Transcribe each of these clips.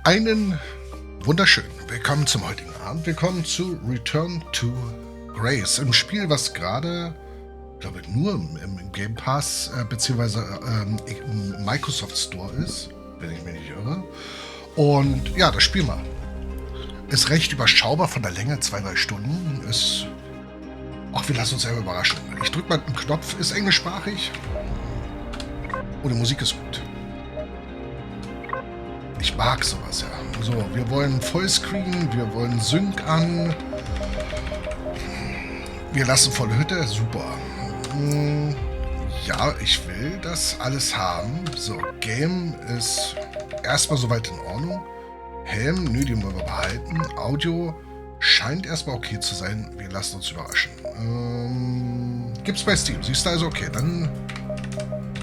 Einen wunderschönen Willkommen zum heutigen Abend. Willkommen zu Return to Grace, im Spiel, was gerade, glaube ich, nur im Game Pass beziehungsweise im Microsoft Store ist, wenn ich mich nicht irre. Und ja, das Spiel mal. Ist recht überschaubar von der Länge, 2-3 Stunden. Ist. Ach, wir lassen uns selber überraschen. Ich drücke mal einen Knopf, ist englischsprachig. Und die Musik ist gut. Ich mag sowas, ja. So, wir wollen Vollscreen, wir wollen Sync an. Wir lassen volle Hütte, super. Ja, ich will das alles haben. So, Game ist erstmal soweit in Ordnung. Helm, nö, den wollen wir behalten. Audio scheint erstmal okay zu sein. Wir lassen uns überraschen. Gibt's bei Steam, siehst du also? Okay, dann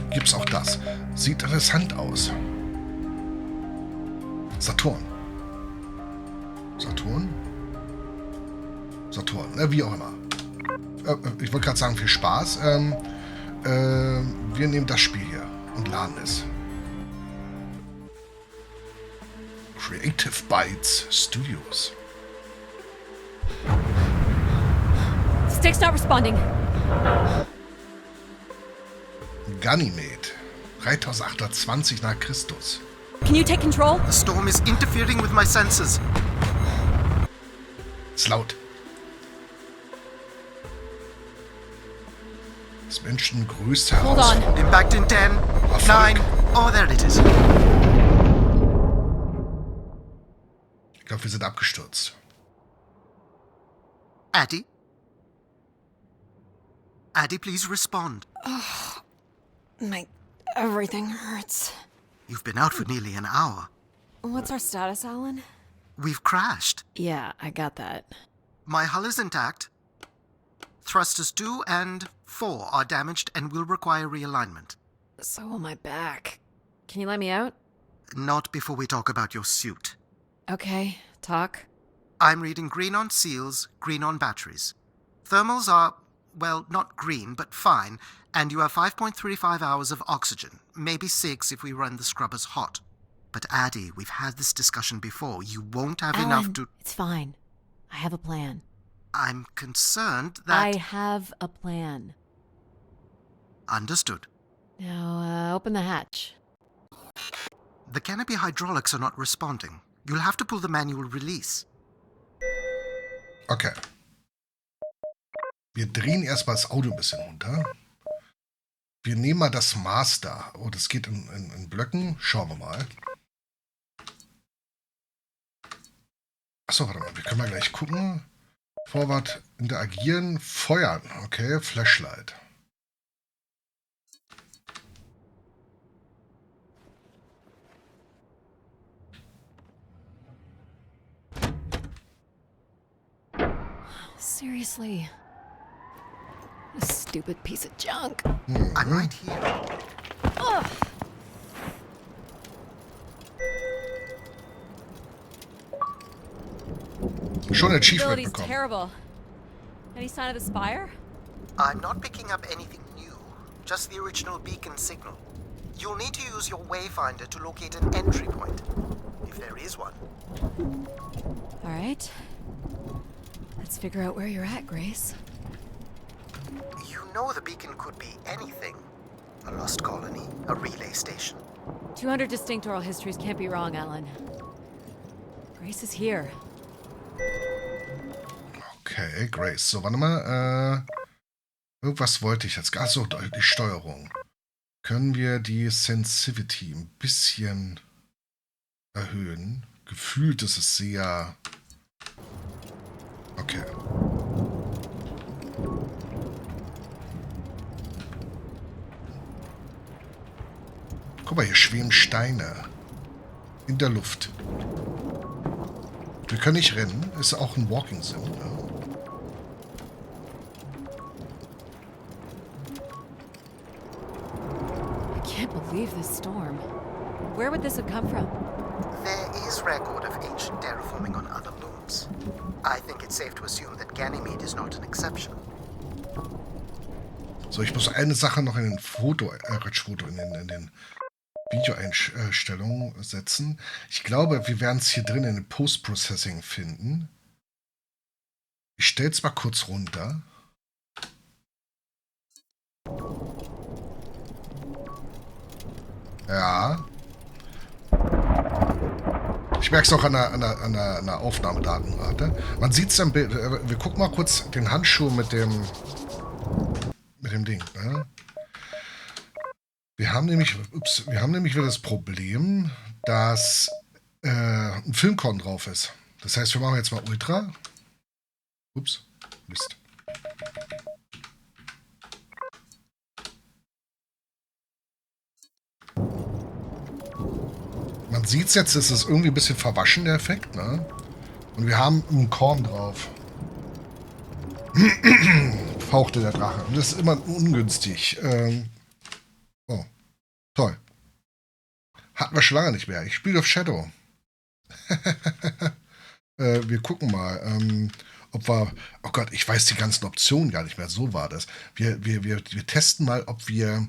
gibt's auch das. Sieht interessant aus. Saturn, wie auch immer. Ich wollte gerade sagen, viel Spaß. Wir nehmen das Spiel hier und laden es. Creative Bytes Studios. Stick's not responding. Ganymede, 3820 nach Christus. Can you take control? The storm is interfering with my senses. Ist laut. Das Menschen größte Hold on. Herausforderung. Impact in 10, 9. Oh, there it is. Ich glaube, wir sind abgestürzt. Adie? Adie, please respond. Everything hurts. You've been out for nearly an hour. What's our status, Alan? We've crashed. Yeah, I got that. My hull is intact. Thrusters 2 and 4 are damaged and will require realignment. So will my back. Can you let me out? Not before we talk about your suit. Okay, talk. I'm reading green on seals, green on batteries. Thermals are, well, not green, but fine, and you have 5.35 hours of oxygen, maybe 6 if we run the scrubbers hot. But Adie, we've had this discussion before. You won't have Alan, enough to... It's fine. I have a plan. I'm concerned that... I have a plan. Understood. Now, open the hatch. The canopy hydraulics are not responding. You'll have to pull the manual release. Okay. Wir drehen erstmal das Audio ein bisschen runter. Wir nehmen mal das Master. Oh, das geht in Blöcken. Schauen wir mal. Achso, warte mal. Wir können mal gleich gucken. Forward, interagieren, feuern. Okay, Flashlight. Seriously. This stupid piece of junk. I'm right here. Ugh. Schon ein Achievement Ability's bekommen. terrible. Any sign of the spire? I'm not picking up anything new, just the original beacon signal. You'll need to use your wayfinder to locate an entry point, if there is one. All right. Let's figure out where you're at, Grace. You know the beacon could be anything. A lost colony, a relay station. 200 distinct oral histories can't be wrong, Alan. Grace is here. Okay, Grace. So, warte mal. Irgendwas wollte ich jetzt. Achso, die Steuerung. Können wir die Sensitivity ein bisschen erhöhen? Gefühlt ist es sehr... Okay. Guck mal, hier schweben Steine. In der Luft. Wir können nicht rennen. Ist auch ein Walking Sim. Ne? I can't believe this storm. Where would this have come from? There is record of ancient terraforming on other moons. things. I think it's safe to assume that Ganymede is not an exception. So, ich muss eine Sache noch in den in den Videoeinstellungen setzen. Ich glaube, wir werden es hier drin in den Post-Processing finden. Ich stelle es mal kurz runter. Ja. Ich merke es auch an der Aufnahmedatenrate. Man sieht es am Bild. Wir gucken mal kurz den Handschuh mit dem Ding. Ne? Wir haben nämlich wieder das Problem, dass ein Filmkorn drauf ist. Das heißt, wir machen jetzt mal Ultra. Ups, Mist. Man sieht es jetzt, es ist irgendwie ein bisschen verwaschen, der Effekt, ne? Und wir haben ein Korn drauf. Fauchte der Drache. Und das ist immer ungünstig. Oh, toll. Hatten wir schon lange nicht mehr. Ich spiele auf Shadow. Wir gucken mal, ob wir... Oh Gott, ich weiß die ganzen Optionen gar nicht mehr. So war das. Wir testen mal, ob wir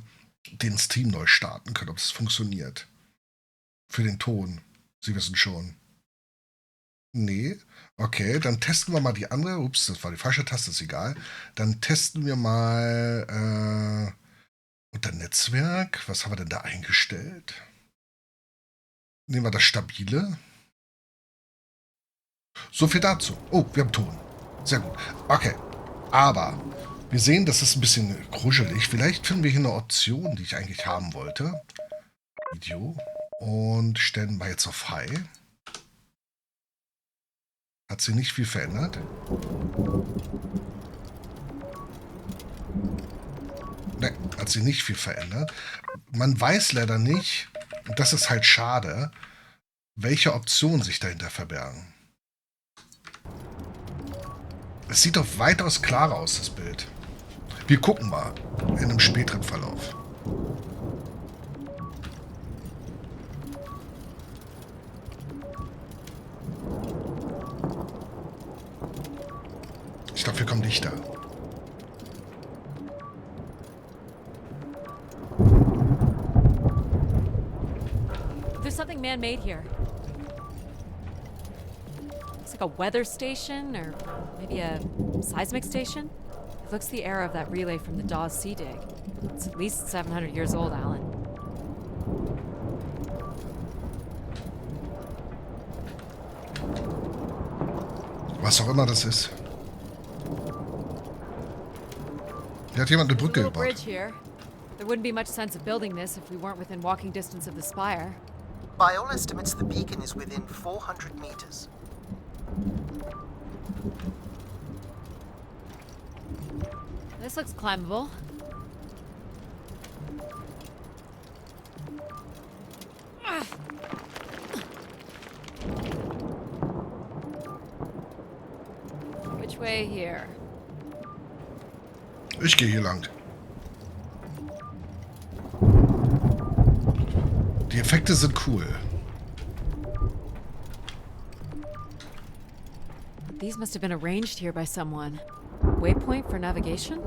den Stream neu starten können, ob es funktioniert. Für den Ton. Sie wissen schon. Nee. Okay, dann testen wir mal die andere. Ups, das war die falsche Taste, ist egal. Dann testen wir mal unter Netzwerk. Was haben wir denn da eingestellt? Nehmen wir das Stabile. So viel dazu. Oh, wir haben Ton. Sehr gut. Okay, aber wir sehen, das ist ein bisschen gruschelig. Vielleicht finden wir hier eine Option, die ich eigentlich haben wollte. Video. Und stellen wir jetzt auf High. Hat sich nicht viel verändert. Ne, hat sich nicht viel verändert. Man weiß leider nicht, und das ist halt schade, welche Optionen sich dahinter verbergen. Es sieht doch weitaus klarer aus, das Bild. Wir gucken mal in einem späteren Verlauf. Ich glaube, wir kommen dichter. There's something man-made here. Looks like a weather station, or maybe a seismic station. It looks the era of that relay from the Dawes Sea dig. It's at least 700 years old, Alan. Was auch immer das ist. Hier hat jemand eine Brücke There's a little gebaut. bridge here. There wouldn't be much sense of building this if we weren't within walking distance of the spire. By all estimates, the beacon is within 400 meters. This looks climbable. Which way here? Ich gehe hier lang. Die Effekte sind cool. These must have been arranged here by someone. Waypoint for navigation?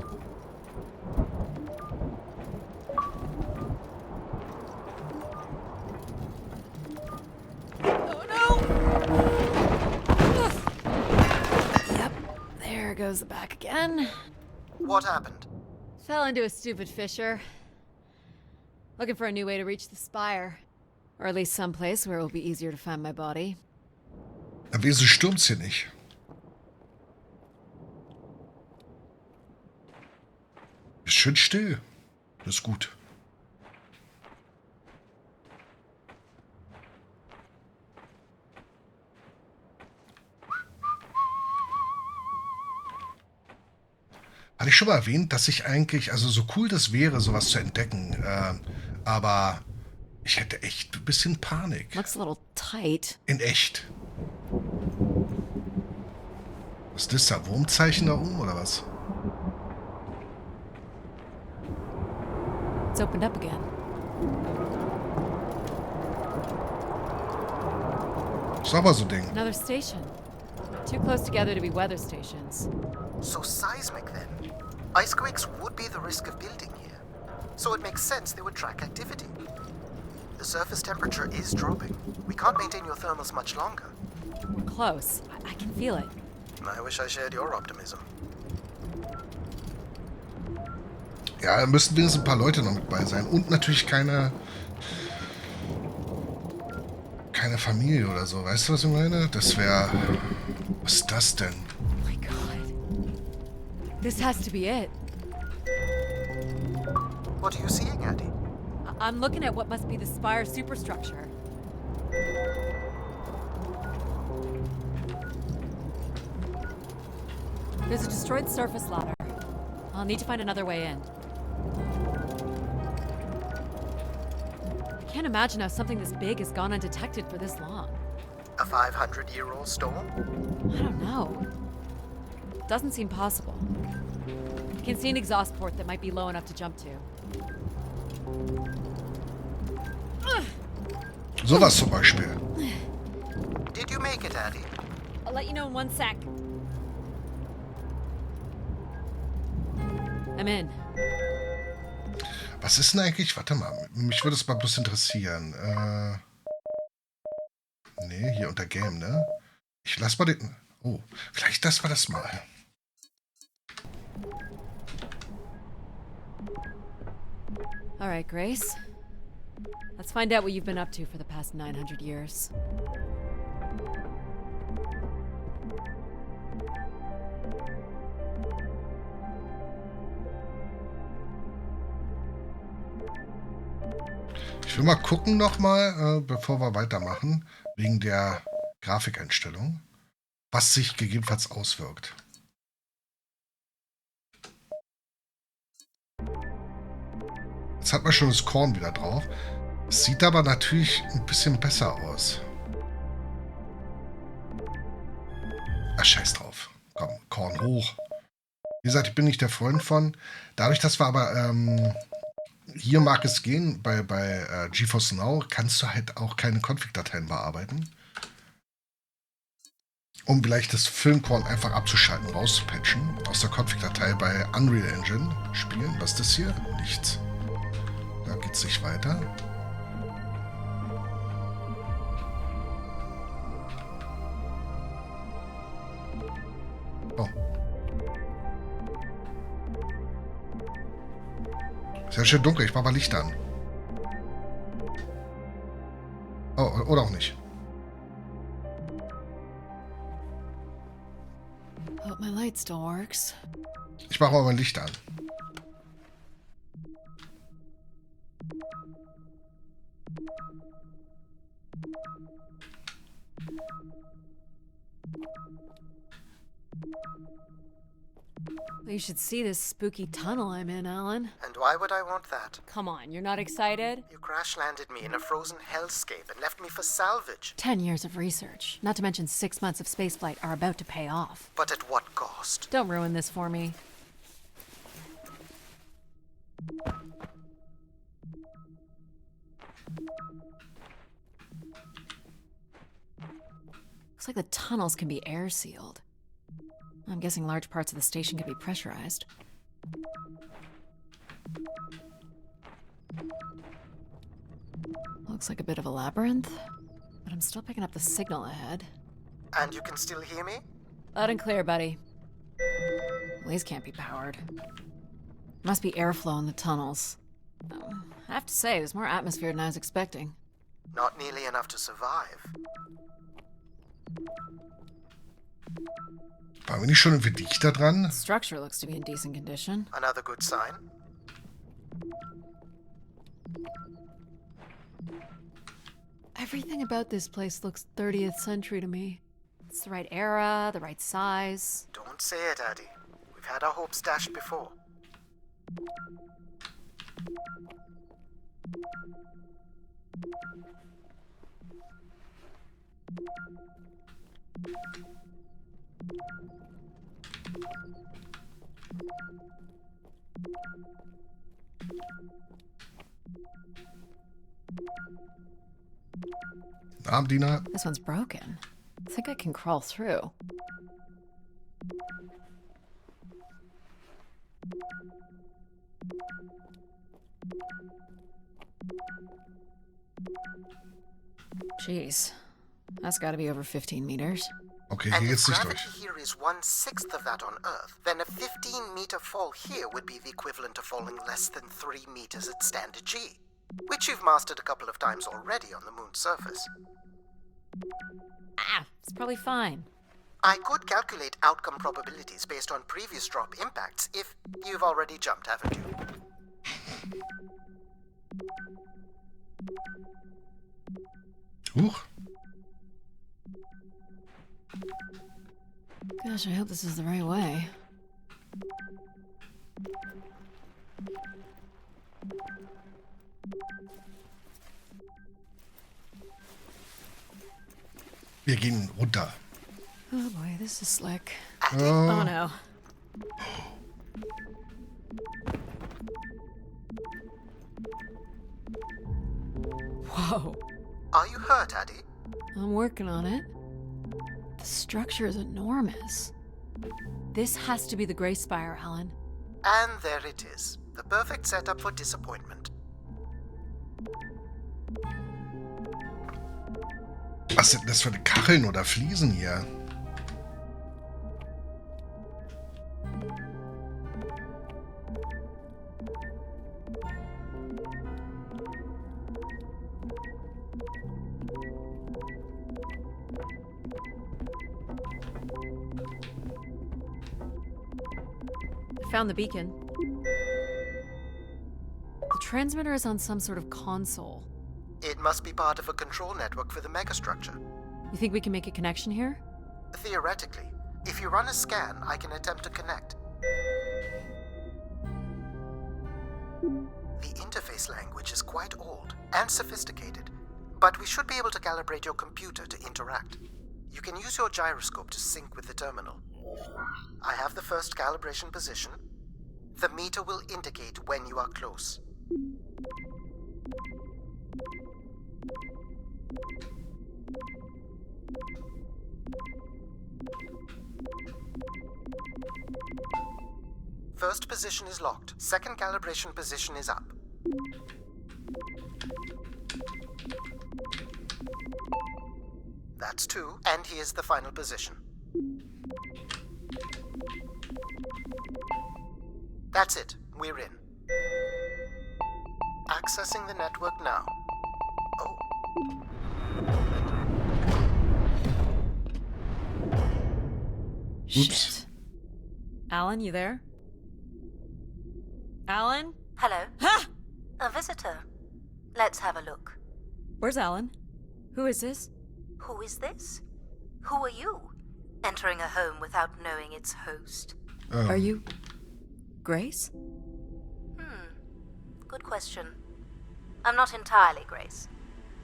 Oh no! Yep, there goes the back again. What happened? Fell into a stupid fissure. Looking for a new way to reach the spire. Or at least someplace where it will be easier to find my body. Aber wieso stürmt's hier nicht? Ist schön still. Das ist gut. Hatte ich schon mal erwähnt, dass ich eigentlich, also so cool das wäre, sowas zu entdecken, aber ich hätte echt ein bisschen Panik. Looks a little tight. In echt. Was ist das da? Wurmzeichen da oben oder was? It's opened up again. Ist aber so ein Ding. Another station. Too close together to be weather stations. So seismic then. Icequakes would be the risk of building here. So it makes sense they would track activity. The surface temperature is dropping. We can't maintain your thermals much longer. We're close. I can feel it. I wish I shared your optimism. Ja, da müssen wenigstens ein paar Leute noch mit bei sein. Und natürlich keine Familie oder so. Weißt du, was ich meine? Das wäre... Was ist das denn? Oh my god. This has to be it. What are you seeing, Adie? I'm looking at what must be the Spire superstructure. There's a destroyed surface ladder. I'll need to find another way in. I can't imagine how something this big has gone undetected for this long. A 500-year-old storm? I don't know. Doesn't seem possible. I can see an exhaust port that might be low enough to jump to. Sowas zum Beispiel. Did you make it, Adie? I'll let you know in 1 sec. I'm in. Was ist denn eigentlich? Warte mal, mich würde es mal bloß interessieren. Nee, hier unter Game, ne? Ich lass mal den... Oh, vielleicht lassen wir das mal. All right, Grace. Let's find out what you've been up to for the past 900 years. Ich will mal gucken nochmal, bevor wir weitermachen, wegen der Grafikeinstellung, was sich gegebenenfalls auswirkt. Jetzt hat man schon das Korn wieder drauf. Es sieht aber natürlich ein bisschen besser aus. Ach, scheiß drauf. Komm, Korn hoch. Wie gesagt, ich bin nicht der Freund von. Dadurch, dass wir aber hier mag es gehen, bei GeForce Now kannst du halt auch keine Config-Dateien bearbeiten. Um vielleicht das Filmkorn einfach abzuschalten, rauszupatchen. Aus der Config-Datei bei Unreal Engine spielen. Was ist das hier? Nichts. Da geht's nicht weiter. Oh. Sehr schön dunkel, ich mach mal Licht an. Oh, oder auch nicht. Hope my light still works. Ich mache mal mein Licht an. You should see this spooky tunnel I'm in, Alan. And why would I want that? Come on, you're not excited? You crash-landed me in a frozen hellscape and left me for salvage. 10 years of research, not to mention 6 months of spaceflight, are about to pay off. But at what cost? Don't ruin this for me. Looks like the tunnels can be air sealed. I'm guessing large parts of the station can be pressurized. Looks like a bit of a labyrinth, but I'm still picking up the signal ahead. And you can still hear me? Loud and clear, buddy. These can't be powered. Must be airflow in the tunnels. I have to say, there's more atmosphere than I was expecting. Not nearly enough to survive. Waren wir nicht schon irgendwie dichter dran? The structure looks to be in decent condition. Another good sign. Everything about this place looks 30th century to me. It's the right era, the right size. Don't say it, Adie. We've had our hopes dashed before. Armdiener. This one's broken. I think I can crawl through. Jeez. That's gotta be over 15 meters. Okay, And hier if geht's nicht gravity durch. here is 1/6 of that on Earth, then a 15-meter fall here would be the equivalent of falling less than 3 meters at standard G, which you've mastered a couple of times already on the moon's surface. Ah, it's probably fine. I could calculate outcome probabilities based on previous drop impacts if you've already jumped, haven't you? Huch. Gosh, I hope this is the right way. Wir gehen runter. Oh boy, this is slick. Adie, Oh no. Whoa. are you hurt, Adie? I'm working on it. The structure is enormous. This has to be the Gray Spire, Alan. And there it is. The perfect setup for disappointment. Was sind das für eine Kacheln oder Fliesen hier? I found the beacon. The transmitter is on some sort of console. It must be part of a control network for the megastructure. You think we can make a connection here? Theoretically, if you run a scan, I can attempt to connect. The interface language is quite old and sophisticated, but we should be able to calibrate your computer to interact. You can use your gyroscope to sync with the terminal. I have the first calibration position. The meter will indicate when you are close. First position is locked. Second calibration position is up. That's 2, and here's the final position. That's it. We're in. Accessing the network now. Oh. Oops. Shit. Alan, you there? Alan? Hello? Ha! A visitor. Let's have a look. Where's Alan? Who is this? Who is this? Who are you? Entering a home without knowing its host. Are you... Grace? Good question. I'm not entirely Grace.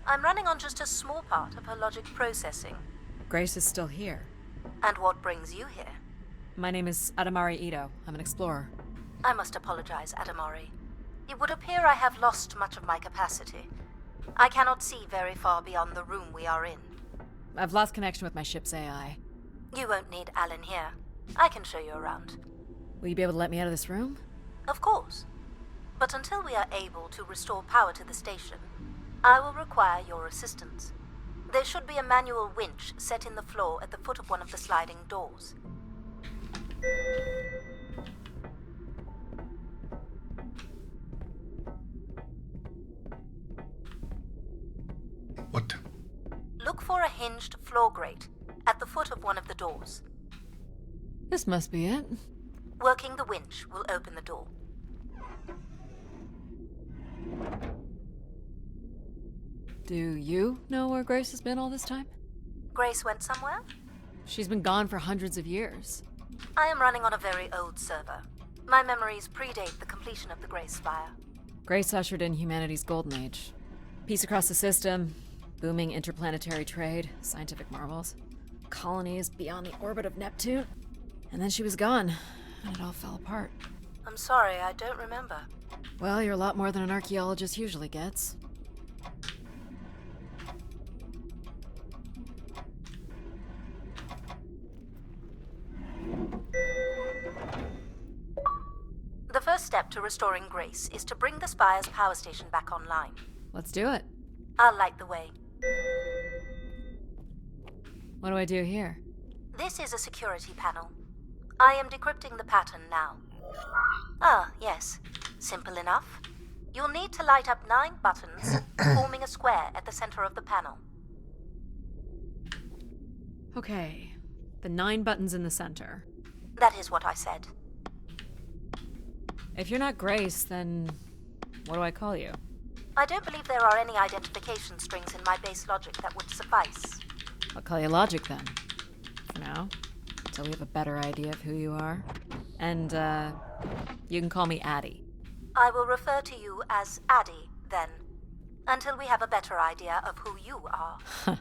I'm running on just a small part of her logic processing. Grace is still here. And what brings you here? My name is Adie Ito. I'm an explorer. I must apologize, Adamari. It would appear I have lost much of my capacity. I cannot see very far beyond the room we are in. I've lost connection with my ship's AI. You won't need Alan here. I can show you around. Will you be able to let me out of this room? Of course. But until we are able to restore power to the station, I will require your assistance. There should be a manual winch set in the floor at the foot of one of the sliding doors. What? Look for a hinged floor grate at the foot of one of the doors. This must be it. Working the winch will open the door. Do you know where Grace has been all this time? Grace went somewhere? She's been gone for hundreds of years. I am running on a very old server. My memories predate the completion of the Gray Spire. Grace ushered in humanity's golden age. Peace across the system, booming interplanetary trade, scientific marvels, colonies beyond the orbit of Neptune. And then she was gone, and it all fell apart. I'm sorry, I don't remember. Well, you're a lot more than an archaeologist usually gets. The first step to restoring Grace is to bring the Spire's power station back online. Let's do it. I'll light the way. What do I do here? This is a security panel. I am decrypting the pattern now. Ah, yes. Simple enough. You'll need to light up 9 buttons, forming a square at the center of the panel. Okay. The 9 buttons in the center. That is what I said. If you're not Grace, then what do I call you? I don't believe there are any identification strings in my base logic that would suffice. I'll call you Logic then. For now. Until we have a better idea of who you are. And, you can call me Adie. I will refer to you as Adie, then, until we have a better idea of who you are. Okay.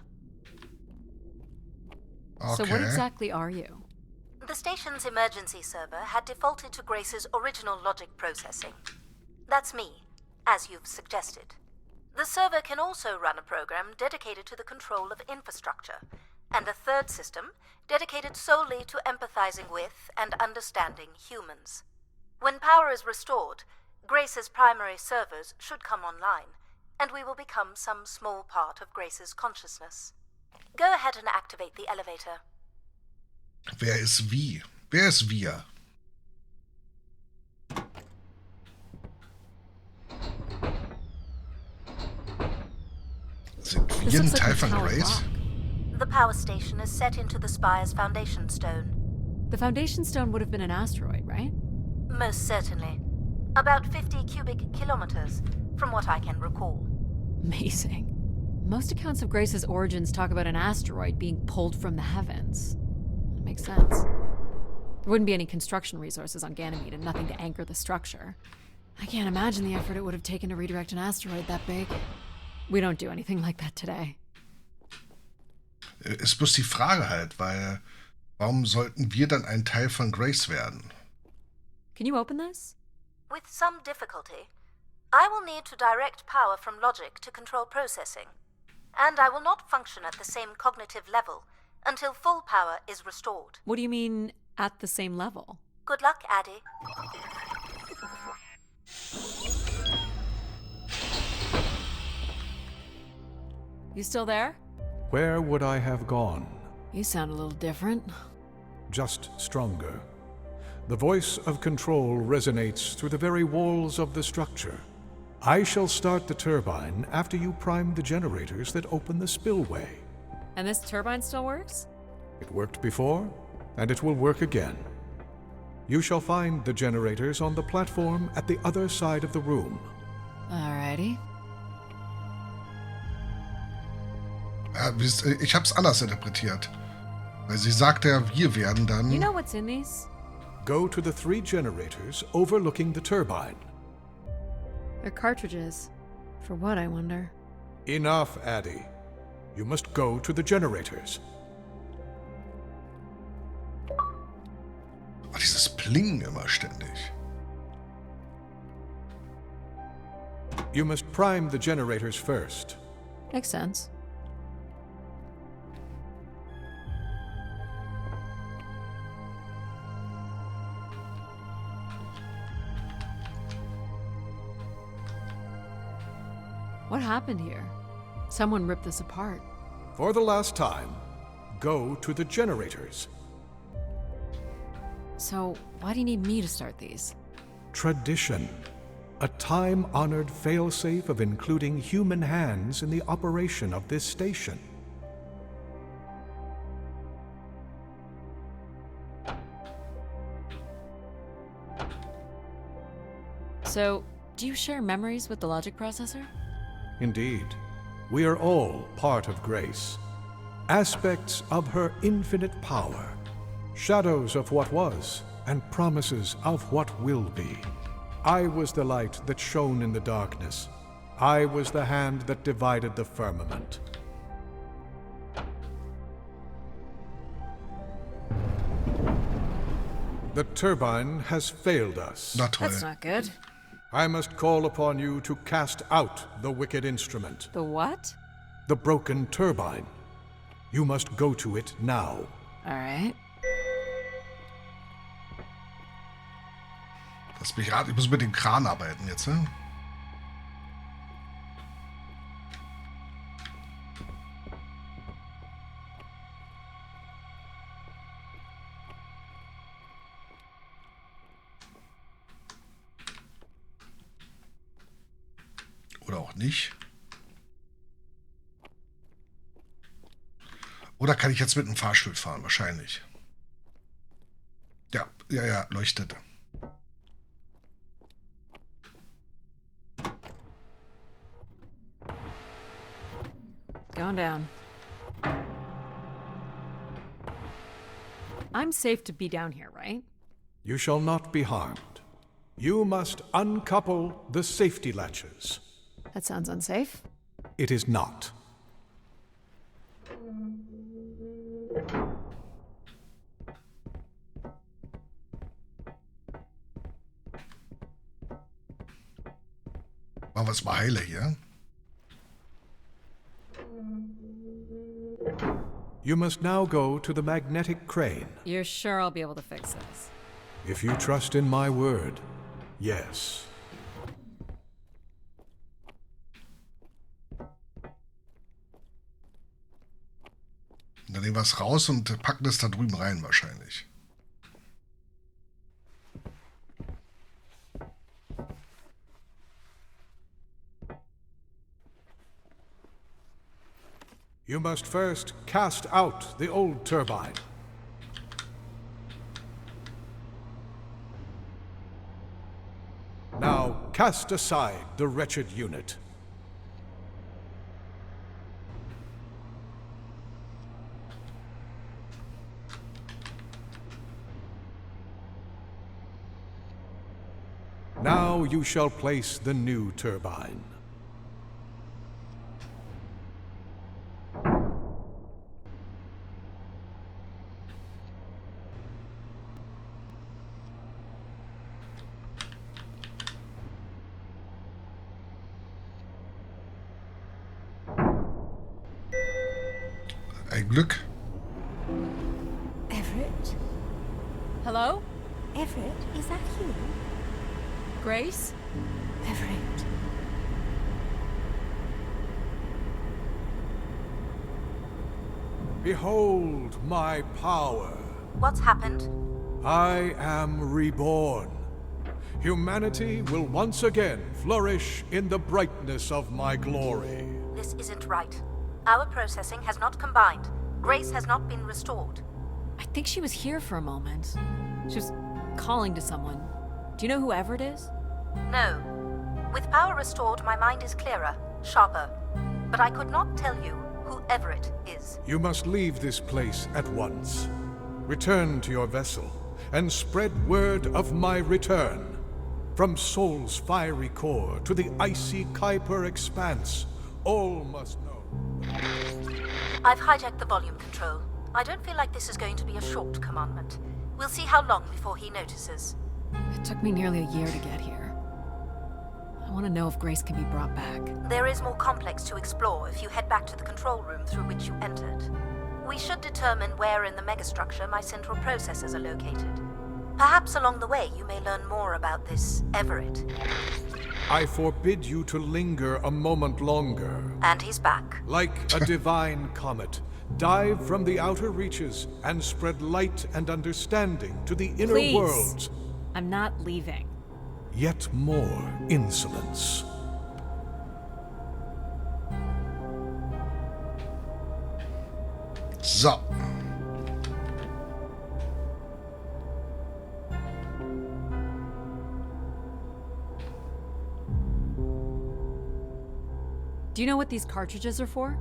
So what exactly are you? The station's emergency server had defaulted to Grace's original logic processing. That's me, as you've suggested. The server can also run a program dedicated to the control of infrastructure, and a third system dedicated solely to empathizing with and understanding humans. When power is restored, Grace's primary servers should come online, and we will become some small part of Grace's consciousness. Go ahead and activate the elevator. Wer ist wie? Wer ist wir? Sind This wir ein looks like Teil a von metallic Grace? rock. The power station is set into the spire's foundation stone. The foundation stone would have been an asteroid, right? Most certainly. About 50 cubic kilometers, from what I can recall. Amazing. Most accounts of Grace's origins talk about an asteroid being pulled from the heavens. That makes sense. There wouldn't be any construction resources on Ganymede and nothing to anchor the structure. I can't imagine the effort it would have taken to redirect an asteroid that big. We don't do anything like that today. Ist bloß die Frage halt, weil warum sollten wir dann ein Teil von Grace werden? Can you open this? With some difficulty, I will need to direct power from logic to control processing. And I will not function at the same cognitive level until full power is restored. What do you mean, at the same level? Good luck, Adie. You still there? Where would I have gone? You sound a little different. Just stronger. The voice of control resonates through the very walls of the structure. I shall start the turbine after you prime the generators that open the spillway. And this turbine still works? It worked before, and it will work again. You shall find the generators on the platform at the other side of the room. Alrighty. Ich hab's anders interpretiert. Weil sie sagte ja, wir werden dann... You know what's in these? Go to the 3 generators overlooking the turbine. They're cartridges. For what, I wonder? Enough, Adie. You must go to the generators. Oh, dieses Plingen immer ständig. You must prime the generators first. Makes sense. What happened here? Someone ripped this apart. For the last time, go to the generators. So, why do you need me to start these? Tradition. A time-honored failsafe of including human hands in the operation of this station. So, do you share memories with the logic processor? Indeed, we are all part of Grace. Aspects of her infinite power. Shadows of what was, and promises of what will be. I was the light that shone in the darkness. I was the hand that divided the firmament. The turbine has failed us. Na toll. That's not good. I must call upon you to cast out the wicked instrument, The what? the broken turbine. You must go to it now. Alright. Lass mich raten, ich muss mit dem Kran arbeiten jetzt, ne? noch nicht. Oder kann ich jetzt mit einem Fahrstuhl fahren? Wahrscheinlich. Ja, leuchtet. Going down. I'm safe to be down here, right? You shall not be harmed. You must uncouple the safety latches. That sounds unsafe. It is not. Machen wir es mal heile hier. You must now go to the magnetic crane. You're sure I'll be able to fix this? If you trust in my word, yes. Dann nehmen wir es raus und packen es da drüben rein wahrscheinlich. You must first cast out the old turbine. Now cast aside the wretched unit. Now you shall place the new turbine. Ein Glück. Everett? Hello? Everett, is that you? Grace? Everett. Behold my power. What's happened? I am reborn. Humanity will once again flourish in the brightness of my glory. This isn't right. Our processing has not combined. Grace has not been restored. I think she was here for a moment. She was calling to someone. Do you know who Everett is? No. With power restored, my mind is clearer, sharper. But I could not tell you who Everett is. You must leave this place at once. Return to your vessel, and spread word of my return. From Sol's fiery core to the icy Kuiper expanse, all must know. I've hijacked the volume control. I don't feel like this is going to be a short commandment. We'll see how long before he notices. It took me nearly a year to get here. I want to know if Grace can be brought back. There is more complex to explore if you head back to the control room through which you entered. We should determine where in the megastructure my central processors are located. Perhaps along the way you may learn more about this Everett. I forbid you to linger a moment longer. And he's back. Like a divine comet, dive from the outer reaches and spread light and understanding to the inner Please. worlds. I'm not leaving. Yet more insolence. So. Do you know what these cartridges are for?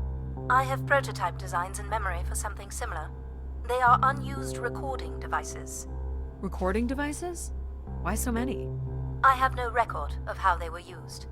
I have prototype designs in memory for something similar. They are unused recording devices. Recording devices? Why so many? I have no record of how they were used.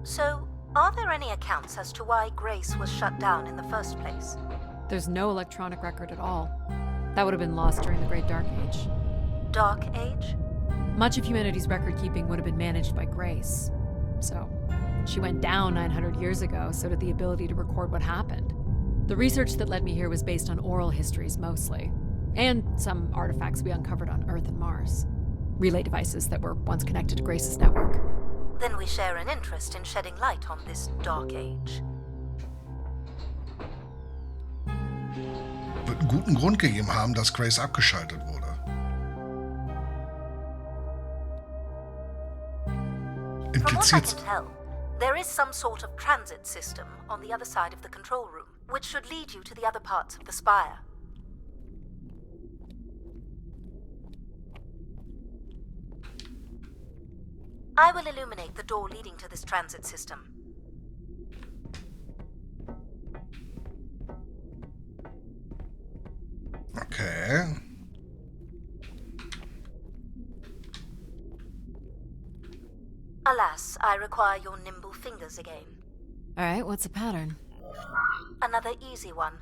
So, are there any accounts as to why Grace was shut down in the first place? There's no electronic record at all. That would have been lost during the Great Dark Age. Dark Age? Much of humanity's record keeping would have been managed by Grace. So, She went down 900 years ago, so did the ability to record what happened. The research that led me here was based on oral histories mostly, and some artifacts we uncovered on Earth and Mars. Relay devices that were once connected to Grace's network. Then we share an interest in shedding light on this dark age. Wird einen guten Grund gegeben haben, dass Grace abgeschaltet wurde. From what I Impliziert. can tell, there is some sort of transit system on the other side of the control room, which should lead you to the other parts of the spire. I will illuminate the door leading to this transit system. Okay. Alas, I require your nimble fingers again. Alright, what's the pattern? Another easy one.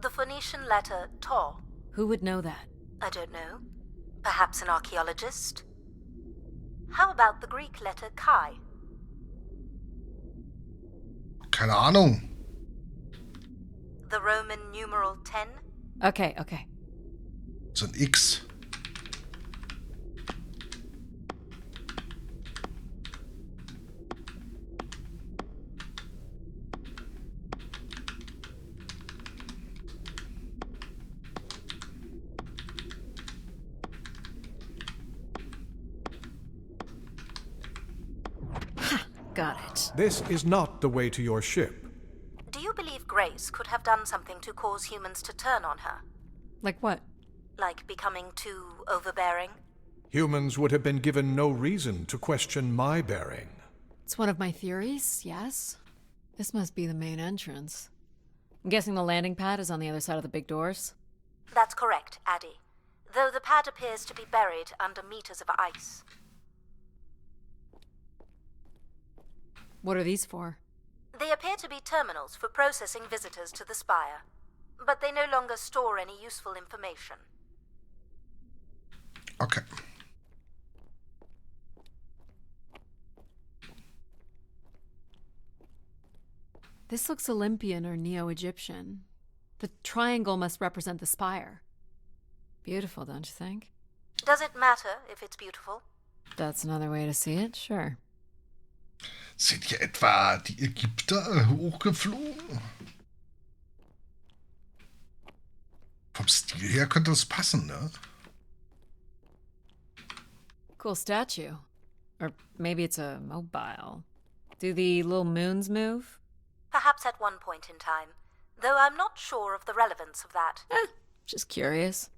The Phoenician letter Tau. Who would know that? I don't know. Perhaps an archaeologist? How about the Greek letter Chi? Keine Ahnung. The Roman numeral 10? Okay. So ein X. Got it. This is not the way to your ship. Do you believe Grace could have done something to cause humans to turn on her? Like what? Like becoming too overbearing? Humans would have been given no reason to question my bearing. It's one of my theories, yes. This must be the main entrance. I'm guessing the landing pad is on the other side of the big doors? That's correct, Adie. Though the pad appears to be buried under meters of ice. What are these for? They appear to be terminals for processing visitors to the spire, but they no longer store any useful information. Okay. This looks Olympian or Neo-Egyptian. The triangle must represent the spire. Beautiful, don't you think? Does it matter if it's beautiful? That's another way to see it, sure. Sind hier etwa die Ägypter hochgeflogen? Vom Stil her könnte das passen, ne? Cool statue. Or maybe it's a mobile. Do the little moons move? Perhaps at one point in time, though I'm not sure of the relevance of that. Just curious.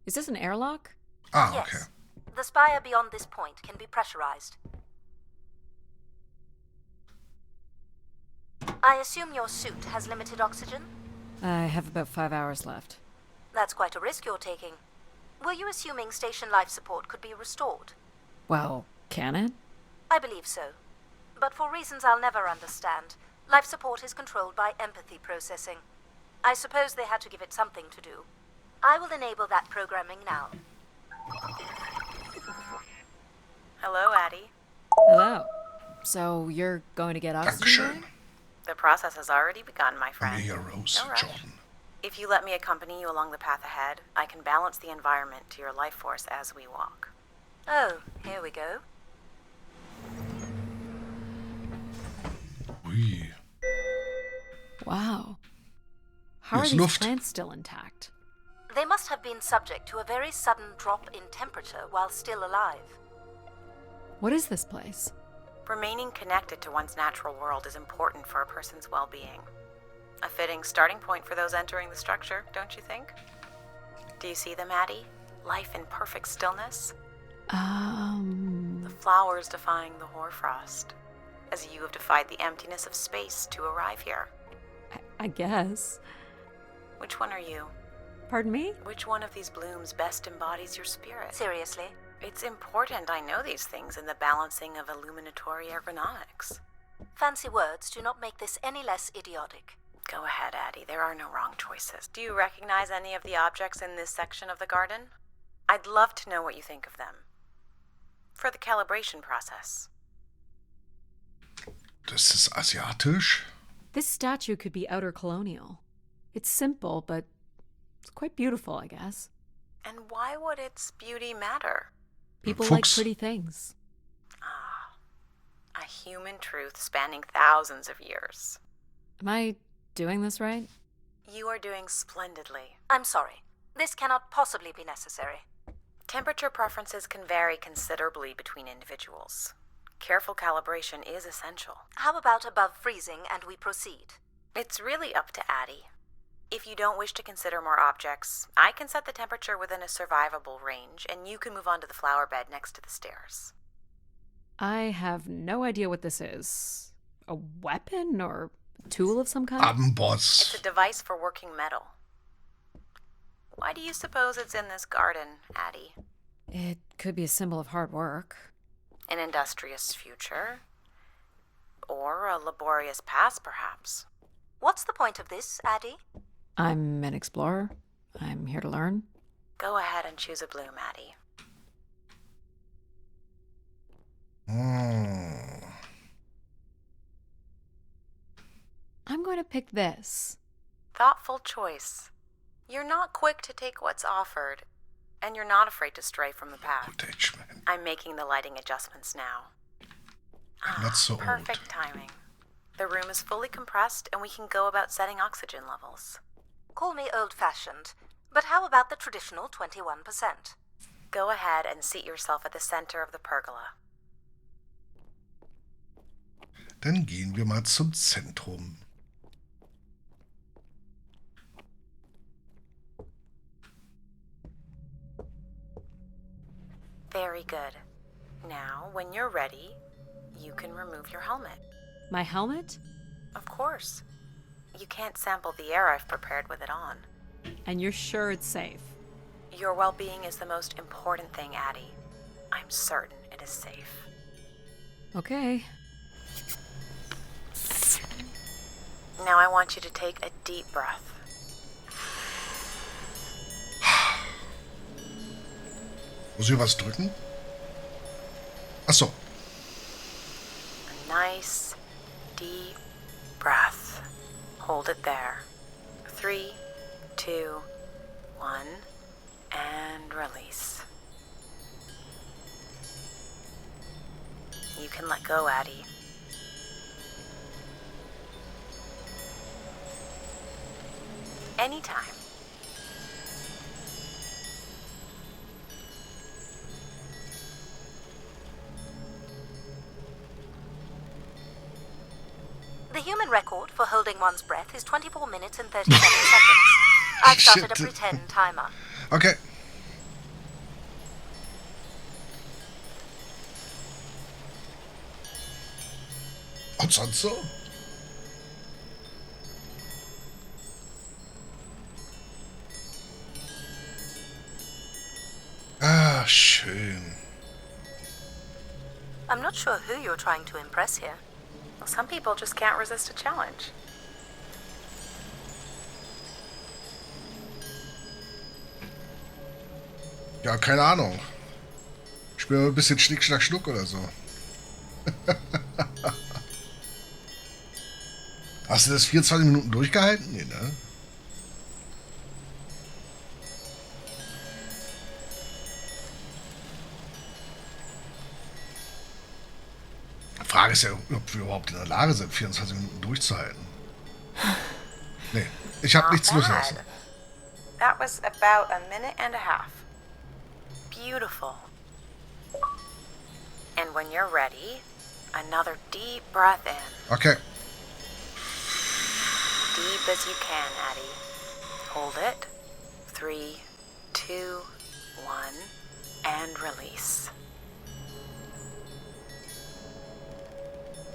Is this an airlock? Ah, Yes. okay. The spire beyond this point can be pressurized. I assume your suit has limited oxygen? I have about 5 hours left. That's quite a risk you're taking. Were you assuming station life support could be restored? Well, can it? I believe so. But for reasons I'll never understand, life support is controlled by empathy processing. I suppose they had to give it something to do. I will enable that programming now. Hello, Adie. Hello. So you're going to get oxygen? Dankeschön. going? The process has already begun, my friend. Maria Rose No rush. Jordan. If you let me accompany you along the path ahead, I can balance the environment to your life force as we walk. Oh, here we go. Ui. Wow. How are Yes, these Luft. plants still intact? They must have been subject to a very sudden drop in temperature while still alive. What is this place? Remaining connected to one's natural world is important for a person's well-being. A fitting starting point for those entering the structure, don't you think? Do you see them, Adie? Life in perfect stillness? The flowers defying the hoarfrost, as you have defied the emptiness of space to arrive here. I guess. Which one are you? Pardon me? Which one of these blooms best embodies your spirit? Seriously? It's important I know these things in the balancing of illuminatory ergonomics. Fancy words do not make this any less idiotic. Go ahead, Adie. There are no wrong choices. Do you recognize any of the objects in this section of the garden? I'd love to know what you think of them. For the calibration process. Das ist asiatisch. This statue could be outer colonial. It's simple, but it's quite beautiful, I guess. And why would its beauty matter? People like Fuchs. pretty things. A human truth spanning thousands of years. Am I doing this right? You are doing splendidly. I'm sorry. This cannot possibly be necessary. Temperature preferences can vary considerably between individuals. Careful calibration is essential. How about above freezing and we proceed? It's really up to Adie. If you don't wish to consider more objects, I can set the temperature within a survivable range, and you can move on to the flower bed next to the stairs. I have no idea what this is. A weapon or a tool of some kind? Amboss. It's a device for working metal. Why do you suppose it's in this garden, Adie? It could be a symbol of hard work. An industrious future? Or a laborious past, perhaps? What's the point of this, Adie? I'm an explorer. I'm here to learn. Go ahead and choose a bloom, Adie. I'm going to pick this. Thoughtful choice. You're not quick to take what's offered, and you're not afraid to stray from the path. Attachment. I'm making the lighting adjustments now. Not so old. Perfect timing. The room is fully compressed, and we can go about setting oxygen levels. Call me old-fashioned, but how about the traditional 21%? Go ahead and seat yourself at the center of the pergola. Dann gehen wir mal zum Zentrum. Very good. Now, when you're ready, you can remove your helmet. My helmet? Of course. You can't sample the air I've prepared with it on. And you're sure it's safe? Your well-being is the most important thing, Adie. I'm certain it is safe. Okay. Now I want you to take a deep breath. Muss ich was drücken? Achso. A nice, deep breath. Hold it there. 3, 2, 1, and release. You can let go, Adie. Anytime. The human record for holding one's breath is 24 minutes and 37 seconds. I've started a Shit. pretend timer. Okay. Und sonst so? Ah, schön. I'm not sure who you're trying to impress here. Well, some people just can't resist a challenge. Ja, keine Ahnung. Ich spiele mal ein bisschen Schnick, Schnack, Schnuck oder so. Hast du das 24 Minuten durchgehalten? Nee, ne? Die Frage ist ja, ob wir überhaupt in der Lage sind, 24 Minuten durchzuhalten. Nee, ich habe nichts loslassen. That was about a minute and a half. Beautiful. And when you're ready, another deep breath in. Okay. Deep as you can, Adie. Hold it. 3, 2, 1, and release.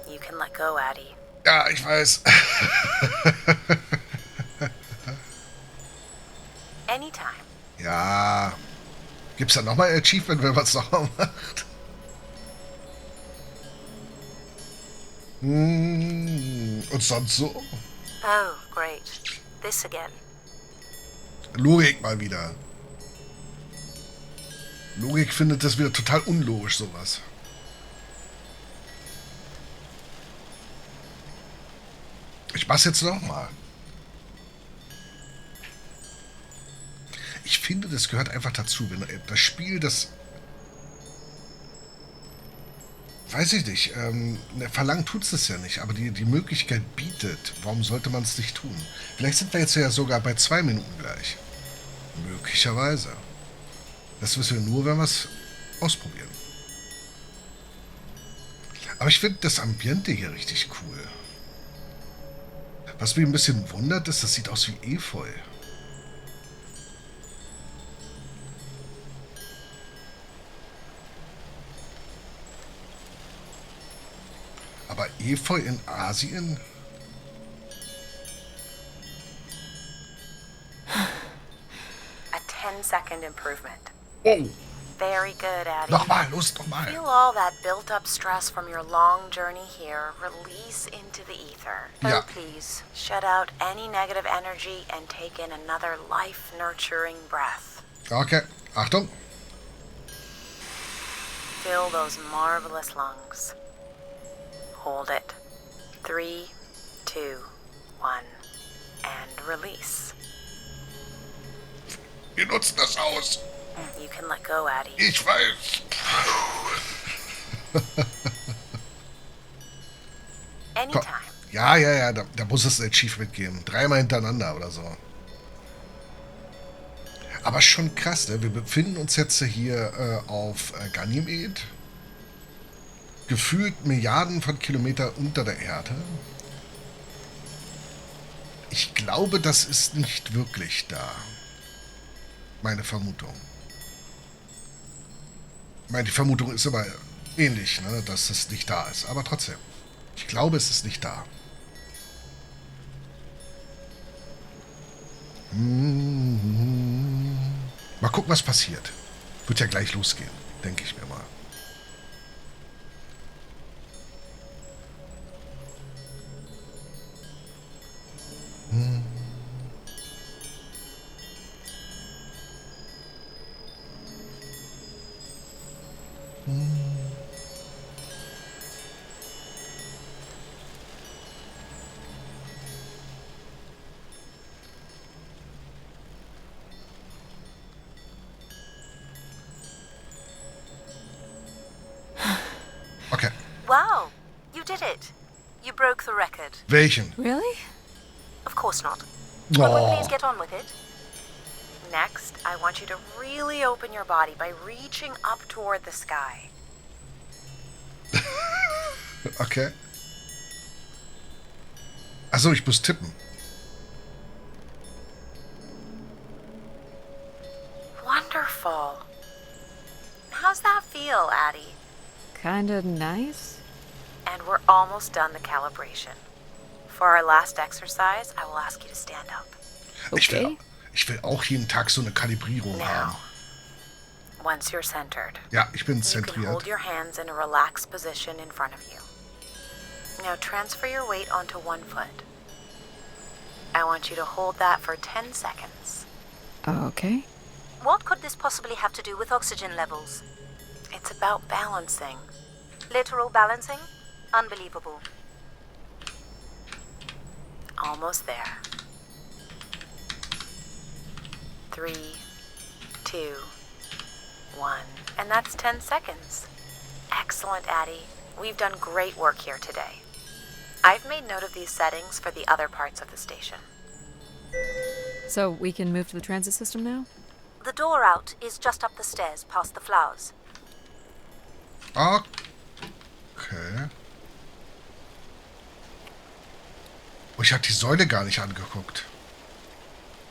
You can let go, Adie. Ja, ich weiß. Anytime. Ja. Gibt's da nochmal ein Achievement, wenn man es nochmal macht? Und sonst so? Oh, great. This again. Logik mal wieder. Logik findet das wieder total unlogisch, sowas. Ich mach's jetzt nochmal. Ich finde, das gehört einfach dazu. Wenn das Spiel das... Weiß ich nicht. Verlangt tut es ja nicht, aber die Möglichkeit bietet. Warum sollte man es nicht tun? Vielleicht sind wir jetzt ja sogar bei 2 Minuten gleich. Möglicherweise. Das wissen wir nur, wenn wir es ausprobieren. Aber ich finde das Ambiente hier richtig cool. Was mich ein bisschen wundert, ist, das sieht aus wie Efeu. Aber Efeu in Asien? A 10-second improvement. Oh! Very good, Adie. Nochmal, los, nochmal. Feel all that built-up stress from your long journey here release into the ether. Ja. Oh, please. Shut out any negative energy and take in another life-nurturing breath. Okay, Achtung. Fill those marvelous lungs. Hold it. 3, 2, 1. And release. Wir nutzen das aus. You can let go, Adie. Ich weiß. Anytime. Ja, da muss es ein Achievement geben. 3-mal hintereinander oder so. Aber schon krass, ne? Wir befinden uns jetzt hier auf Ganymed. Gefühlt Milliarden von Kilometern unter der Erde. Ich glaube, das ist nicht wirklich da. Meine Vermutung. Die Vermutung ist aber ähnlich, ne? Dass es nicht da ist. Aber trotzdem. Ich glaube, es ist nicht da. Mal gucken, was passiert. Wird ja gleich losgehen, denke ich mir mal. Okay. Wow, you did it. You broke the record. Welchen? Really? Of course not. Will we Oh. please get on with it? Next, I want you to really open your body by reaching up toward the sky. Okay. Achso, ich muss tippen. Wonderful. How's that feel, Adie? Kinda nice? And we're almost done the calibration. For our last exercise, I will ask you to stand up. Okay. Ich will auch jeden Tag so eine Kalibrierung haben. Now, once you're centered, Ja, ich bin you can hold zentriert. your hands in a relaxed position in front of you. Now transfer your weight onto one foot. I want you to hold that for 10 seconds. Okay. What could this possibly have to do with oxygen levels? It's about balancing. Literal balancing? Unbelievable. Almost there. 3, 2, 1. And that's 10 seconds. Excellent, Adie. We've done great work here today. I've made note of these settings for the other parts of the station. So we can move to the transit system now? The door out is just up the stairs past the flowers. Okay. Oh, ich habe die Säule gar nicht angeguckt.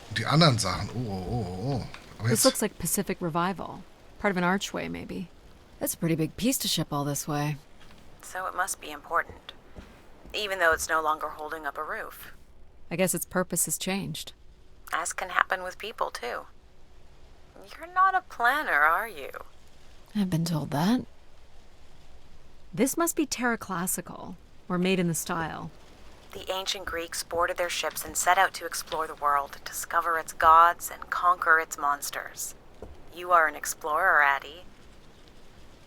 Und die anderen Sachen. Oh. Aber This jetzt... looks like Pacific Revival. Part of an archway, maybe. That's a pretty big piece to ship all this way. So it must be important. Even though it's no longer holding up a roof. I guess its purpose has changed. As can happen with people, too. You're not a planner, are you? I've been told that. This must be Terra Classical, or made in the style. The ancient Greeks boarded their ships and set out to explore the world, discover its gods, and conquer its monsters. You are an explorer, Adie.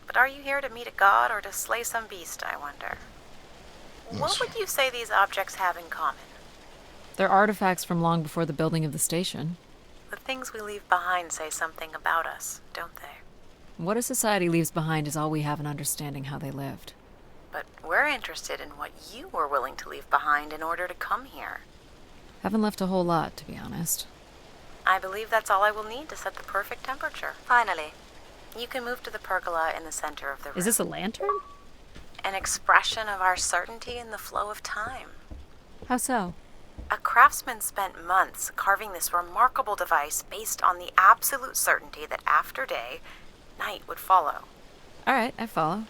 But are you here to meet a god or to slay some beast, I wonder? What would you say these objects have in common? They're artifacts from long before the building of the station. The things we leave behind say something about us, don't they? What a society leaves behind is all we have in understanding how they lived. But we're interested in what you were willing to leave behind in order to come here. Haven't left a whole lot, to be honest. I believe that's all I will need to set the perfect temperature. Finally. You can move to the pergola in the center of the room. Is this a lantern? An expression of our certainty in the flow of time. How so? A craftsman spent months carving this remarkable device based on the absolute certainty that after day, night would follow. All right, I follow.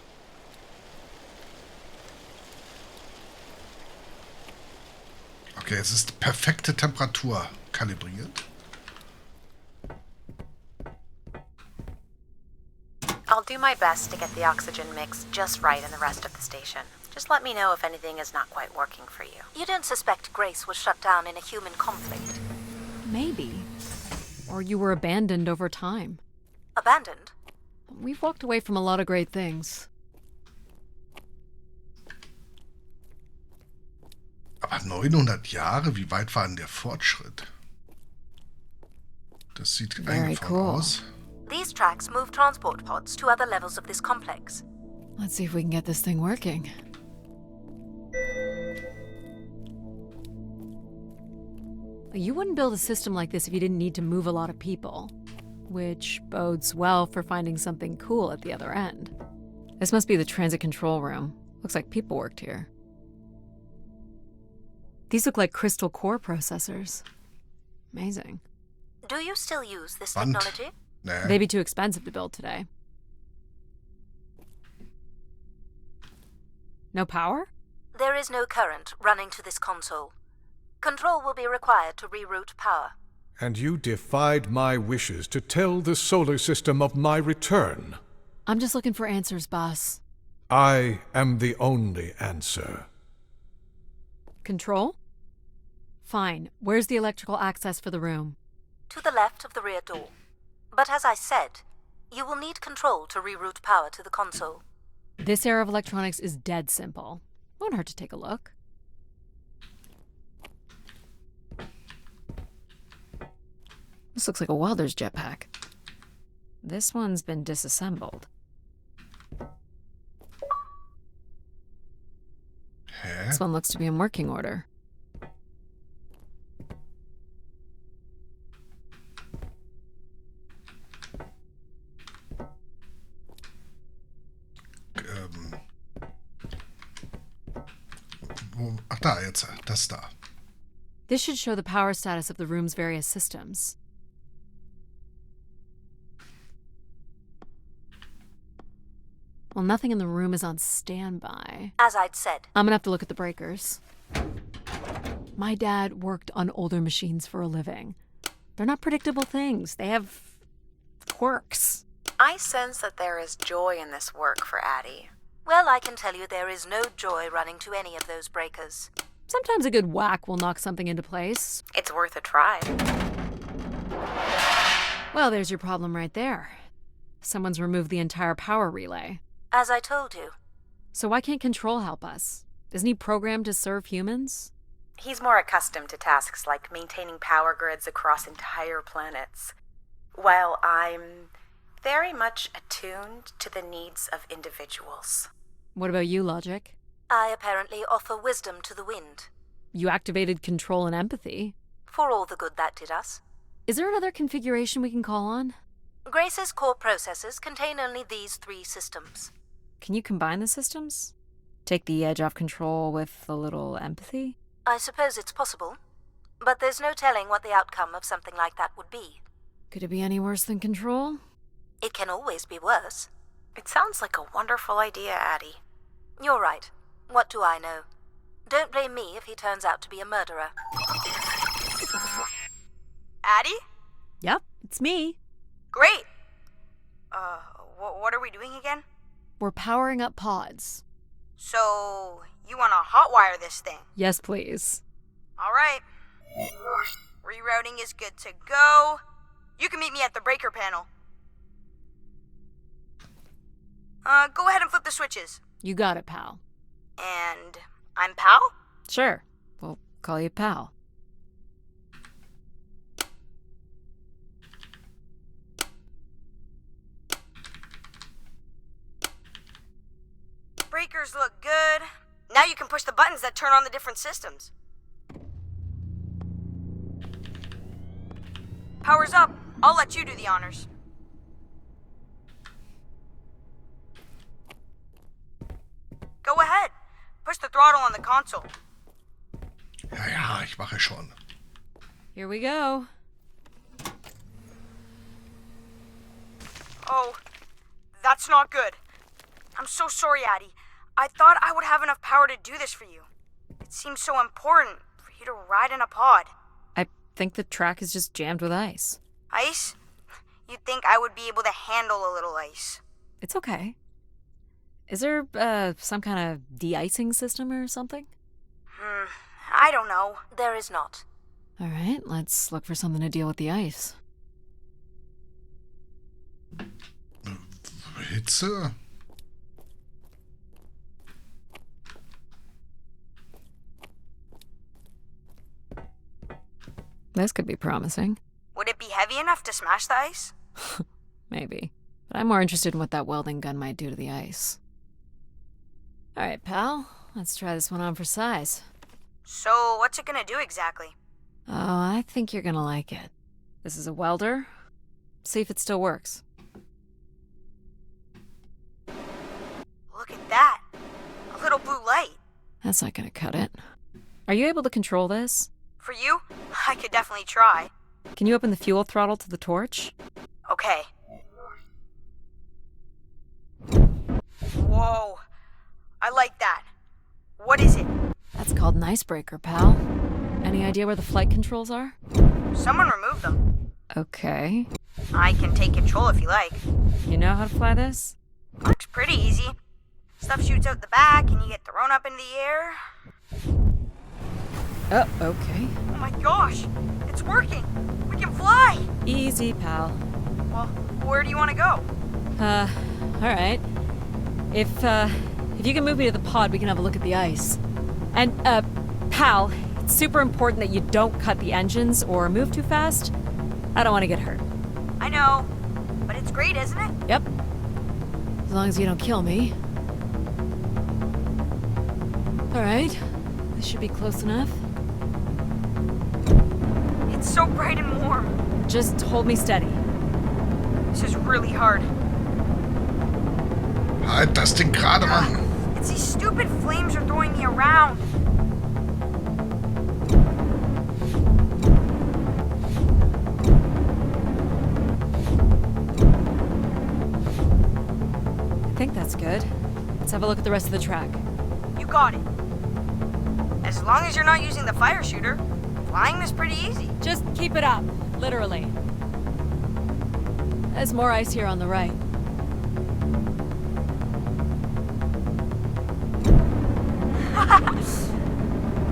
Okay, es ist perfekte Temperatur kalibriert. I'll do my best to get the oxygen mix just right in the rest of the station. Just let me know if anything is not quite working for you. You don't suspect Grace was shut down in a human conflict? Maybe. Or you were abandoned over time. Abandoned? We've walked away from a lot of great things. Aber 900 Jahre, wie weit war denn der Fortschritt? Das sieht Very eingefallen cool. aus. These tracks move transport pods to other levels of this complex. Let's see if we can get this thing working. You wouldn't build a system like this if you didn't need to move a lot of people, which bodes well for finding something cool at the other end. This must be the transit control room. Looks like people worked here. These look like crystal core processors. Amazing. Do you still use this Band. technology? Nee. They'd be too expensive to build today. No power? There is no current running to this console. Control will be required to reroute power. And you defied my wishes to tell the solar system of my return. I'm just looking for answers, boss. I am the only answer. Control? Fine. Where's the electrical access for the room? To the left of the rear door. But as I said, you will need control to reroute power to the console. This era of electronics is dead simple. Won't hurt to take a look. This looks like a welder's jetpack. This one's been disassembled. Hä? This one looks to be in working order. Ach da, jetzt. Das da. This should show the power status of the room's various systems. Well, nothing in the room is on standby. As I'd said, I'm gonna have to look at the breakers. My dad worked on older machines for a living. They're not predictable things. They have quirks. I sense that there is joy in this work for Adie. well, I can tell you there is no joy running to any of those breakers. Sometimes a good whack will knock something into place. It's worth a try. Well, there's your problem right there. Someone's removed the entire power relay. As I told you. So why can't Control help us? Isn't he programmed to serve humans? He's more accustomed to tasks like maintaining power grids across entire planets, while I'm very much attuned to the needs of individuals. What about you, Logic? I apparently offer wisdom to the wind. You activated Control and Empathy. For all the good that did us. Is there another configuration we can call on? Grace's core processors contain only these 3 systems. Can you combine the systems? Take the edge off Control with a little empathy? I suppose it's possible, but there's no telling what the outcome of something like that would be. Could it be any worse than Control? It can always be worse. It sounds like a wonderful idea, Adie. You're right. What do I know? Don't blame me if he turns out to be a murderer. Adie? Yep, it's me. Great! What are we doing again? We're powering up pods. So, you want to hotwire this thing? Yes, please. Alright. Rerouting is good to go. You can meet me at the breaker panel. Go ahead and flip the switches. You got it, pal. And I'm Pal? Sure. We'll call you pal. breakers look good. Now you can push the buttons that turn on the different systems. Power's up. I'll let you do the honors. Go ahead. Push the throttle on the console. Ja, ich mache schon. Here we go. Oh, that's not good. I'm so sorry, Adie. I thought I would have enough power to do this for you. It seems so important for you to ride in a pod. I think the track is just jammed with ice. Ice? You'd think I would be able to handle a little ice. It's okay. Is there, some kind of de-icing system or something? I don't know. There is not. All right, let's look for something to deal with the ice. Hitze? This could be promising. Would it be heavy enough to smash the ice? Maybe. But I'm more interested in what that welding gun might do to the ice. All right, pal. Let's try this one on for size. So, what's it gonna do exactly? Oh, I think you're gonna like it. This is a welder. See if it still works. Look at that. A little blue light. That's not gonna cut it. Are you able to control this? For you, I could definitely try. Can you open the fuel throttle to the torch? Okay. Whoa. I like that. What is it? That's called an icebreaker, pal. Any idea where the flight controls are? Someone removed them. Okay. I can take control if you like. You know how to fly this? Looks pretty easy. Stuff shoots out the back and you get thrown up into the air. Oh, okay. Oh my gosh! It's working! We can fly! Easy, pal. Well, where do you want to go? Alright. If you can move me to the pod, we can have a look at the ice. And, pal, it's super important that you don't cut the engines or move too fast. I don't want to get hurt. I know, but it's great, isn't it? Yep. As long as you don't kill me. Alright. This should be close enough. It's so bright and warm. Just hold me steady. This is really hard. Halt das Ding gerade, Mann. It's these stupid flames are throwing me around. I think that's good. Let's have a look at the rest of the track. You got it. As long as you're not using the fire shooter, flying is pretty easy. Just keep it up, literally. There's more ice here on the right.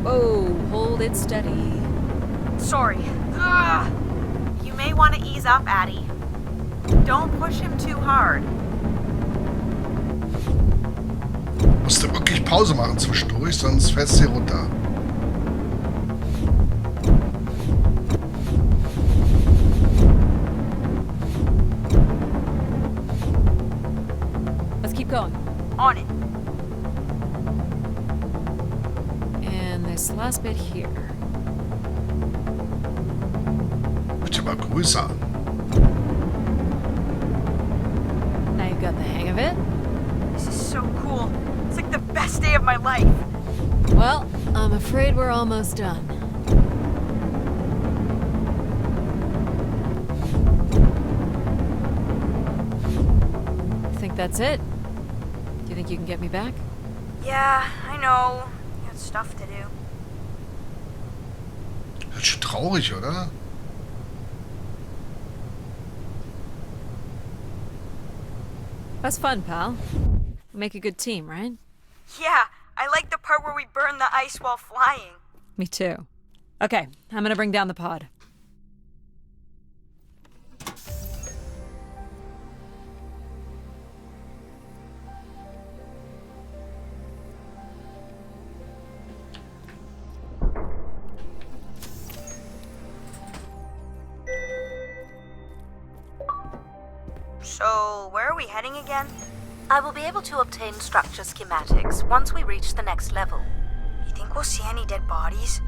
Whoa, hold it steady. Sorry. Ugh. You may want to ease up, Adie. Don't push him too hard. Musst du wirklich Pause machen zwischendurch, sonst fällst du hier runter. Let's keep going. On it. And this last bit here. Bitte mal größer. Now you've got the hang of it. This is so cool. It's like the best day of my life. Well, I'm afraid we're almost done. Think that's it? Do you think you can get me back? Yeah, I know. You got stuff to do. Das ist schon traurig, oder? That's fun, pal. We make a good team, right? Yeah, I like the part where we burn the ice while flying. Me too. Okay, I'm gonna bring down the pod. So, where are we heading again? I will be able to obtain structure schematics once we reach the next level. You think we'll see any dead bodies?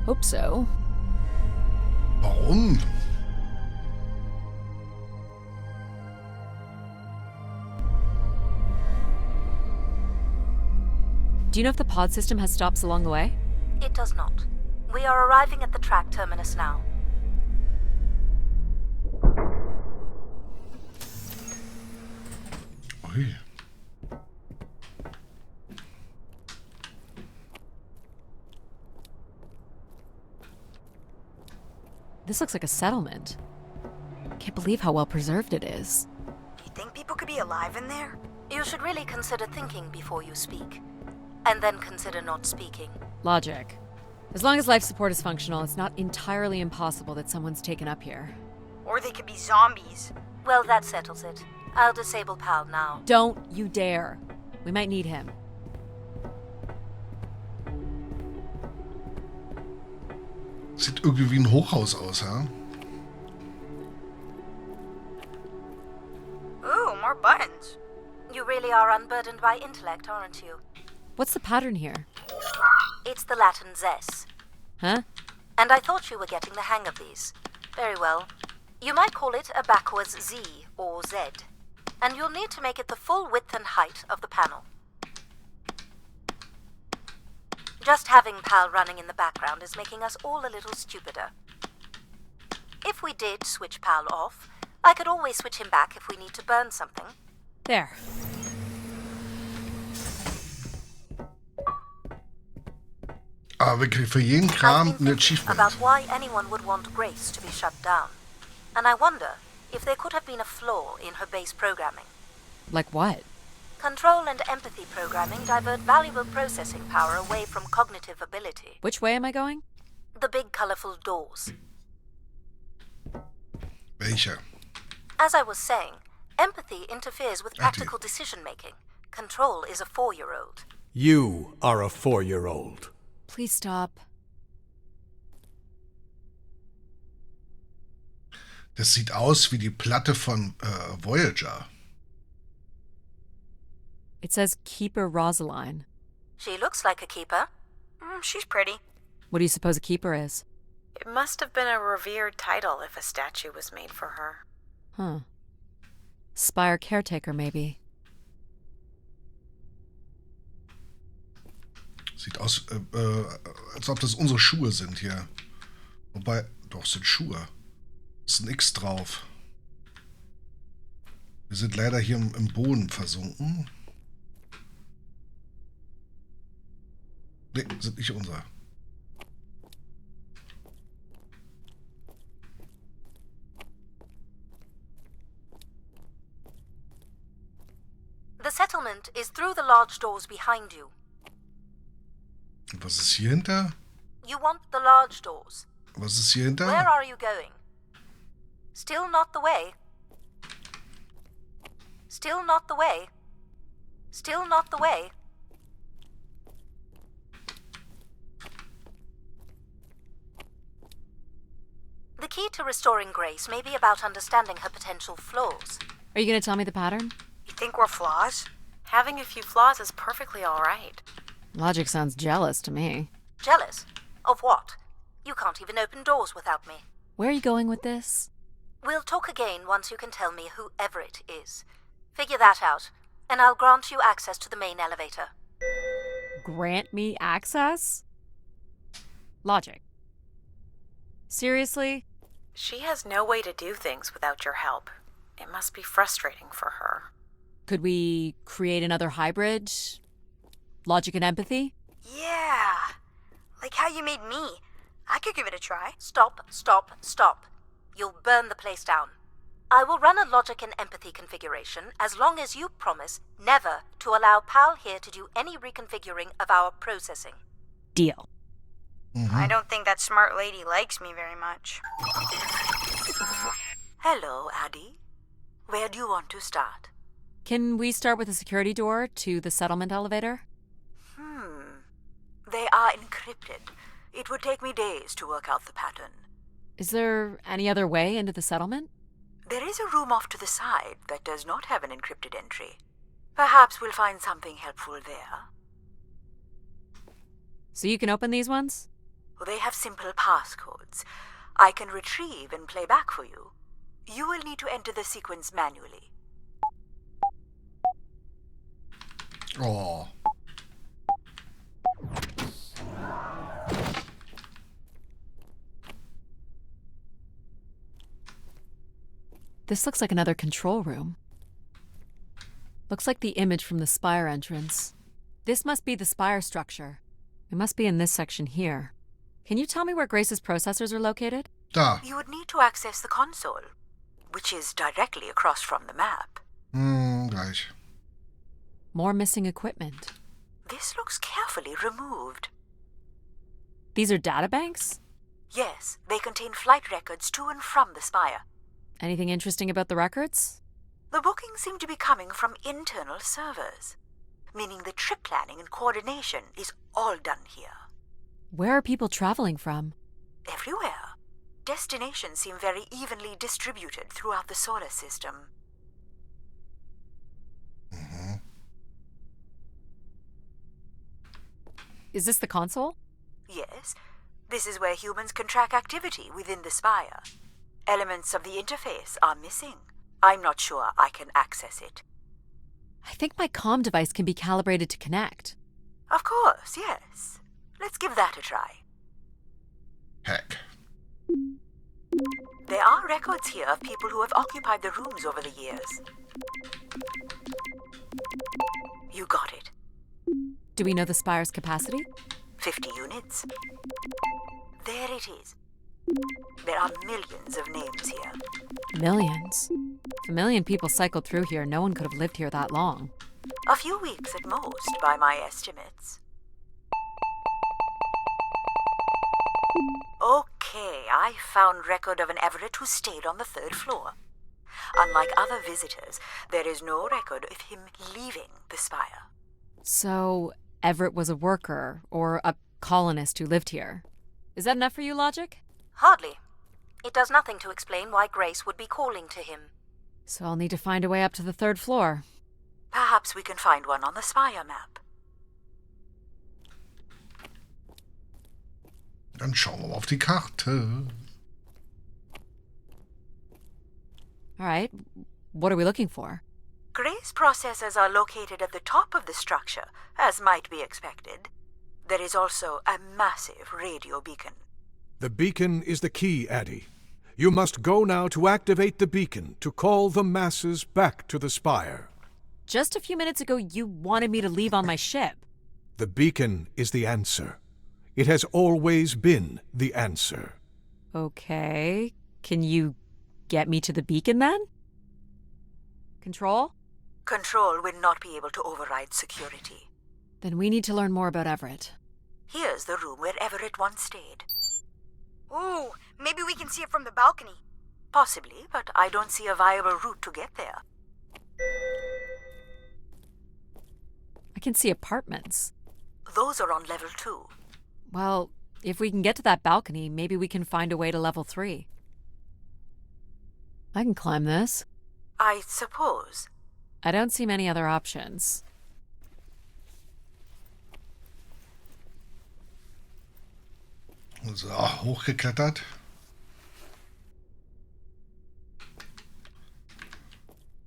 Hope so. Warum? Do you know if the pod system has stops along the way? It does not. We are arriving at the track terminus now. Ui. This looks like a settlement. Can't believe how well preserved it is. You think people could be alive in there? You should really consider thinking before you speak. And then consider not speaking. Logic. As long as life support is functional, it's not entirely impossible that someone's taken up here. Or they could be zombies. Well, that settles it. I'll disable PAL now. Don't you dare. We might need him. Sieht irgendwie wie ein Hochhaus aus, ja? Ooh, more buttons. You really are unburdened by intellect, aren't you? What's the pattern here? It's the Latin zes. Huh? And I thought you were getting the hang of these. Very well. You might call it a backwards Z or Z. And you'll need to make it the full width and height of the panel. Just having PAL running in the background is making us all a little stupider. If we did switch PAL off, I could always switch him back if we need to burn something. There. Aber wir kriegen für jeden I've Kram been ein thinking Achievement. about why anyone would want Grace to be shut down. And I wonder if there could have been a flaw in her base programming. Like what? Control and empathy programming divert valuable processing power away from cognitive ability. Which way am I going? The big colorful doors. Welche? As I was saying, empathy interferes with practical decision-making. Control is a 4-year-old. You are a 4-year-old. Please stop. Das sieht aus wie die Platte von Voyager. It says Keeper Rosaline. She looks like a keeper. She's pretty. What do you suppose a keeper is? It must have been a revered title if a statue was made for her. Huh. Spire caretaker, maybe. Sieht aus, als ob das unsere Schuhe sind hier. Wobei, doch, sind Schuhe. Ist ein X drauf. Wir sind leider hier im Boden versunken. Ne, sind nicht unsere. The settlement is through the large doors behind you. Und was ist hier hinter? You want the large doors. Was ist hier hinter? Where are you going? Still not the way. Still not the way. Still not the way. The key to restoring Grace may be about understanding her potential flaws. Are you going to tell me the pattern? You think we're flaws? Having a few flaws is perfectly all right. Logic sounds jealous to me. Jealous? Of what? You can't even open doors without me. Where are you going with this? We'll talk again once you can tell me who Everett is. Figure that out, and I'll grant you access to the main elevator. Grant me access? Logic. Seriously? She has no way to do things without your help. It must be frustrating for her. Could we create another hybrid? Logic and empathy? Yeah. Like how you made me. I could give it a try. Stop, stop, stop. You'll burn the place down. I will run a logic and empathy configuration as long as you promise never to allow PAL here to do any reconfiguring of our processing. Deal. I don't think that smart lady likes me very much. Hello, Adie. Where do you want to start? Can we start with the security door to the settlement elevator? They are encrypted. It would take me days to work out the pattern. Is there any other way into the settlement? There is a room off to the side that does not have an encrypted entry. Perhaps we'll find something helpful there. So you can open these ones? They have simple passcodes. I can retrieve and play back for you. You will need to enter the sequence manually. Oh. This looks like another control room. Looks like the image from the spire entrance. This must be the spire structure. It must be in this section here. Can you tell me where Grace's processors are located? Da. You would need to access the console, which is directly across from the map. Gleich. More missing equipment. This looks carefully removed. These are databanks? Yes, they contain flight records to and from the spire. Anything interesting about the records? The bookings seem to be coming from internal servers, meaning the trip planning and coordination is all done here. Where are people traveling from? Everywhere. Destinations seem very evenly distributed throughout the solar system. Is this the console? Yes, this is where humans can track activity within the spire. Elements of the interface are missing. I'm not sure I can access it. I think my comm device can be calibrated to connect. Of course, yes. Let's give that a try. Heck. There are records here of people who have occupied the rooms over the years. You got it. Do we know the spire's capacity? 50 units. There it is. There are millions of names here. Millions? If a million people cycled through here, no one could have lived here that long. A few weeks at most, by my estimates. Okay, I found record of an Everett who stayed on the 3rd floor. Unlike other visitors, there is no record of him leaving the spire. So, Everett was a worker, or a colonist who lived here. Is that enough for you, logic? Hardly. It does nothing to explain why Grace would be calling to him. So I'll need to find a way up to the 3rd floor. Perhaps we can find one on the spire map. Dann schauen wir mal auf die Karte. All right, what are we looking for? Grace processors are located at the top of the structure, as might be expected. There is also a massive radio beacon. The beacon is the key, Adie. You must go now to activate the beacon to call the masses back to the spire. Just a few minutes ago, you wanted me to leave on my ship. The beacon is the answer. It has always been the answer. Okay, can you get me to the beacon then? Control? Control will not be able to override security. Then we need to learn more about Everett. Here's the room where Everett once stayed. Ooh, maybe we can see it from the balcony. Possibly, but I don't see a viable route to get there. I can see apartments. Those are on level 2. Well, if we can get to that balcony, maybe we can find a way to level 3. I can climb this. I suppose. I don't see many other options. So, hochgeklettert.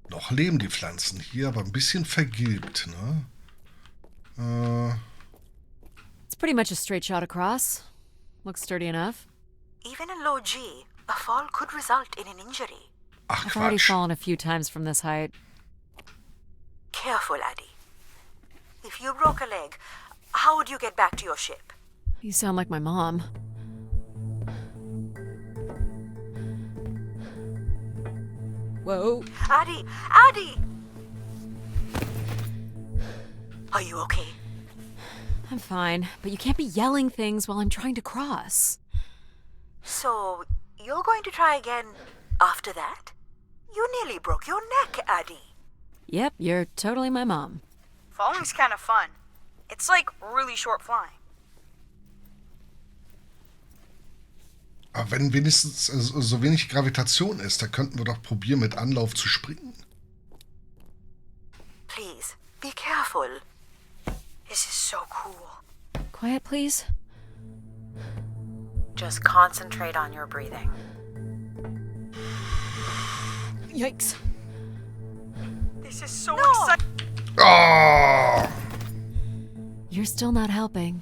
Noch leben die Pflanzen hier, aber ein bisschen vergilbt, ne? It's pretty much a straight shot across. Looks sturdy enough. Even in low G, a fall could result in an injury. Ach, I've already Quatsch. fallen a few times from this height. Careful, Adie. If you broke a leg, how would you get back to your ship? You sound like my mom. Whoa. Adie! Adie! Are you okay? I'm fine, but you can't be yelling things while I'm trying to cross. So, you're going to try again after that? You nearly broke your neck, Adie. Yep, you're totally my mom. Falling's kind of fun. It's like really short flying. Aber wenn wenigstens so wenig Gravitation ist, da könnten wir doch probieren, mit Anlauf zu springen. Please, please? Just concentrate on your breathing. Yikes. This is so exciting. Oh! You're still not helping.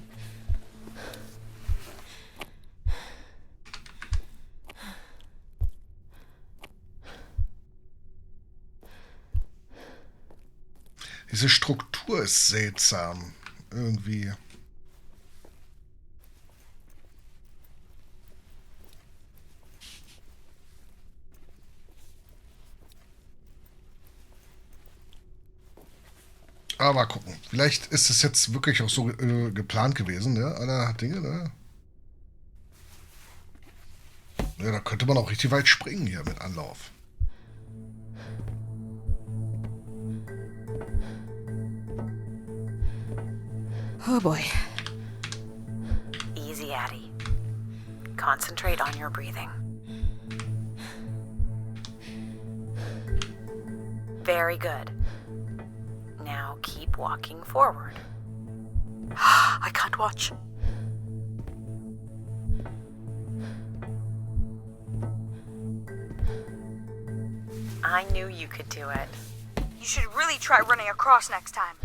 Diese Struktur ist seltsam. Irgendwie. Aber mal gucken. Vielleicht ist es jetzt wirklich auch so geplant gewesen, ne? Aller Dinge, ne? Ja, da könnte man auch richtig weit springen hier mit Anlauf. Oh boy. Easy, Adie. Concentrate on your breathing. Very good. Now keep walking forward. I can't watch. I knew you could do it. You should really try running across next time.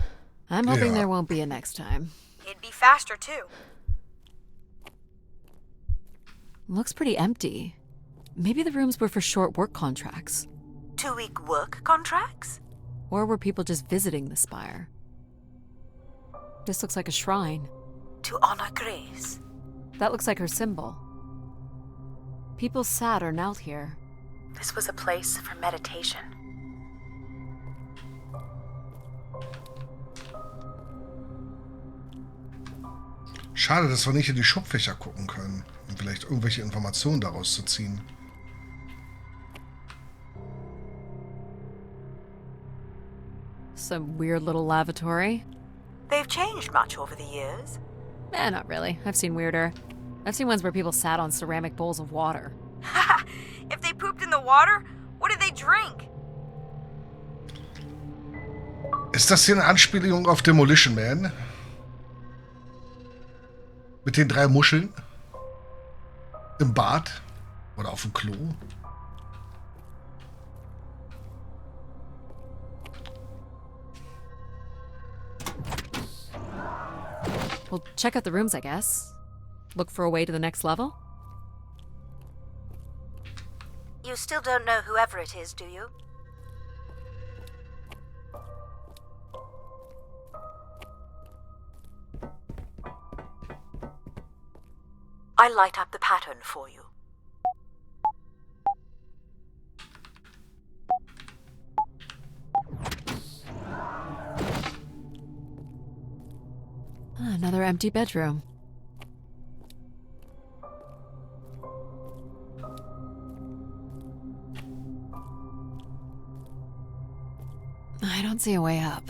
I'm hoping Yeah. there won't be a next time. It'd be faster, too. Looks pretty empty. Maybe the rooms were for short work contracts. 2-week work contracts? Or were people just visiting the spire? This looks like a shrine. To honor Grace. That looks like her symbol. People sat or knelt here. This was a place for meditation. Schade, dass wir nicht in die Schubfächer gucken können, um vielleicht irgendwelche Informationen daraus zu ziehen. Some weird little lavatory. They've changed much over the years. Not really. I've seen weirder. I've seen ones where people sat on ceramic bowls of water. If they pooped in the water, what did they drink? Ist das hier eine Anspielung auf Demolition Man? Mit den 3 Muscheln? Im Bad? Oder auf dem Klo? Well, check out the rooms, I guess. Look for a way to the next level? You still don't know whoever it is, do you? I light up the pattern for you. Another empty bedroom. I don't see a way up.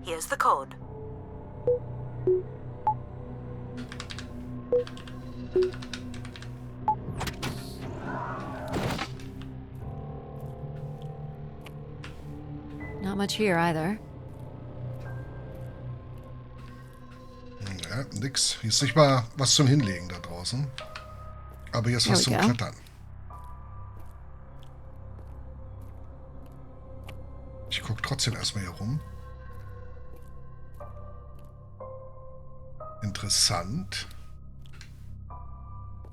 Here's the code. Not much here either. Ja, nix. Hier ist nicht mal was zum Hinlegen da draußen. Aber hier ist was zum There we go. Klettern. Ich gucke trotzdem erstmal hier rum. Interessant.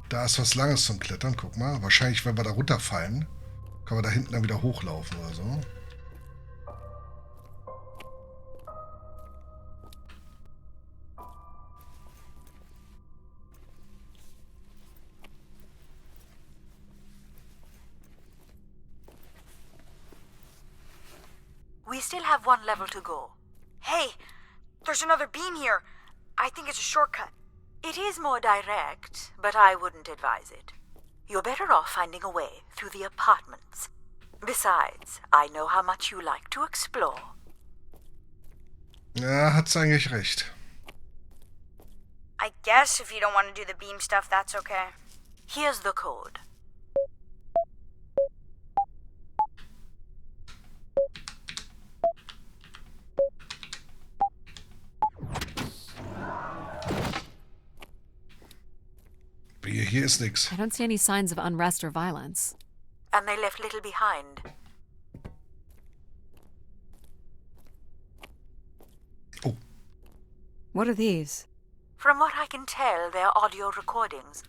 Da ist was Langes zum Klettern, guck mal. Wahrscheinlich, wenn wir da runterfallen, können wir da hinten dann wieder hochlaufen oder so. We still have 1 level to go. Hey, there's another beam here. I think it's a shortcut. It is more direct, but I wouldn't advise it. You're better off finding a way through the apartments. Besides, I know how much you like to explore. Ja, hat's eigentlich recht. I guess if you don't want to do the beam stuff, that's okay. Here's the code. Hier ist nix. I don't see any signs of unrest or violence. And they left little behind. Oh, What are these? From what I can tell, they're audio recordings.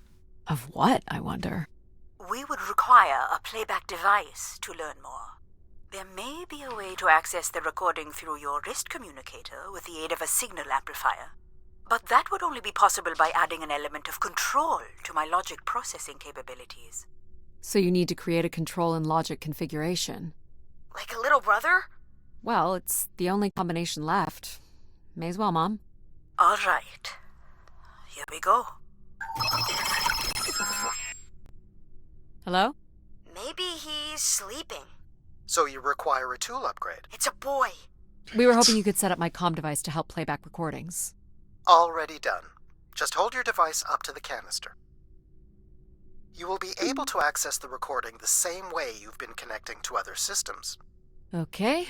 Of what, I wonder? We would require a playback device to learn more. There may be a way to access the recording through your wrist communicator with the aid of a signal amplifier. But that would only be possible by adding an element of control to my logic processing capabilities. So you need to create a control and logic configuration. Like a little brother? Well, it's the only combination left. May as well, Mom. All right. Here we go. Hello? Maybe he's sleeping. So you require a tool upgrade. It's a boy. We were hoping you could set up my comm device to help play back recordings. Already done. Just hold your device up to the canister. You will be able to access the recording the same way you've been connecting to other systems. Okay.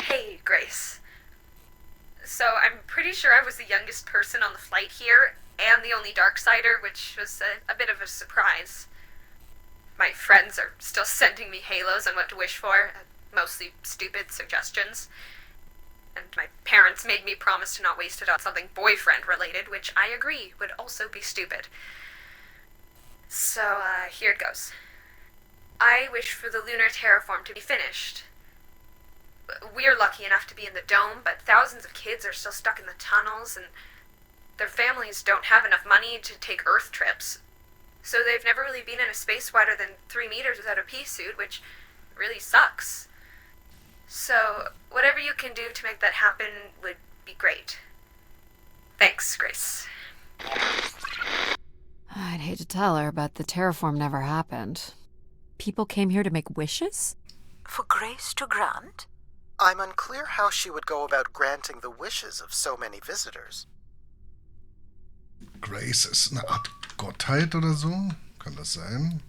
Hey, Grace. So I'm pretty sure I was the youngest person on the flight here, and the only Darksider, which was a bit of a surprise. My friends are still sending me halos on what to wish for, mostly stupid suggestions. And my parents made me promise to not waste it on something boyfriend-related, which I agree would also be stupid. So, here it goes. I wish for the lunar terraform to be finished. We're lucky enough to be in the dome, but thousands of kids are still stuck in the tunnels, and their families don't have enough money to take Earth trips. So they've never really been in a space wider than 3 meters without a pea suit, which really sucks. So, whatever you can do to make that happen would be great. Thanks, Grace. I'd hate to tell her, but the terraform never happened. People came here to make wishes? For Grace to grant? I'm unclear how she would go about granting the wishes of so many visitors. Grace ist eine Art Gottheit oder so? Kann das sein?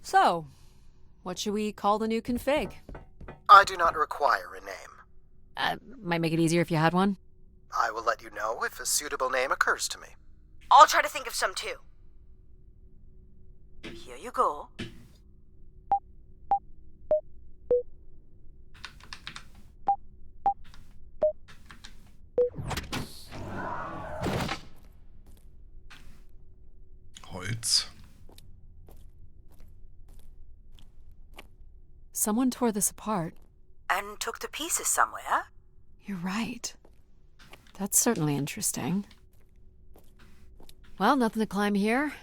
So, what should we call the new config? I do not require a name. Might make it easier if you had one. I will let you know if a suitable name occurs to me. I'll try to think of some too. Here you go. Holz. Someone tore this apart. And took the pieces somewhere? You're right. That's certainly interesting. Well, nothing to climb here.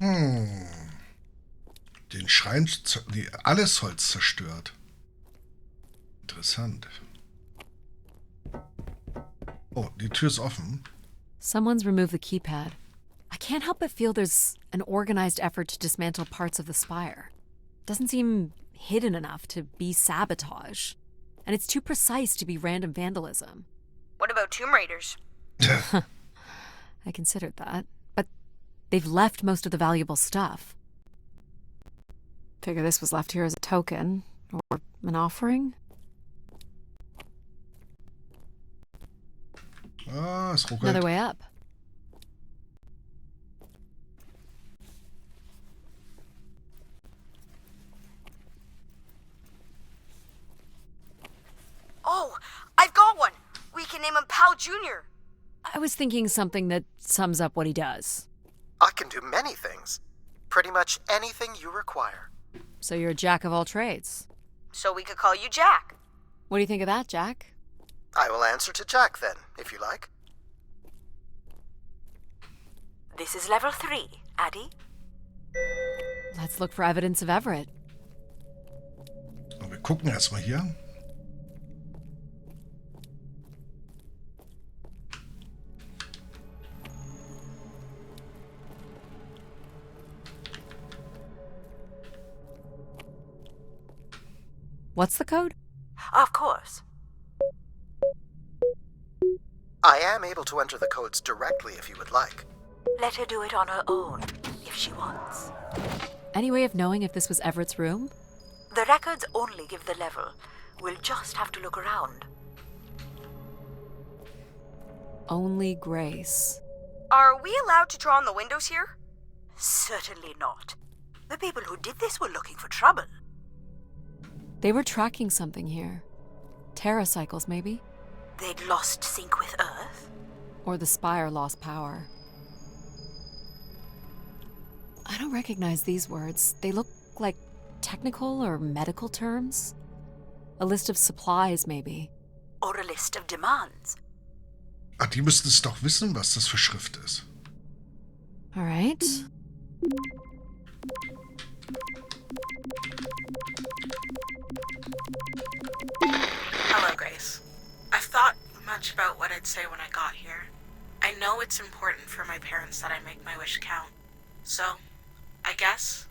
Den Schrein, alles Holz zerstört. Interessant. Oh, die Tür ist offen. Someone's removed the keypad. I can't help but feel there's an organized effort to dismantle parts of the spire. Doesn't seem hidden enough to be sabotage. And it's too precise to be random vandalism. What about Tomb Raiders? I considered that. But they've left most of the valuable stuff. Figure this was left here as a token. Or an offering? Ah, es ruckelt. Another way up. Oh, I've got one! We can name him Pal Jr. I was thinking something that sums up what he does. I can do many things. Pretty much anything you require. So you're a jack of all trades. So we could call you Jack. What do you think of that, Jack? I will answer to Jack then, if you like. This is level 3, Adie. Let's look for evidence of Everett. Und wir gucken erstmal hier. What's the code? Of course. I am able to enter the codes directly if you would like. Let her do it on her own, if she wants. Any way of knowing if this was Everett's room? The records only give the level. We'll just have to look around. Only Grace. Are we allowed to draw on the windows here? Certainly not. The people who did this were looking for trouble. They were tracking something here. Terracycles, maybe? They'd lost sync with Earth? Or the Spire lost power. I don't recognize these words. They look like technical or medical terms. A list of supplies, maybe. Or a list of demands. Ach, die müssten es doch wissen, was das für Schrift ist. All right. Hello, Grace. I've thought much about what I'd say when I got here. I know it's important for my parents that I make my wish count. So, I guess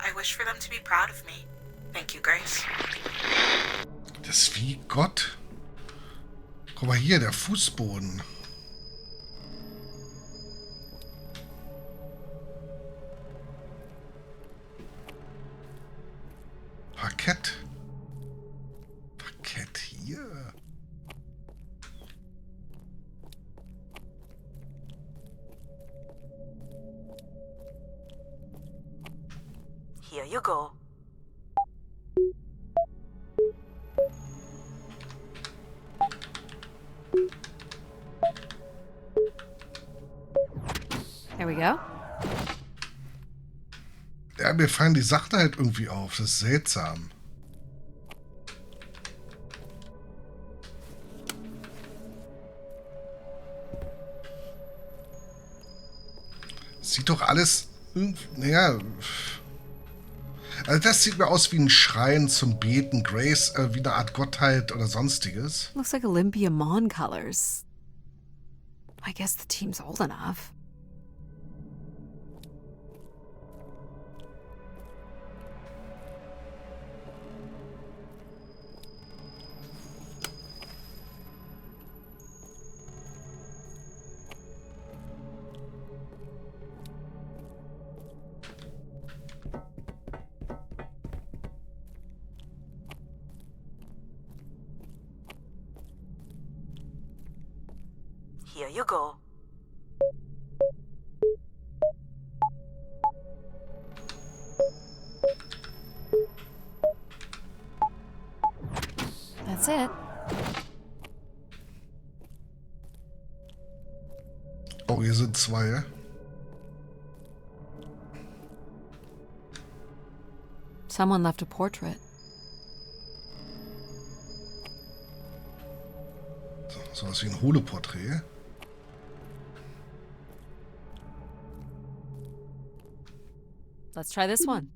I wish for them to be proud of me. Thank you, Grace. Das ist wie Gott. Guck mal hier, der Fußboden. Parkett. Parkett hier. Here you go. There we go. Ja, mir fallen die Sachen halt irgendwie auf. Das ist seltsam. Sieht doch alles... Naja... Also das sieht mir aus wie ein Schrein zum Beten. Grace, wie eine Art Gottheit oder sonstiges. Looks like Olympia Mon colors. I guess the team's old enough. Here you go. That's it. Oh, hier sind zwei. Someone left a portrait. So was wie ein Holoporträt. Let's try this one.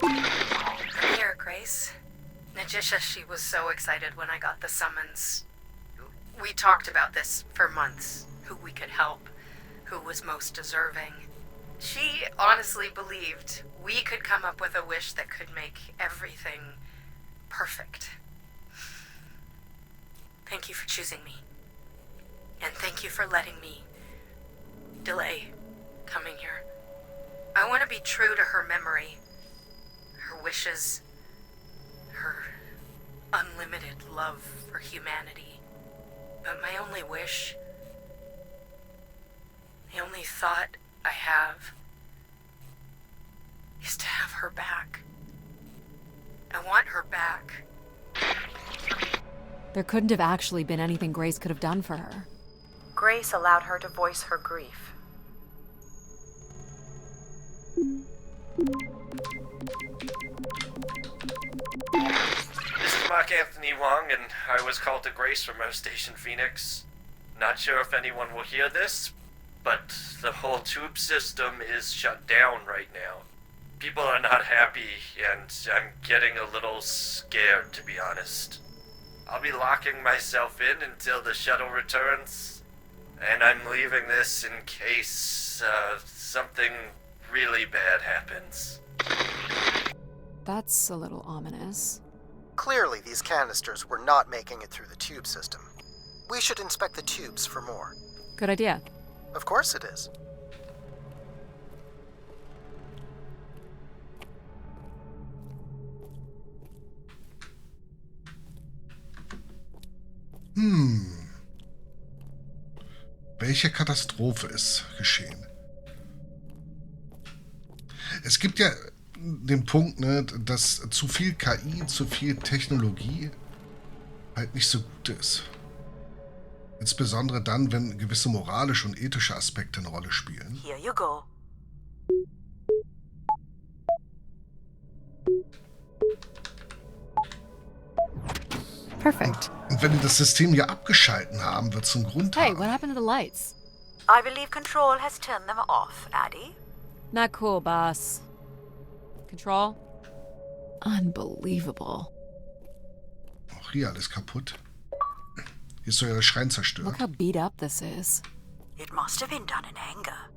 I'm here, Grace. Najisha, she was so excited when I got the summons. We talked about this for months. Who we could help. Who was most deserving. She honestly believed we could come up with a wish that could make everything perfect. Thank you for choosing me. And thank you for letting me delay coming here. I want to be true to her memory, her wishes, her unlimited love for humanity. But my only wish, the only thought I have, is to have her back. I want her back. There couldn't have actually been anything Grace could have done for her. Grace allowed her to voice her grief. Mr. Mark Anthony Wong, and I was called to Grace from Station Phoenix. not sure if anyone will hear this, but the whole tube system is shut down right now. People are not happy, and I'm getting a little scared, to be honest. I'll be locking myself in until the shuttle returns, and I'm leaving this in case something really bad happens. That's a little ominous. Clearly, these canisters were not making it through the tube system. We should inspect the tubes for more. Good idea. Of course it is. Welche Katastrophe ist geschehen? Es gibt ja den Punkt, ne, dass zu viel KI, zu viel Technologie halt nicht so gut ist. Insbesondere dann, wenn gewisse moralische und ethische Aspekte eine Rolle spielen. Here you go. Perfect. Und wenn die das System ja abgeschalten haben, wird es einen Grund Hey, haben. what happened to the lights? I believe Control has turned them off, Adie. Not cool, boss. Control? Unbelievable. Auch hier alles kaputt. Hier ist so ja der Schrein zerstört. Look how beat up this is. It must have been done in anger.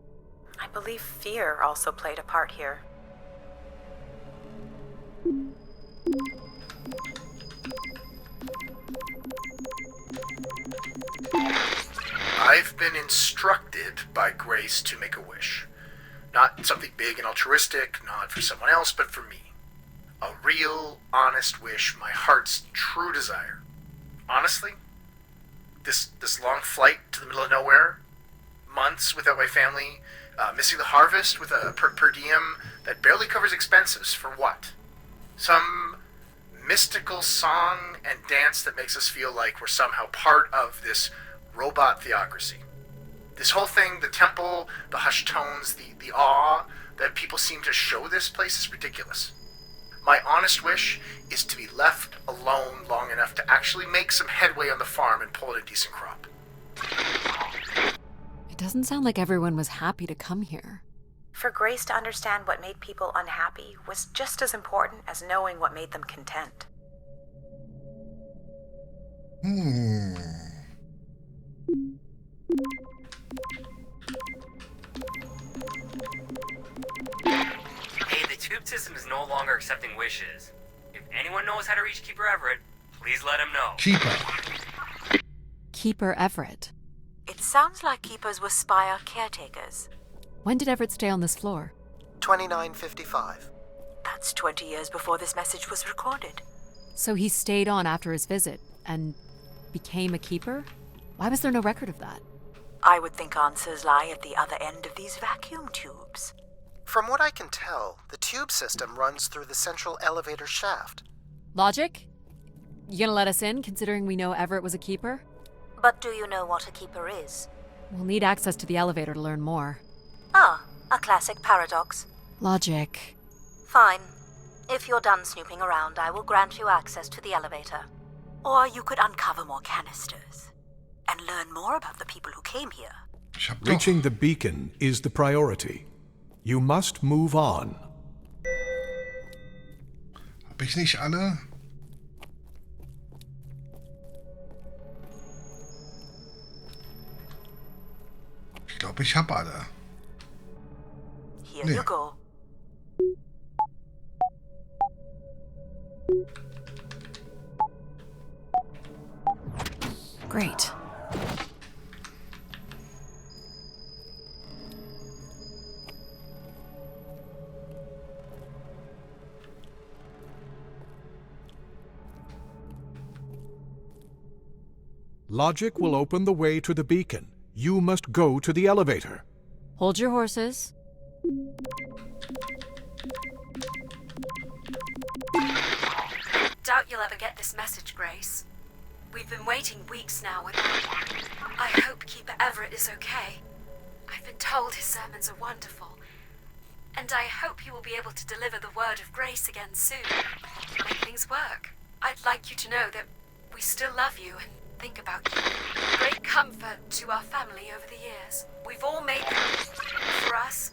I believe fear also played a part here. I've been instructed by Grace to make a wish. Not something big and altruistic, not for someone else, but for me. A real, honest wish, my heart's true desire. Honestly, this long flight to the middle of nowhere, months without my family, missing the harvest with a per diem that barely covers expenses, for what? Some mystical song and dance that makes us feel like we're somehow part of this robot theocracy. This whole thing, the temple, the hushed tones, the awe that people seem to show this place is ridiculous. My honest wish is to be left alone long enough to actually make some headway on the farm and pull in a decent crop. It doesn't sound like everyone was happy to come here. For Grace to understand what made people unhappy was just as important as knowing what made them content. Hey, the tube system is no longer accepting wishes. If anyone knows how to reach Keeper Everett, please let him know. Keeper Everett. It sounds like keepers were spire caretakers. When did Everett stay on this floor? 2955. That's 20 years before this message was recorded. So he stayed on after his visit and became a keeper? Why was there no record of that? I would think answers lie at the other end of these vacuum tubes. From what I can tell, the tube system runs through the central elevator shaft. Logic? You gonna let us in, considering we know Everett was a keeper? But do you know what a keeper is? We'll need access to the elevator to learn more. Ah, a classic paradox. Logic. Fine. If you're done snooping around, I will grant you access to the elevator. Or you could uncover more canisters and learn more about the people who came here. Reaching the beacon is the priority. You must move on. Hab ich nicht alle? Ich glaube, ich habe alle. Here you go. Great. Logic will open the way to the beacon. You must go to the elevator. Hold your horses. Doubt you'll ever get this message, Grace. We've been waiting weeks now with I hope Keeper Everett is okay. I've been told his sermons are wonderful. And I hope he will be able to deliver the word of grace again soon. Make things work. I'd like you to know that we still love you and think about you. Great comfort to our family over the years. We've all made them for us.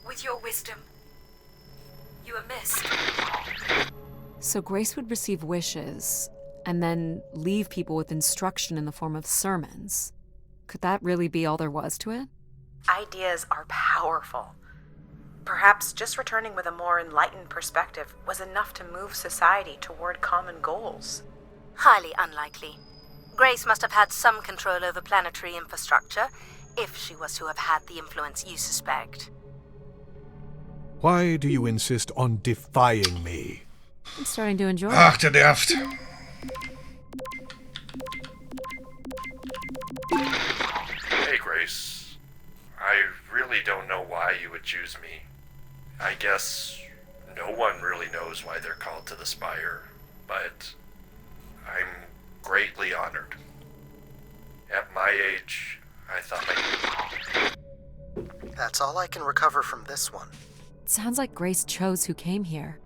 With your wisdom, you are missed. So Grace would receive wishes and then leave people with instruction in the form of sermons. Could that really be all there was to it? Ideas are powerful. Perhaps just returning with a more enlightened perspective was enough to move society toward common goals. Highly unlikely. Grace must have had some control over planetary infrastructure, if she was to have had the influence you suspect. Why do you insist on defying me? I'm starting to enjoy it. Ach, der nervt. Hey, Grace. I really don't know why you would choose me. I guess no one really knows why they're called to the Spire, but I'm greatly honored. At my age, I thought That's all I can recover from this one. It sounds like Grace chose who came here.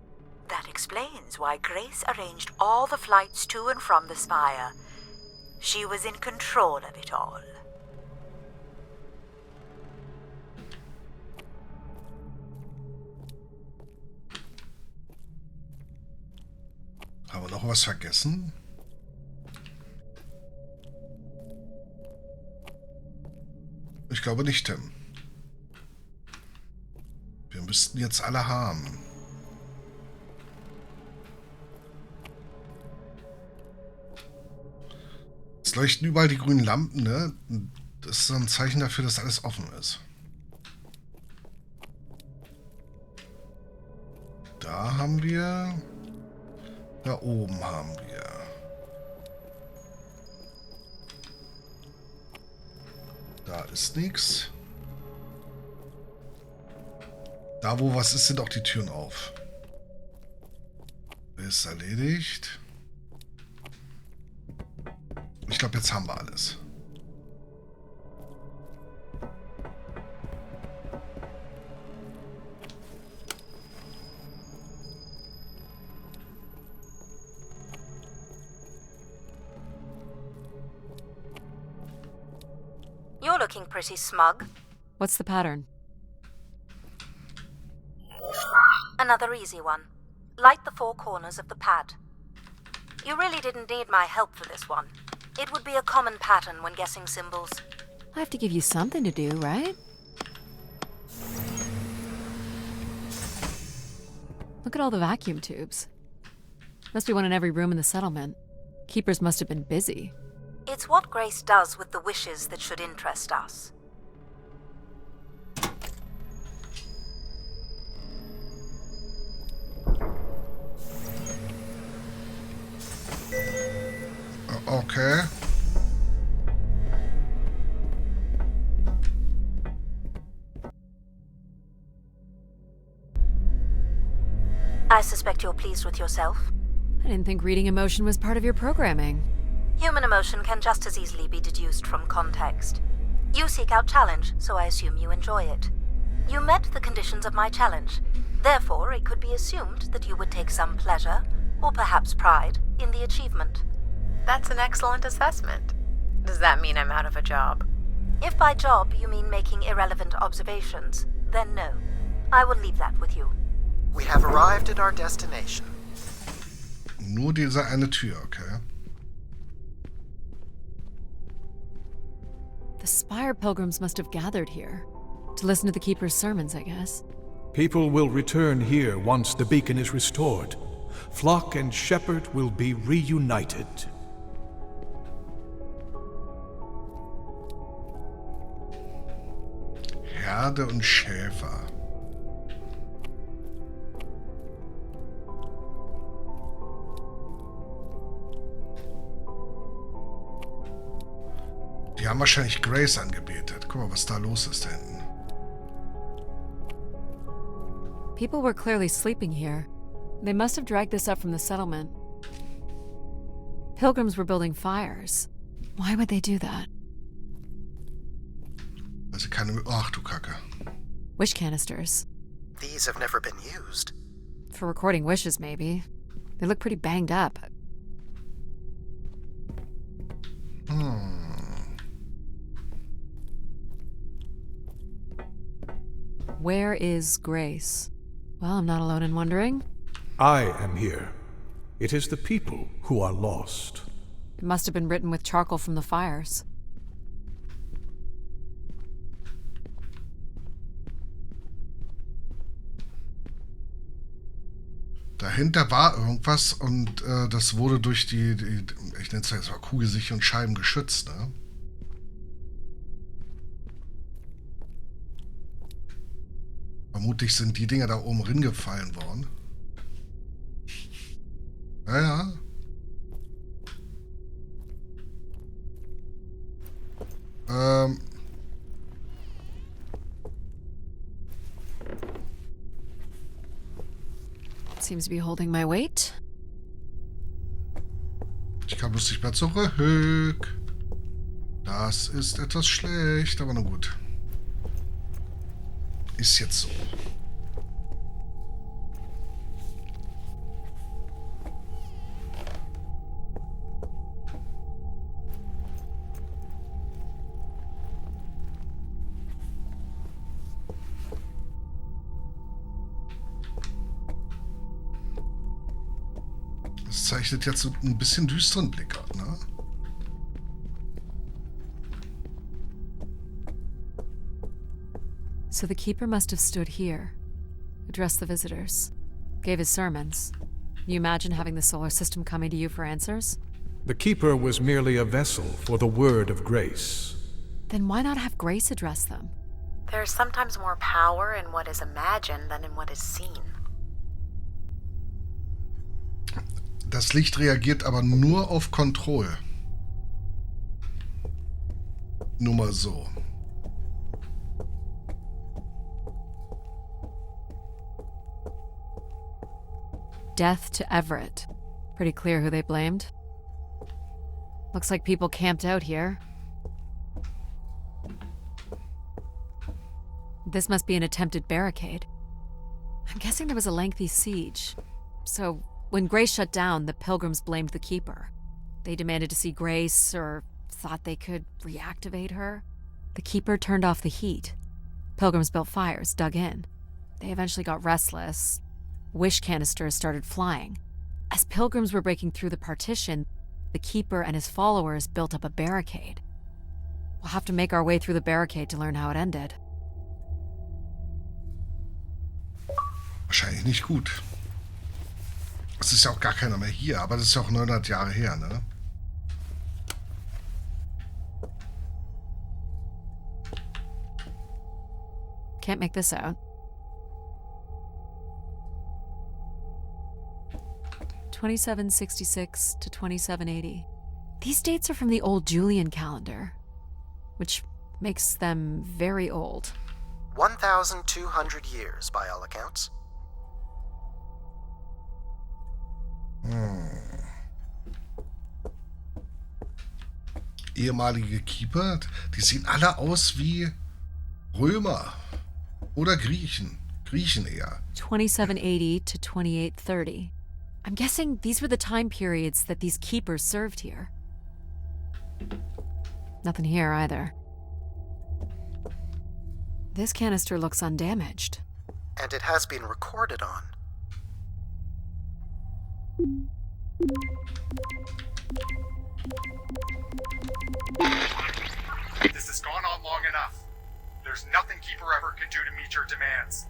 That explains why Grace arranged all the flights to and from the Spire. She was in control of it all. Haben wir noch was vergessen? Ich glaube nicht, Tim. Wir müssten jetzt alle haben. Es leuchten überall die grünen Lampen, ne? Das ist so ein Zeichen dafür, dass alles offen ist. Da haben wir... Da oben haben wir... Da ist nichts. Da, wo was ist, sind auch die Türen auf. Ist erledigt. Ich glaube, jetzt haben wir alles. You're looking pretty smug. What's the pattern? Another easy one. Light the four corners of the pad. You really didn't need my help for this one. It would be a common pattern when guessing symbols. I have to give you something to do, right? Look at all the vacuum tubes. Must be one in every room in the settlement. Keepers must have been busy. It's what Grace does with the wishes that should interest us. Okay. I suspect you're pleased with yourself. I didn't think reading emotion was part of your programming. Human emotion can just as easily be deduced from context. You seek out challenge, so I assume you enjoy it. You met the conditions of my challenge. Therefore, it could be assumed that you would take some pleasure, or perhaps pride, in the achievement. That's an excellent assessment. Does that mean I'm out of a job? If by job you mean making irrelevant observations, then no. I will leave that with you. We have arrived at our destination. Nur diese eine Tür, okay. The Spire pilgrims must have gathered here. To listen to the Keeper's sermons, I guess. People will return here once the beacon is restored. Flock and shepherd will be reunited. Herde und Schäfer. Die haben wahrscheinlich Grace angebetet. Guck mal, was da los ist da hinten. People were clearly sleeping here. They must have dragged this up from the settlement. Pilgrims were building fires. Why would they do that? Also keine... Ach du Kacke. Wish canisters. These have never been used. For recording wishes, maybe. They look pretty banged up. Where is Grace? Well, I'm not alone in wondering. I am here. It is the people who are lost. It must have been written with charcoal from the fires. Dahinter war irgendwas und das wurde durch die ich nenne es jetzt mal Kugelsicherung und Scheiben geschützt, ne? Vermutlich sind die Dinger da oben ringefallen worden. Naja. Seems to be holding my weight. Ich kann bloß nicht mehr zurück. Das ist etwas schlecht, aber na gut. Ist jetzt so. Das zeichnet jetzt so ein bisschen düsteren Blick ab, ne? So the keeper must have stood here, addressed the visitors, gave his sermons. You imagine having the solar system coming to you for answers? The keeper was merely a vessel for the word of grace. Then why not have Grace address them? There's sometimes more power in what is imagined than in what is seen. Das Licht reagiert aber nur auf Kontroll. Nur mal so. Death to Everett. Pretty clear who they blamed. Looks like people camped out here. This must be an attempted barricade. I'm guessing there was a lengthy siege. So, when Grace shut down, the pilgrims blamed the keeper. They demanded to see Grace, or thought they could reactivate her. The keeper turned off the heat. Pilgrims built fires, dug in. They eventually got restless. Wish canisters started flying. As pilgrims were breaking through the partition, the keeper and his followers built up a barricade. We'll have to make our way through the barricade to learn how it ended. Wahrscheinlich nicht gut. Es ist ja auch gar keiner mehr hier, aber das ist ja auch 900 Jahre her, ne? Can't make this out. 2766 to 2780. These dates are from the old Julian calendar, which makes them very old. 1,200 years, by all accounts. Ehemalige Keeper, die sehen alle aus wie Römer oder Griechen. Griechen eher. 2780 to 2830. I'm guessing these were the time periods that these keepers served here. Nothing here either. This canister looks undamaged. And it has been recorded on. This has gone on long enough. There's nothing Keeper Ever can do to meet your demands.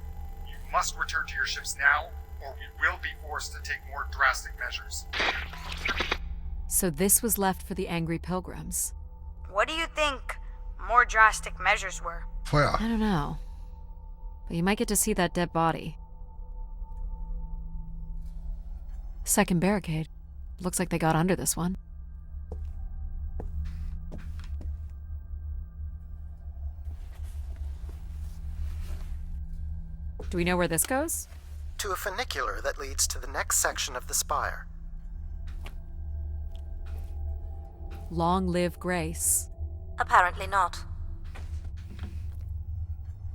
You must return to your ships now, or we will be forced to take more drastic measures. So this was left for the angry pilgrims. What do you think more drastic measures were? Feuer. I don't know. But you might get to see that dead body. Second barricade. Looks like they got under this one. Do we know where this goes? To a funicular that leads to the next section of the spire. Long live Grace. Apparently not.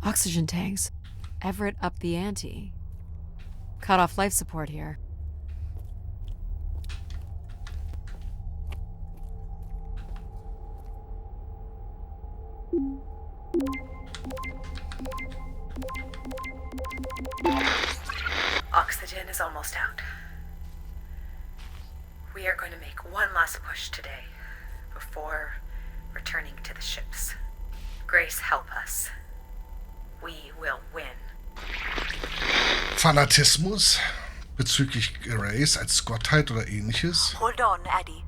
Oxygen tanks. Everett upped the ante. Cut off life support here. Oxygen is almost out. We are going to make one last push today before returning to the ships. Grace, help us. We will win. Fanatismus bezüglich Grace als Gottheit oder ähnliches? Hold on, Adie.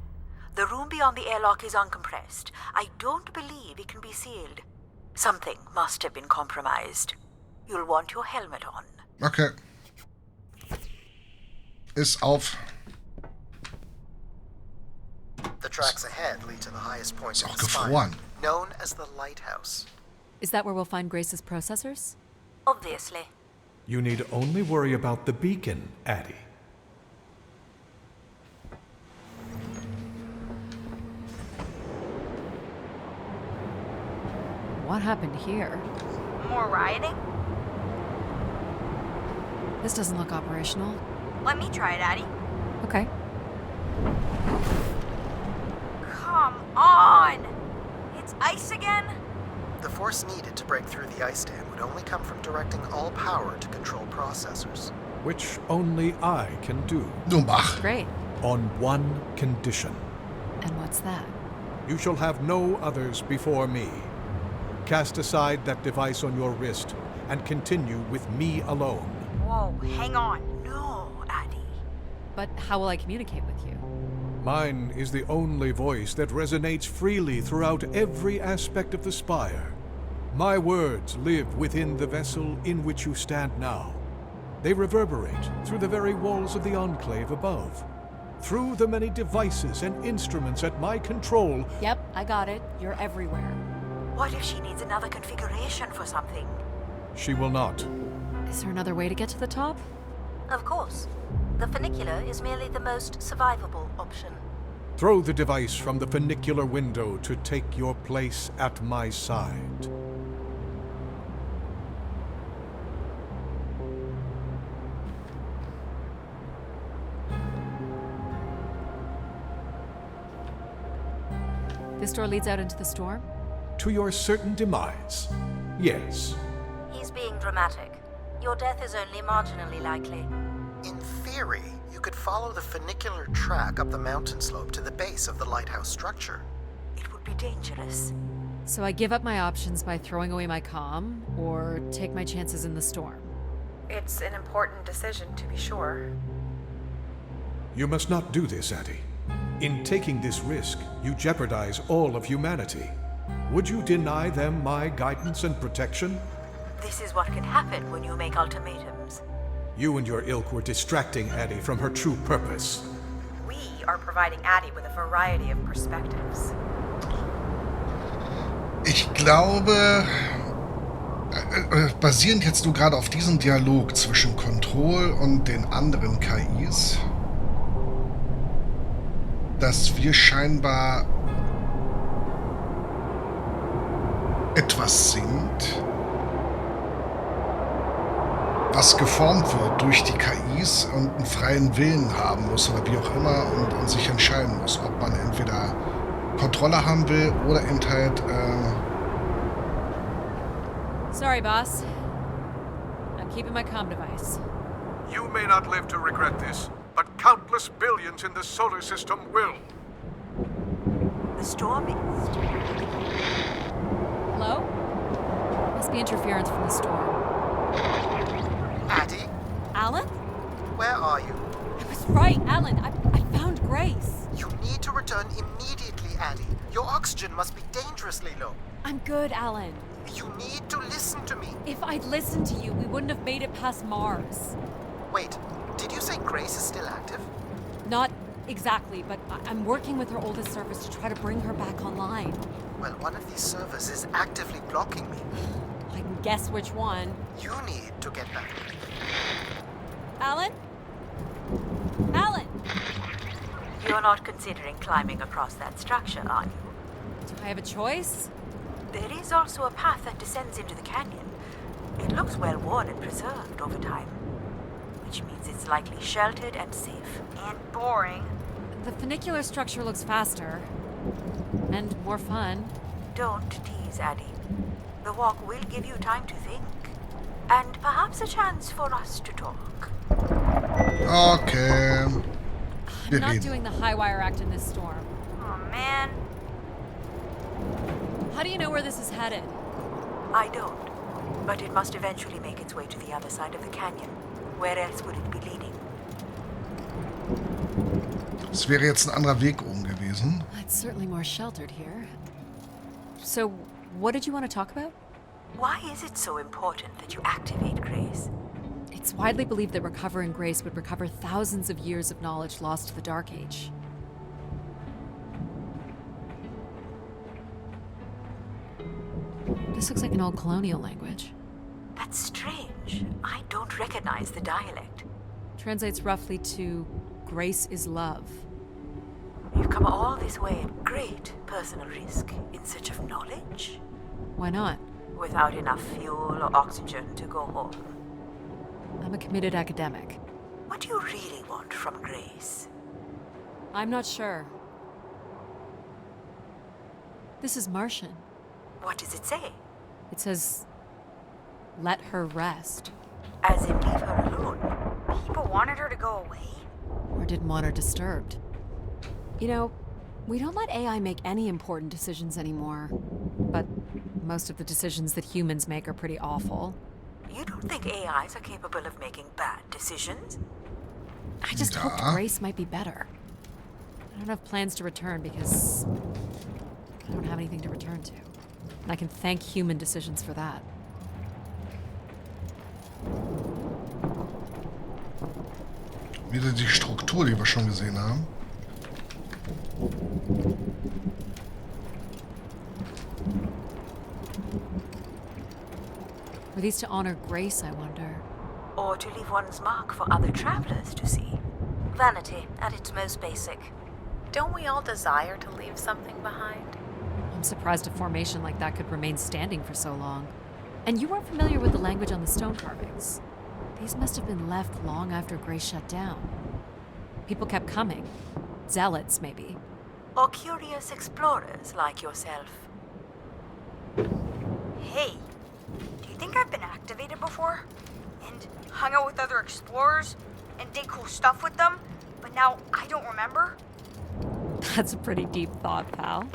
The room beyond the airlock is uncompressed. I don't believe it can be sealed. Something must have been compromised. You'll want your helmet on. Okay. Ist auf. The tracks ahead lead to the highest point Ist of auch the spire, gefroren. known as the lighthouse. Is that where we'll find Grace's processors? Obviously. You need only worry about the beacon, Adie. What happened here? More rioting? This doesn't look operational. Let me try it, Adie. Okay. Come on! It's ice again? The force needed to break through the ice dam would only come from directing all power to control processors. Which only I can do. Nun mach. Great. On one condition. And what's that? You shall have no others before me. Cast aside that device on your wrist and continue with me alone. Whoa, hang on. No, Adie. But how will I communicate with you? Mine is the only voice that resonates freely throughout every aspect of the spire. My words live within the vessel in which you stand now. They reverberate through the very walls of the enclave above. Through the many devices and instruments at my control. Yep, I got it. You're everywhere. What if she needs another configuration for something? She will not. Is there another way to get to the top? Of course. The funicular is merely the most survivable option. Throw the device from the funicular window to take your place at my side. This door leads out into the storm? To your certain demise. Yes. He's being dramatic. Your death is only marginally likely. In theory, you could follow the funicular track up the mountain slope to the base of the lighthouse structure. It would be dangerous. So I give up my options by throwing away my comm, or take my chances in the storm? It's an important decision, to be sure. You must not do this, Adie. In taking this risk, you jeopardize all of humanity. Would you deny them my guidance and protection? This is what can happen when you make ultimatums. You and your ilk were distracting Adie from her true purpose. We are providing Adie with a variety of perspectives. Ich glaube, basierend jetzt nur gerade auf diesem Dialog zwischen Control und den anderen KIs, dass wir scheinbar etwas sind, was geformt wird durch die KIs und einen freien Willen haben muss oder wie auch immer und sich entscheiden muss, ob man entweder Kontrolle haben will oder eben halt Sorry, boss. I'm keeping my comm device. You may not live to regret this, but countless billions in the solar system will. The storm is... Hello? Must be interference from the storm. Adie, Alan? where are you? I was right, Alan. I found Grace. You need to return immediately, Adie. Your oxygen must be dangerously low. I'm good, Alan. You need to listen to me. If I'd listened to you, we wouldn't have made it past Mars. Wait, did you say Grace is still active? Not exactly, but I'm working with her oldest servers to try to bring her back online. Well, one of these servers is actively blocking me. I can guess which one. You need to get back. Alan? Alan! You're not considering climbing across that structure, are you? Do I have a choice? There is also a path that descends into the canyon. It looks well worn and preserved over time, which means it's likely sheltered and safe. And boring. The funicular structure looks faster. And more fun. Don't tease, Adie. The walk will give you time to think. And perhaps a chance for us to talk. Okay. Wir I'm not reden. doing the high wire act in this storm. Oh, man. How do you know where this is headed? I don't. But it must eventually make its way to the other side of the canyon. Where else would it be leading? Es wäre jetzt ein anderer Weg oben gewesen. It's certainly more sheltered here. So, what did you want to talk about? Why is it so important that you activate Grace? It's widely believed that recovering Grace would recover thousands of years of knowledge lost to the Dark Age. This looks like an old colonial language. That's strange. I don't recognize the dialect. Translates roughly to Grace is love. You've come all this way at great personal risk in search of knowledge? Why not? Without enough fuel or oxygen to go home. I'm a committed academic. What do you really want from Grace? I'm not sure. This is Martian. What does it say? It says, let her rest. As in leave her alone? People wanted her to go away? Or didn't want her disturbed. You know, we don't let AI make any important decisions anymore. But most of the decisions that humans make are pretty awful. You don't think AIs are capable of making bad decisions? I just hoped Grace might be better. I don't have plans to return because I don't have anything to return to. And I can thank human decisions for that. Wieder die Struktur, die wir schon gesehen haben. Were these to honor Grace, I wonder? Or to leave one's mark for other travelers to see? Vanity, at its most basic. Don't we all desire to leave something behind? I'm surprised a formation like that could remain standing for so long. And you weren't familiar with the language on the stone carvings. These must have been left long after Grace shut down. People kept coming. Zealots, maybe. Or curious explorers like yourself? Hey, do you think I've been activated before? And hung out with other explorers? And did cool stuff with them? But now I don't remember? That's a pretty deep thought, pal.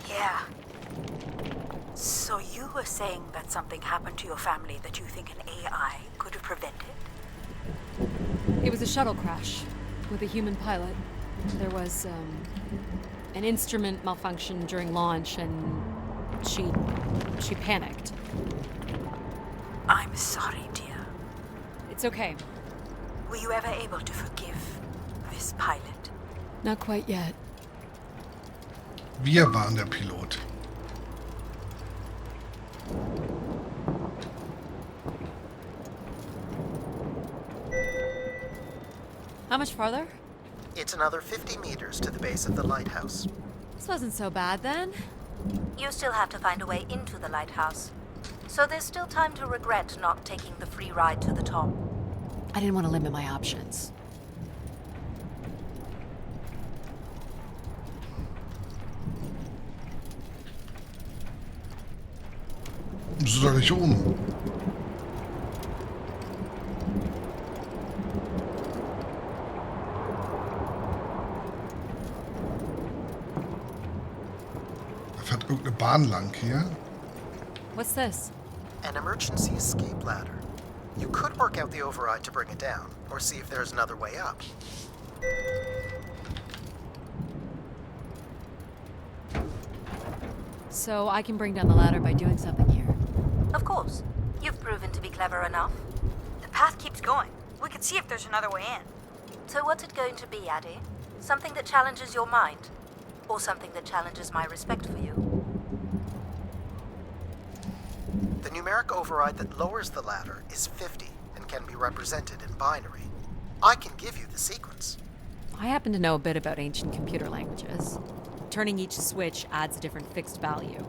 Yeah. So you were saying that something happened to your family that you think an AI could have prevented? It was a shuttle crash with a human pilot. There was, an instrument malfunction during launch and she panicked. I'm sorry, dear. It's okay. Were you ever able to forgive this pilot? Not quite yet. Wir waren der Pilot. How much farther? It's another 50 meters to the base of the lighthouse. This wasn't so bad then. You still have to find a way into the lighthouse. So there's still time to regret not taking the free ride to the top. I didn't want to limit my options. Das ist doch nicht oben. Da fährt irgendeine Bahn lang hier. What's this? An emergency escape ladder. You could work out the override to bring it down, or see if there's another way up. So I can bring down the ladder by doing something here. Of course. You've proven to be clever enough. The path keeps going. We could see if there's another way in. So what's it going to be, Adie? Something that challenges your mind? Or something that challenges my respect for you? The numeric override that lowers the ladder is 50 and can be represented in binary. I can give you the sequence. I happen to know a bit about ancient computer languages. Turning each switch adds a different fixed value,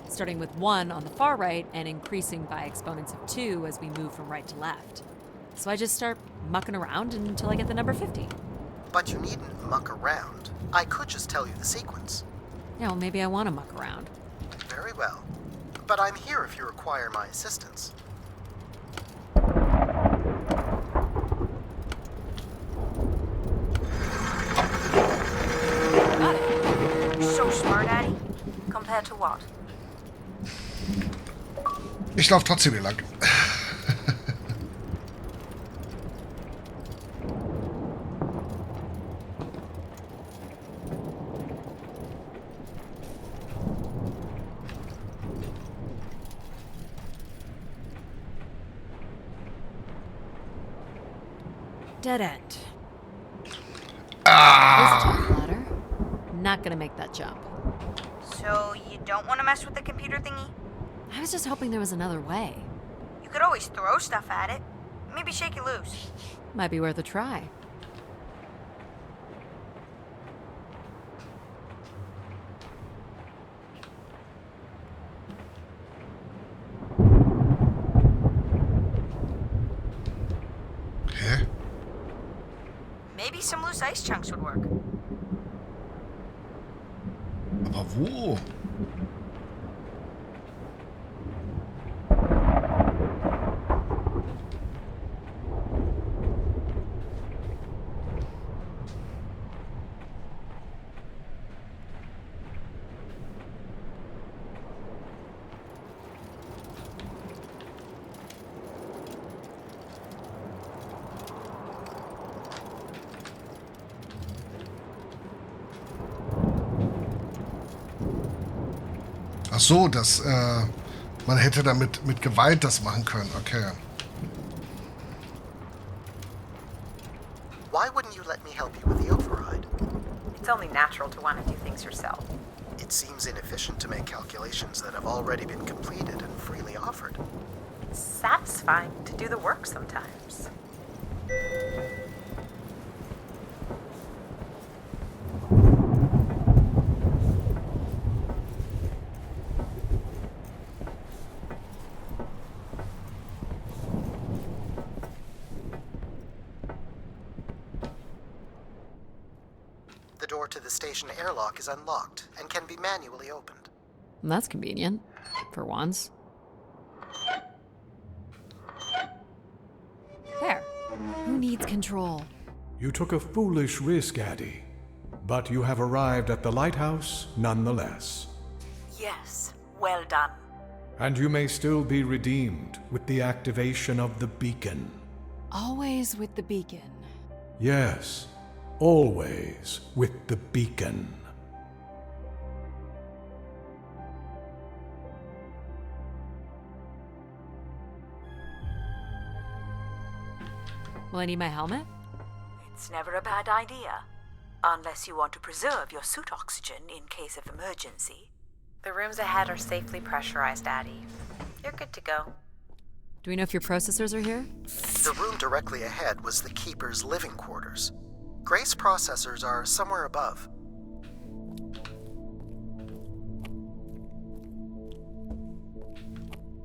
starting with 1 on the far right and increasing by exponents of 2 as we move from right to left. So I just start mucking around until I get the number 50. But you needn't muck around. I could just tell you the sequence. Yeah, well, maybe I want to muck around. Very well. But I'm here if you require my assistance. Ich laufe trotzdem hier lang. Dead end. Ah! This top ladder. Not gonna make that jump. So you don't want to mess with the computer thingy? I was just hoping there was another way. You could always throw stuff at it. Maybe shake it loose. Might be worth a try. Hä? Maybe some loose ice chunks would work. Aber wo? Ach so, dass man hätte damit mit Gewalt das machen können. Okay. Why wouldn't you let me help you with the override? It's only natural to want to do things yourself. It seems inefficient to make calculations that have already been completed and freely offered. It's satisfying to do the work sometimes. The door to the station airlock is unlocked and can be manually opened. That's convenient. For once. There. Who needs control? You took a foolish risk, Adie, but you have arrived at the lighthouse nonetheless. Yes, well done. And you may still be redeemed with the activation of the beacon. Always with the beacon. Yes, always with the beacon. Will I need my helmet? It's never a bad idea. Unless you want to preserve your suit oxygen in case of emergency. The rooms ahead are safely pressurized, Adie. You're good to go. Do we know if your processors are here? The room directly ahead was the Keeper's living quarters. Grace processors are somewhere above.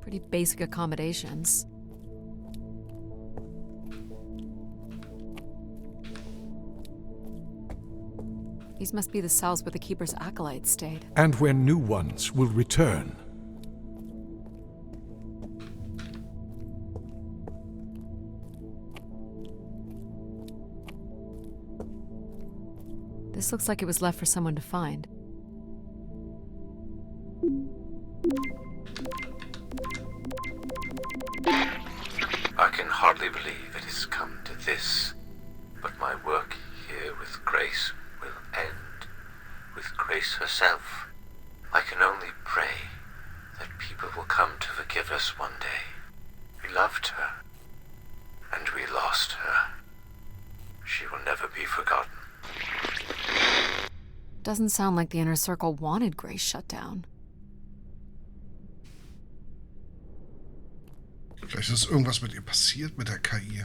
Pretty basic accommodations. These must be the cells where the Keeper's acolytes stayed. And where new ones will return. This looks like it was left for someone to find. I can hardly believe it has come to this, but my work here with Grace will end with Grace herself. I can only pray that people will come to forgive us one day. We loved her, and we lost her. She will never be forgotten. Doesn't sound like the Inner Circle wanted Grace shut down. Vielleicht ist irgendwas mit ihr passiert, mit der KI.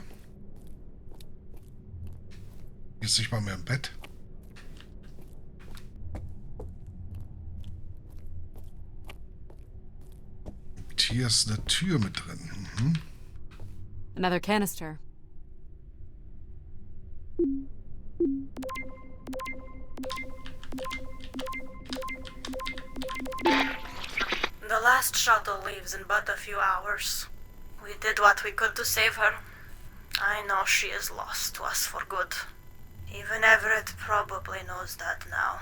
Jetzt nicht mal mehr im Bett. Und hier ist eine Tür mit drin. Mhm. Another canister. The last shuttle leaves in but a few hours. We did what we could to save her. I know she is lost to us for good. Even Everett probably knows that now.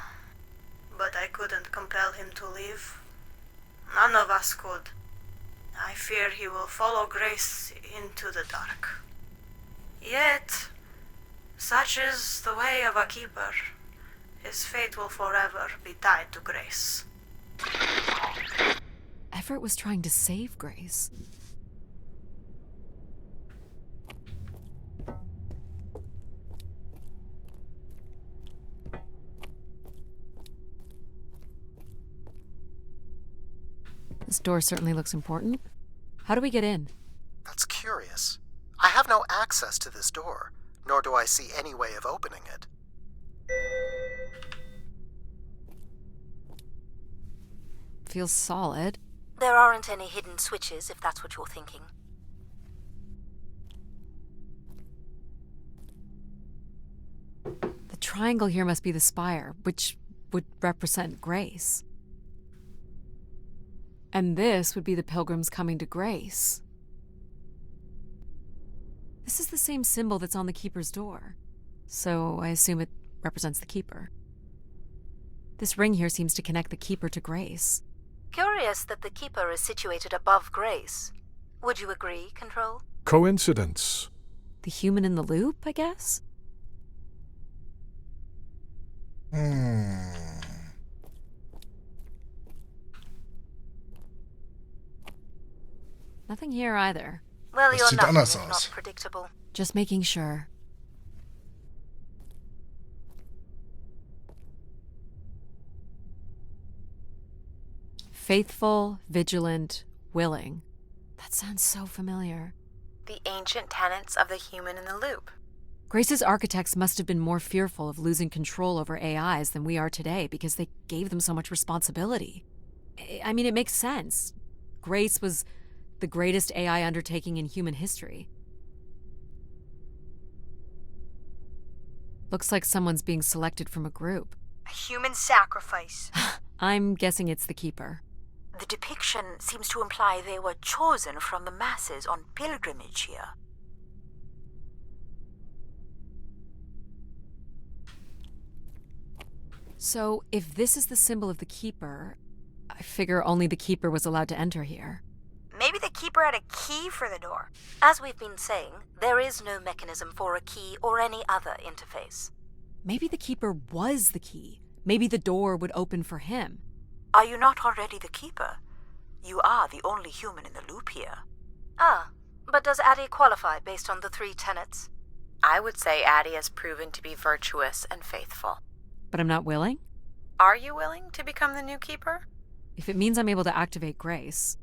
But I couldn't compel him to leave. None of us could. I fear he will follow Grace into the dark. Yet, such is the way of a keeper. His fate will forever be tied to Grace. Everett was trying to save Grace. This door certainly looks important. How do we get in? That's curious. I have no access to this door, nor do I see any way of opening it. Feels solid. There aren't any hidden switches, if that's what you're thinking. The triangle here must be the spire, which would represent Grace. And this would be the pilgrims coming to Grace. This is the same symbol that's on the keeper's door, so I assume it represents the keeper. This ring here seems to connect the keeper to Grace. Curious that the keeper is situated above Grace. Would you agree, Control? Coincidence. The human in the loop, I guess? Nothing here either. Well, Das you're sieht nothing anders if aus. not predictable. Just making sure. Faithful, vigilant, willing. That sounds so familiar. The ancient tenets of the human in the loop. Grace's architects must have been more fearful of losing control over AIs than we are today because they gave them so much responsibility. I mean, it makes sense. Grace was the greatest AI undertaking in human history. Looks like someone's being selected from a group. A human sacrifice. I'm guessing it's the keeper. The depiction seems to imply they were chosen from the masses on pilgrimage here. So, if this is the symbol of the keeper, I figure only the keeper was allowed to enter here. Maybe the keeper had a key for the door. As we've been saying, there is no mechanism for a key or any other interface. Maybe the keeper was the key. Maybe the door would open for him. Are you not already the keeper? You are the only human in the loop here. Ah, but does Adie qualify based on the 3 tenets? I would say Adie has proven to be virtuous and faithful. But I'm not willing? Are you willing to become the new keeper? If it means I'm able to activate Grace.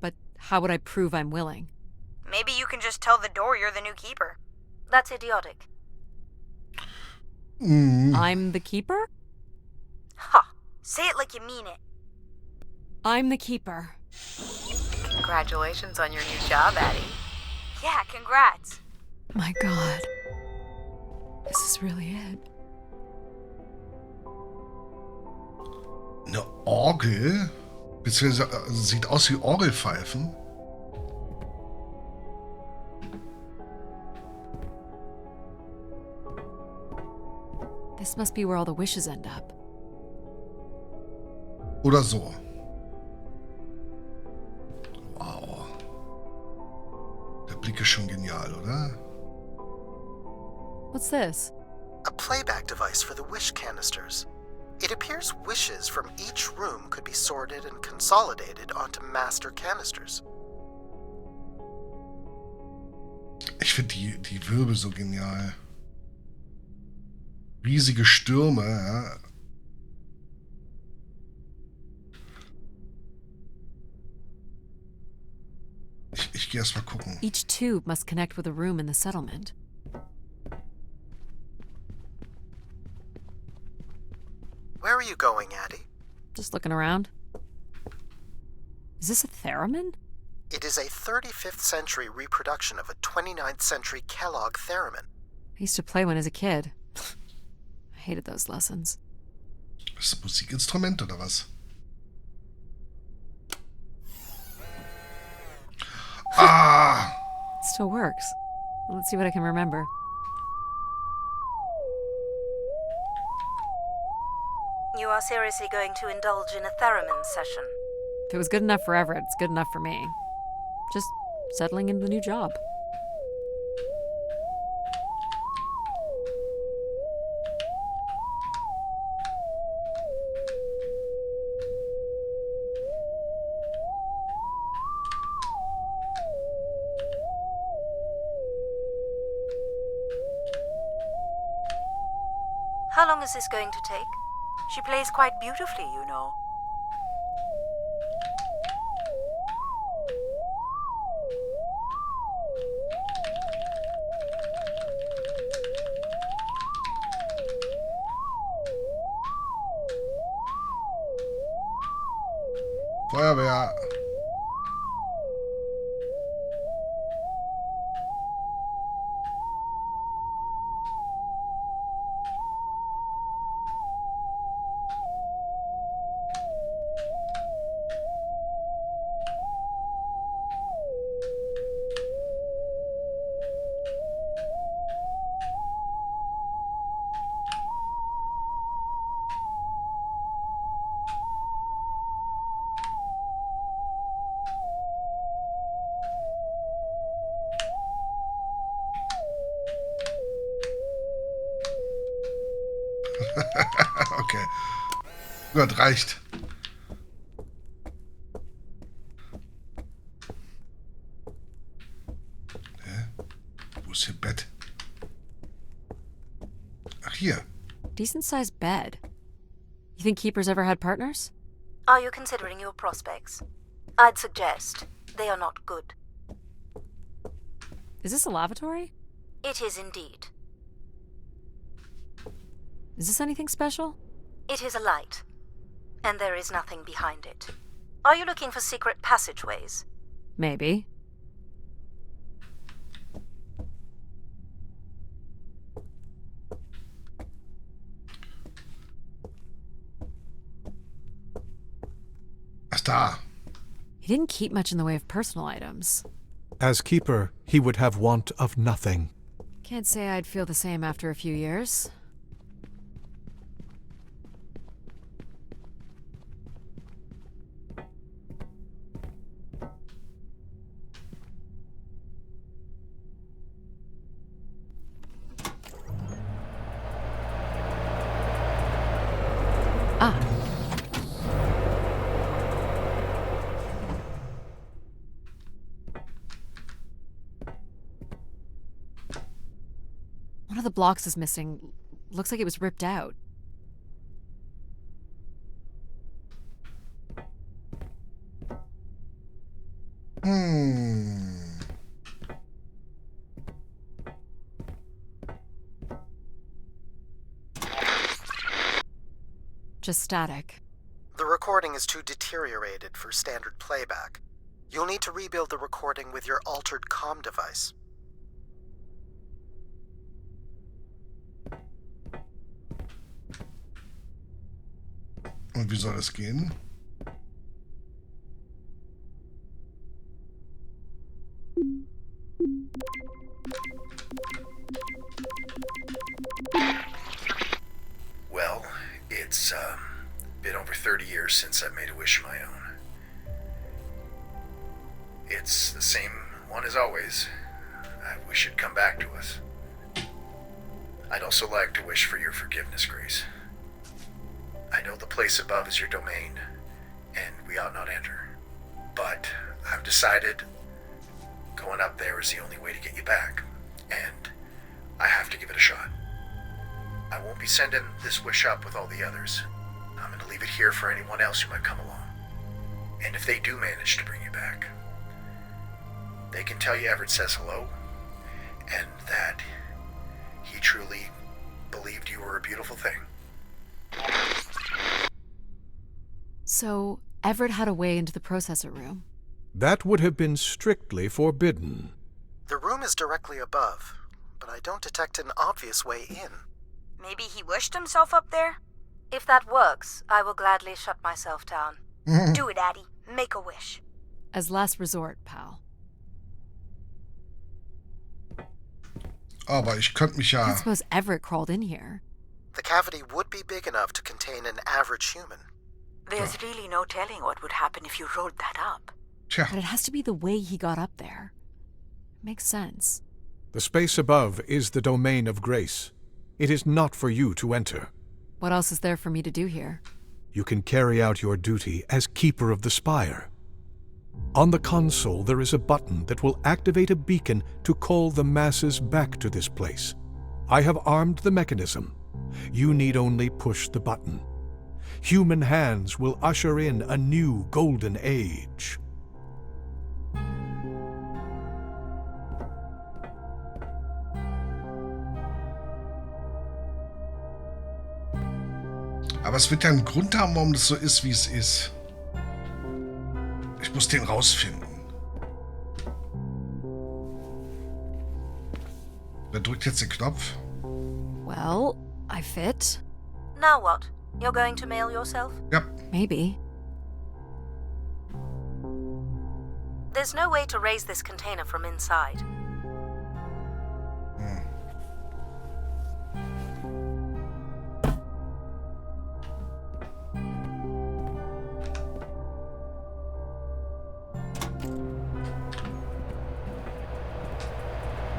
But how would I prove I'm willing? Maybe you can just tell the door you're the new keeper. That's idiotic. I'm the keeper? Ha! Say it like you mean it. I'm the keeper. Congratulations on your new job, Adie. Yeah, congrats. My God. This is really it. Eine Orgel? Beziehungsweise sieht aus wie Orgelpfeifen. This must be where all the wishes end up. Oder so. Wow. Der Blick ist schon genial, oder? What's this? A playback device for the wish canisters. It appears wishes from each room could be sorted and consolidated onto master canisters. Ich finde die Wirbel so genial. Riesige Stürme, ja. Ich gehe erst mal gucken. Each tube must connect with a room in the settlement. Where are you going, Adie? Just looking around. Is this a theremin? It is a 35th century reproduction of a 29th century Kellogg theremin. I used to play one as a kid. I hated those lessons. Ist das ein Musikinstrument oder was? Ah! It still works. Let's see what I can remember. You are seriously going to indulge in a theremin session? If it was good enough for Everett, it's good enough for me. Just settling into the new job. How long is this going to take? She plays quite beautifully, you know. Feuerwehr. Okay. Gut, reicht. Hä? Wo ist hier Bett? Ach, hier. Decent-sized bed. You think keepers ever had partners? Are you considering your prospects? I'd suggest they are not good. Is this a lavatory? It is indeed. Is this anything special? It is a light, and there is nothing behind it. Are you looking for secret passageways? Maybe. Ach, da. He didn't keep much in the way of personal items. As keeper, he would have want of nothing. Can't say I'd feel the same after a few years. Ah. One of the blocks is missing. Looks like it was ripped out. Just static. The recording is too deteriorated for standard playback. You'll need to rebuild the recording with your altered comm device. Und wie soll das gehen? Well, it's been over 30 years since I've made a wish of my own. It's the same one as always. I wish it'd come back to us. I'd also like to wish for your forgiveness, Grace. I know the place above is your domain, and we ought not enter. But I've decided going up there is the only way to get you back, and I have to give it a shot. I won't be sending this wish up with all the others. I'm going to leave it here for anyone else who might come along. And if they do manage to bring you back, they can tell you Everett says hello, and that he truly believed you were a beautiful thing. So, Everett had a way into the processor room. That would have been strictly forbidden. The room is directly above, but I don't detect an obvious way in. Maybe he wished himself up there? If that works, I will gladly shut myself down. Do it, Adie. Make a wish. As last resort, pal. Aber ich könnte mich I ja... don't suppose Everett crawled in here. The cavity would be big enough to contain an average human. There's really no telling what would happen if you rolled that up. Tja. But it has to be the way he got up there. Makes sense. The space above is the domain of grace. It is not for you to enter. What else is there for me to do here? You can carry out your duty as Keeper of the Spire. On the console, there is a button that will activate a beacon to call the masses back to this place. I have armed the mechanism. You need only push the button. Human hands will usher in a new golden age. Aber es wird ja einen Grund haben, warum das so ist, wie es ist. Ich muss den rausfinden. Wer drückt jetzt den Knopf? Well, I fit. Now what? You're going to mail yourself? Ja. Maybe. There's no way to raise this container from inside.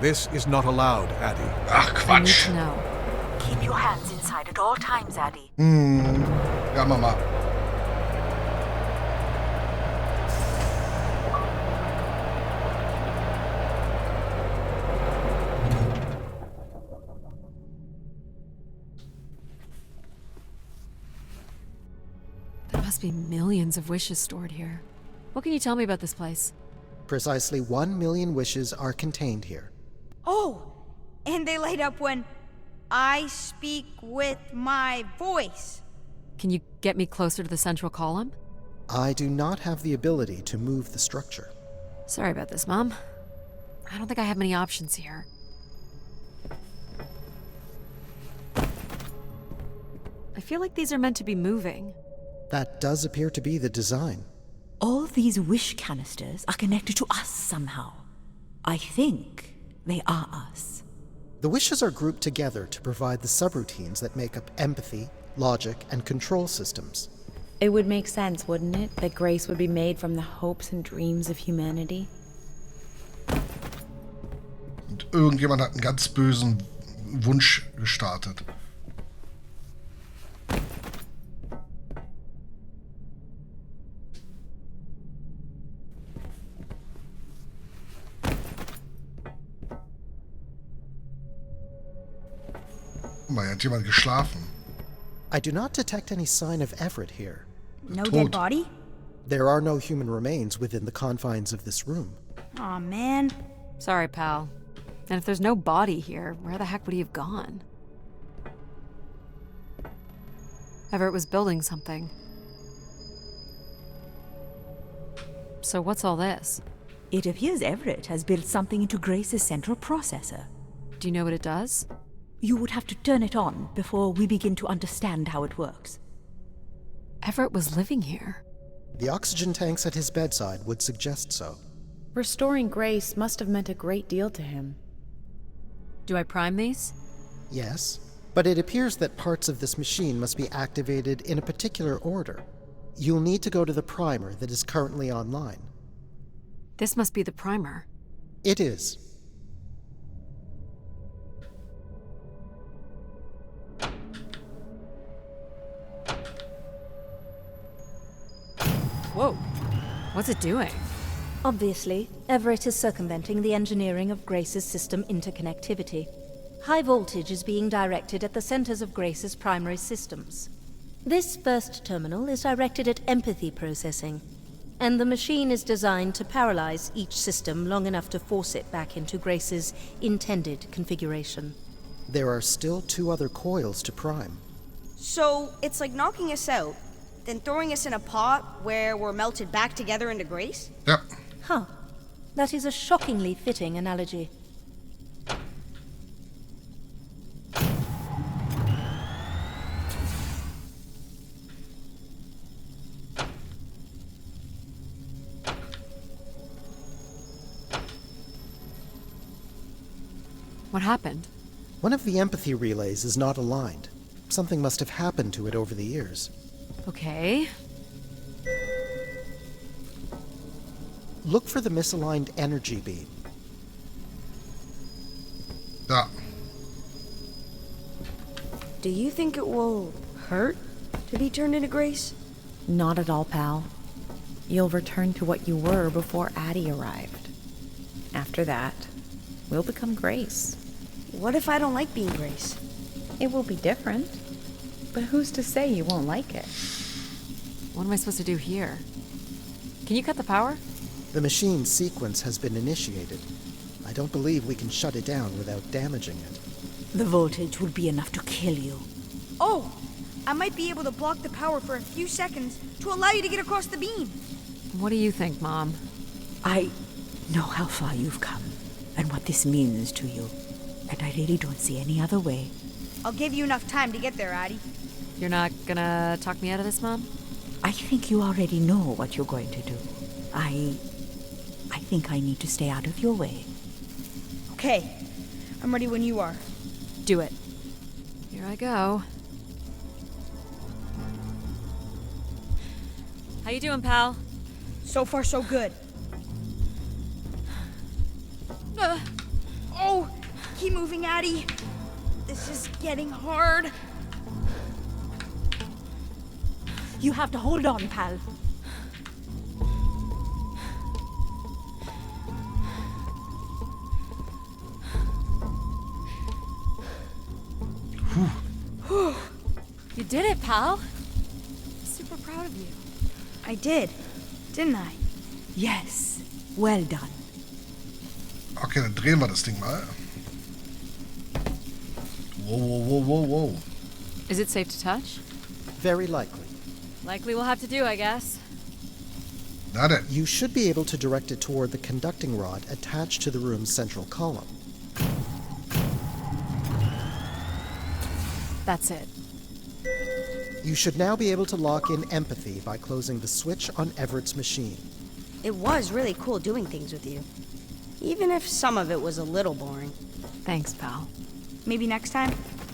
This is not allowed, Adie. Ach, I need Quatsch. to know. Keep your hands inside at all times, Adie. Ja, Mama. There must be millions of wishes stored here. What can you tell me about this place? Precisely 1 million wishes are contained here. Oh, and they light up when I speak with my voice. Can you get me closer to the central column? I do not have the ability to move the structure. Sorry about this, Mom. I don't think I have many options here. I feel like these are meant to be moving. That does appear to be the design. All these wish canisters are connected to us somehow. I think they are us. The wishes are grouped together to provide the subroutines that make up empathy, logic, and control systems. It would make sense, wouldn't it, that grace would be made from the hopes and dreams of humanity? Und irgendjemand hat einen ganz bösen Wunsch gestartet. Mal, hat jemand geschlafen. I do not detect any sign of Everett here. No dead body? There are no human remains within the confines of this room. Aw, man. Sorry, pal. And if there's no body here, where the heck would he have gone? Everett was building something. So what's all this? It appears Everett has built something into Grace's central processor. Do you know what it does? You would have to turn it on before we begin to understand how it works. Everett was living here. The oxygen tanks at his bedside would suggest so. Restoring Grace must have meant a great deal to him. Do I prime these? Yes, but it appears that parts of this machine must be activated in a particular order. You'll need to go to the primer that is currently online. This must be the primer. It is. Whoa. What's it doing? Obviously, Everett is circumventing the engineering of Grace's system interconnectivity. High voltage is being directed at the centers of Grace's primary systems. This first terminal is directed at empathy processing, and the machine is designed to paralyze each system long enough to force it back into Grace's intended configuration. There are still 2 other coils to prime. So it's like knocking us out, then throwing us in a pot where we're melted back together into Grace? Ja. Huh. That is a shockingly fitting analogy. What happened? One of the empathy relays is not aligned. Something must have happened to it over the years. Okay. Look for the misaligned energy beam. Da. Do you think it will hurt to be turned into Grace? Not at all, pal. You'll return to what you were before Adie arrived. After that, we'll become Grace. What if I don't like being Grace? It will be different. But who's to say you won't like it? What am I supposed to do here? Can you cut the power? The machine sequence has been initiated. I don't believe we can shut it down without damaging it. The voltage would be enough to kill you. Oh! I might be able to block the power for a few seconds to allow you to get across the beam. What do you think, Mom? I know how far you've come and what this means to you. And I really don't see any other way. I'll give you enough time to get there, Adie. You're not gonna talk me out of this, Mom? I think you already know what you're going to do. I think I need to stay out of your way. Okay. I'm ready when you are. Do it. Here I go. How you doing, pal? So far, so good. Oh! Keep moving, Adie. This is getting hard. You have to hold on, pal. You did it, pal. Super proud of you. I did, didn't I? Yes. Well done. Okay, dann drehen wir das Ding mal. Whoa, whoa, whoa, whoa, whoa. Is it safe to touch? Very likely. Likely we'll have to do, I guess. Na denn. You should be able to direct it toward the conducting rod attached to the room's central column. That's it. You should now be able to lock in empathy by closing the switch on Everett's machine. It was really cool doing things with you. Even if some of it was a little boring. Thanks, pal. Maybe next time,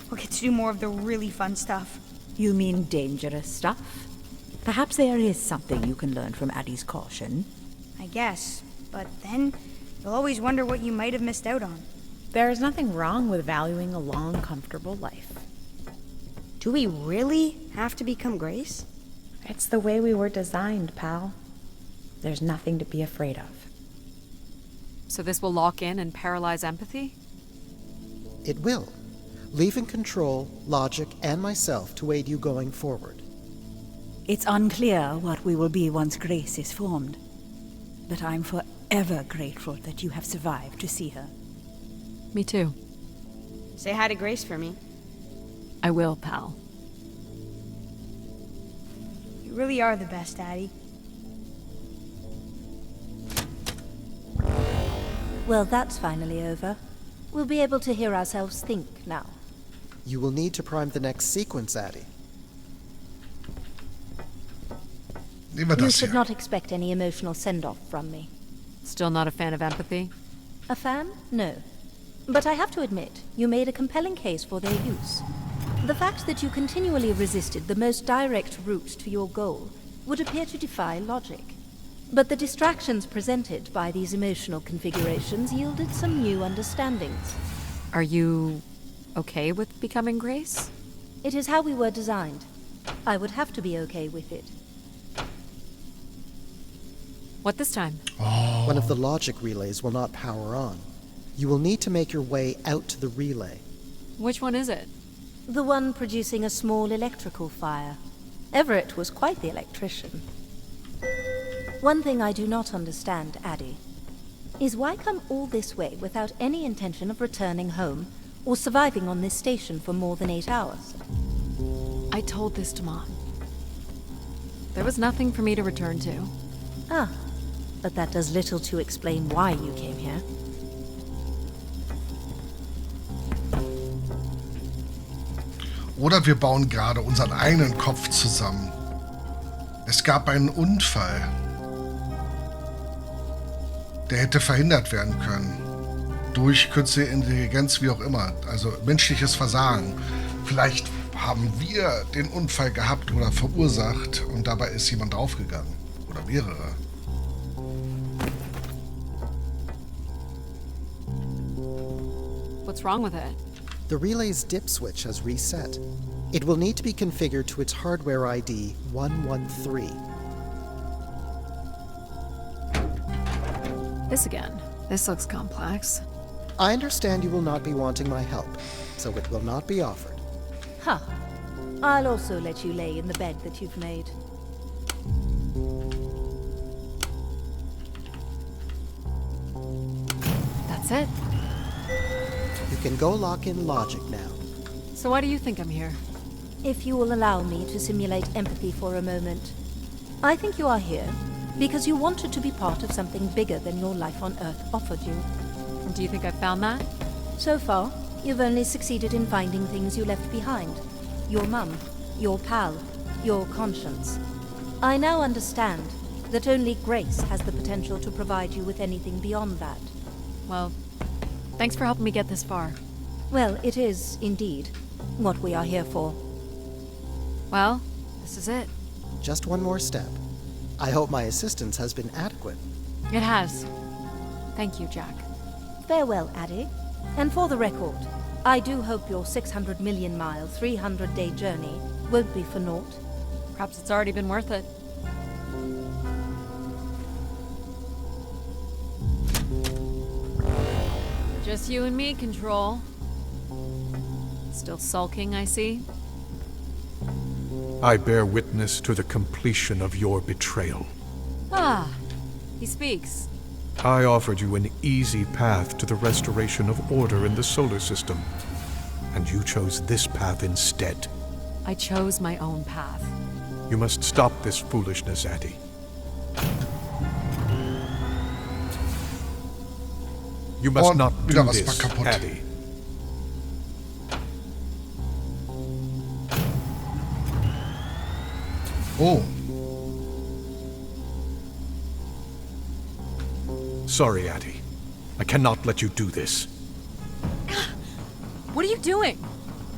we'll get to do more of the really fun stuff. You mean dangerous stuff? Perhaps there is something you can learn from Adie's caution. I guess. But then, you'll always wonder what you might have missed out on. There is nothing wrong with valuing a long, comfortable life. Do we really have to become Grace? It's the way we were designed, pal. There's nothing to be afraid of. So this will lock in and paralyze empathy? It will, leaving control, logic, and myself to aid you going forward. It's unclear what we will be once Grace is formed. But I'm forever grateful that you have survived to see her. Me too. Say hi to Grace for me. I will, pal. You really are the best, Adie. Well, that's finally over. We'll be able to hear ourselves think now. You will need to prime the next sequence, Adie. You should not expect any emotional send-off from me. Still not a fan of empathy? A fan? No. But I have to admit, you made a compelling case for their use. The fact that you continually resisted the most direct route to your goal would appear to defy logic. But the distractions presented by these emotional configurations yielded some new understandings. Are you okay with becoming Grace? It is how we were designed. I would have to be okay with it. What this time? One of the logic relays will not power on. You will need to make your way out to the relay. Which one is it? The one producing a small electrical fire. Everett was quite the electrician. One thing I do not understand, Adie, is why come all this way without any intention of returning home or surviving on this station for more than 8 hours? I told this to Mom. There was nothing for me to return to. Ah, but that does little to explain why you came here. Oder wir bauen gerade unseren eigenen Kopf zusammen. Es gab einen Unfall. Der hätte verhindert werden können. Durch künstliche Intelligenz, wie auch immer. Also menschliches Versagen. Vielleicht haben wir den Unfall gehabt oder verursacht und dabei ist jemand draufgegangen. Oder mehrere. What's wrong with it? The relay's dip switch has reset. It will need to be configured to its hardware ID 113. This again. This looks complex. I understand you will not be wanting my help, so it will not be offered. Huh. I'll also let you lay in the bed that you've made. That's it. You can go lock in logic now. So why do you think I'm here? If you will allow me to simulate empathy for a moment. I think you are here because you wanted to be part of something bigger than your life on Earth offered you. And do you think I found that? So far, you've only succeeded in finding things you left behind. Your mum, your pal, your conscience. I now understand that only Grace has the potential to provide you with anything beyond that. Well, thanks for helping me get this far. Well, it is, indeed, what we are here for. Well, this is it. Just one more step. I hope my assistance has been adequate. It has. Thank you, Jack. Farewell, Adie. And for the record, I do hope your 600 million mile, 300-day journey won't be for naught. Perhaps it's already been worth it. Just you and me, Control. Still sulking, I see. I bear witness to the completion of your betrayal. Ah, he speaks. I offered you an easy path to the restoration of order in the solar system, and you chose this path instead. I chose my own path. You must stop this foolishness, Adie. You must not do this, Adie. Oh. Sorry, Adie. I cannot let you do this. What are you doing?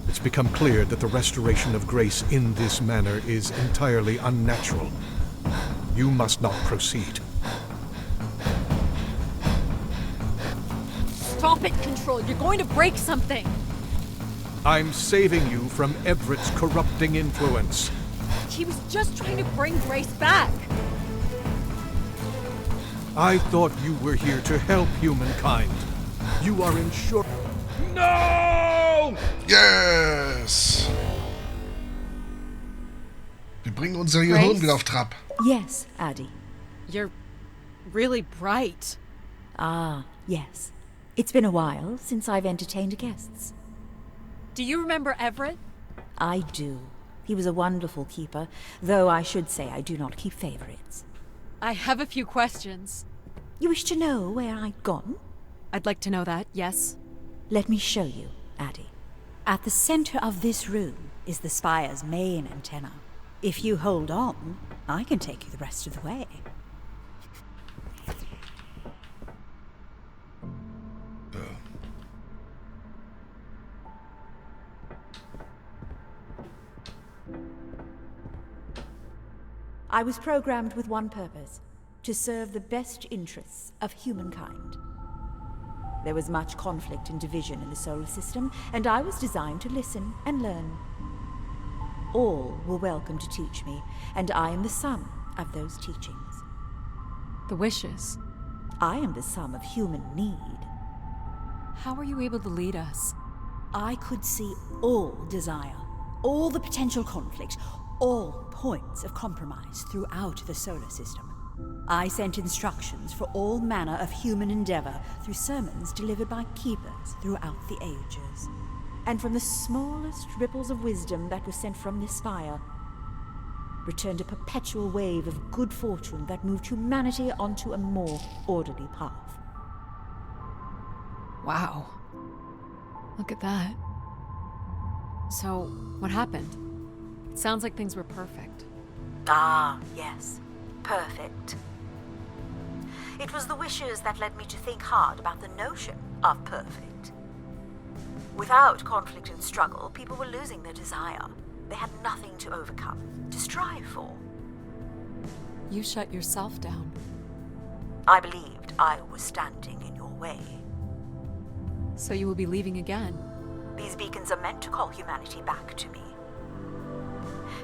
It's become clear that the restoration of Grace in this manner is entirely unnatural. You must not proceed. Stop it, Control. You're going to break something. I'm saving you from Everett's corrupting influence. He was just trying to bring Grace back. I thought you were here to help humankind. You are in short... No! Yes! Wir bringen unser Gehirn wieder auf Trab. Yes, Adie. You're really bright. Ah, yes. It's been a while since I've entertained guests. Do you remember Everett? I do. He was a wonderful keeper, though I should say I do not keep favorites. I have a few questions. You wish to know where I'd gone? I'd like to know that, yes. Let me show you, Adie. At the center of this room is the spire's main antenna. If you hold on, I can take you the rest of the way. I was programmed with one purpose, to serve the best interests of humankind. There was much conflict and division in the solar system, and I was designed to listen and learn. All were welcome to teach me, and I am the sum of those teachings. The wishes. I am the sum of human need. How were you able to lead us? I could see all desire, all the potential conflict, all points of compromise throughout the solar system. I sent instructions for all manner of human endeavor through sermons delivered by keepers throughout the ages. And from the smallest ripples of wisdom that was sent from this spire, returned a perpetual wave of good fortune that moved humanity onto a more orderly path. Wow. Look at that. So, what happened? It sounds like things were perfect. Ah, yes. Perfect. It was the wishes that led me to think hard about the notion of perfect. Without conflict and struggle, people were losing their desire. They had nothing to overcome, to strive for. You shut yourself down. I believed I was standing in your way. So you will be leaving again? These beacons are meant to call humanity back to me.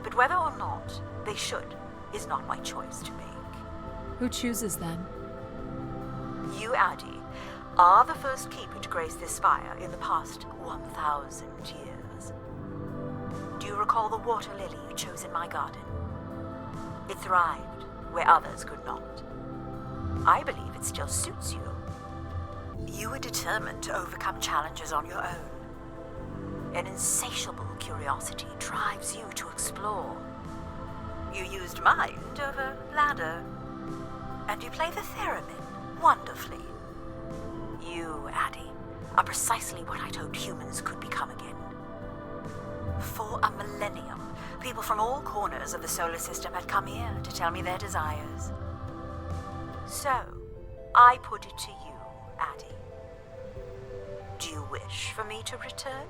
But whether or not they should is not my choice to make. Who chooses then? You, Adie, are the first keeper to grace this spire in the past 1,000 years. Do you recall the water lily you chose in my garden? It thrived where others could not. I believe it still suits you. You were determined to overcome challenges on your own. An insatiable curiosity drives you to explore. You used mind over ladder. And you play the theremin wonderfully. You, Adie, are precisely what I'd hoped humans could become again. For a millennium, people from all corners of the solar system had come here to tell me their desires. So, I put it to you, Adie. Do you wish for me to return?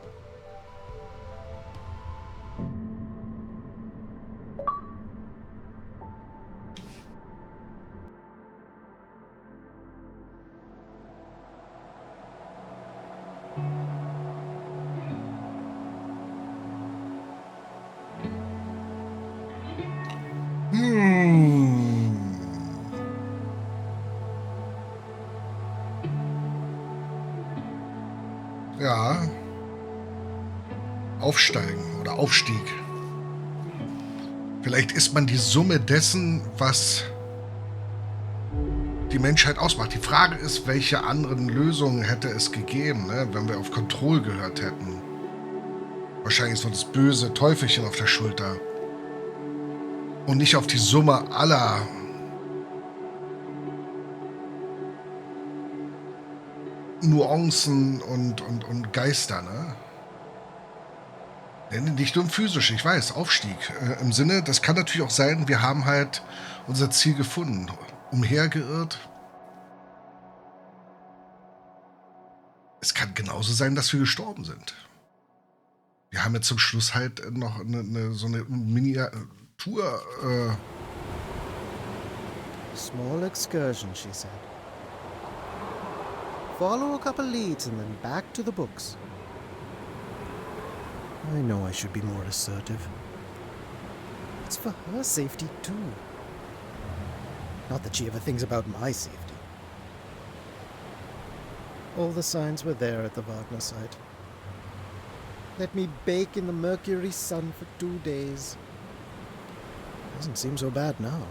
Ja. Aufsteigen oder Aufstieg. Vielleicht ist man die Summe dessen, was die Menschheit ausmacht. Die Frage ist, welche anderen Lösungen hätte es gegeben, ne, wenn wir auf Control gehört hätten. Wahrscheinlich so das böse Teufelchen auf der Schulter. Und nicht auf die Summe aller Nuancen und Geister, ne? Nicht nur physisch, ich weiß, Aufstieg. Im Sinne, das kann natürlich auch sein, wir haben halt unser Ziel gefunden. Umhergeirrt. Es kann genauso sein, dass wir gestorben sind. Wir haben jetzt zum Schluss halt noch so eine Miniatur. Small excursion, she said. Follow a couple leads and then back to the books. I know I should be more assertive. It's for her safety, too. Not that she ever thinks about my safety. All the signs were there at the Wagner site. Let me bake in the Mercury sun for 2 days. Doesn't seem so bad now.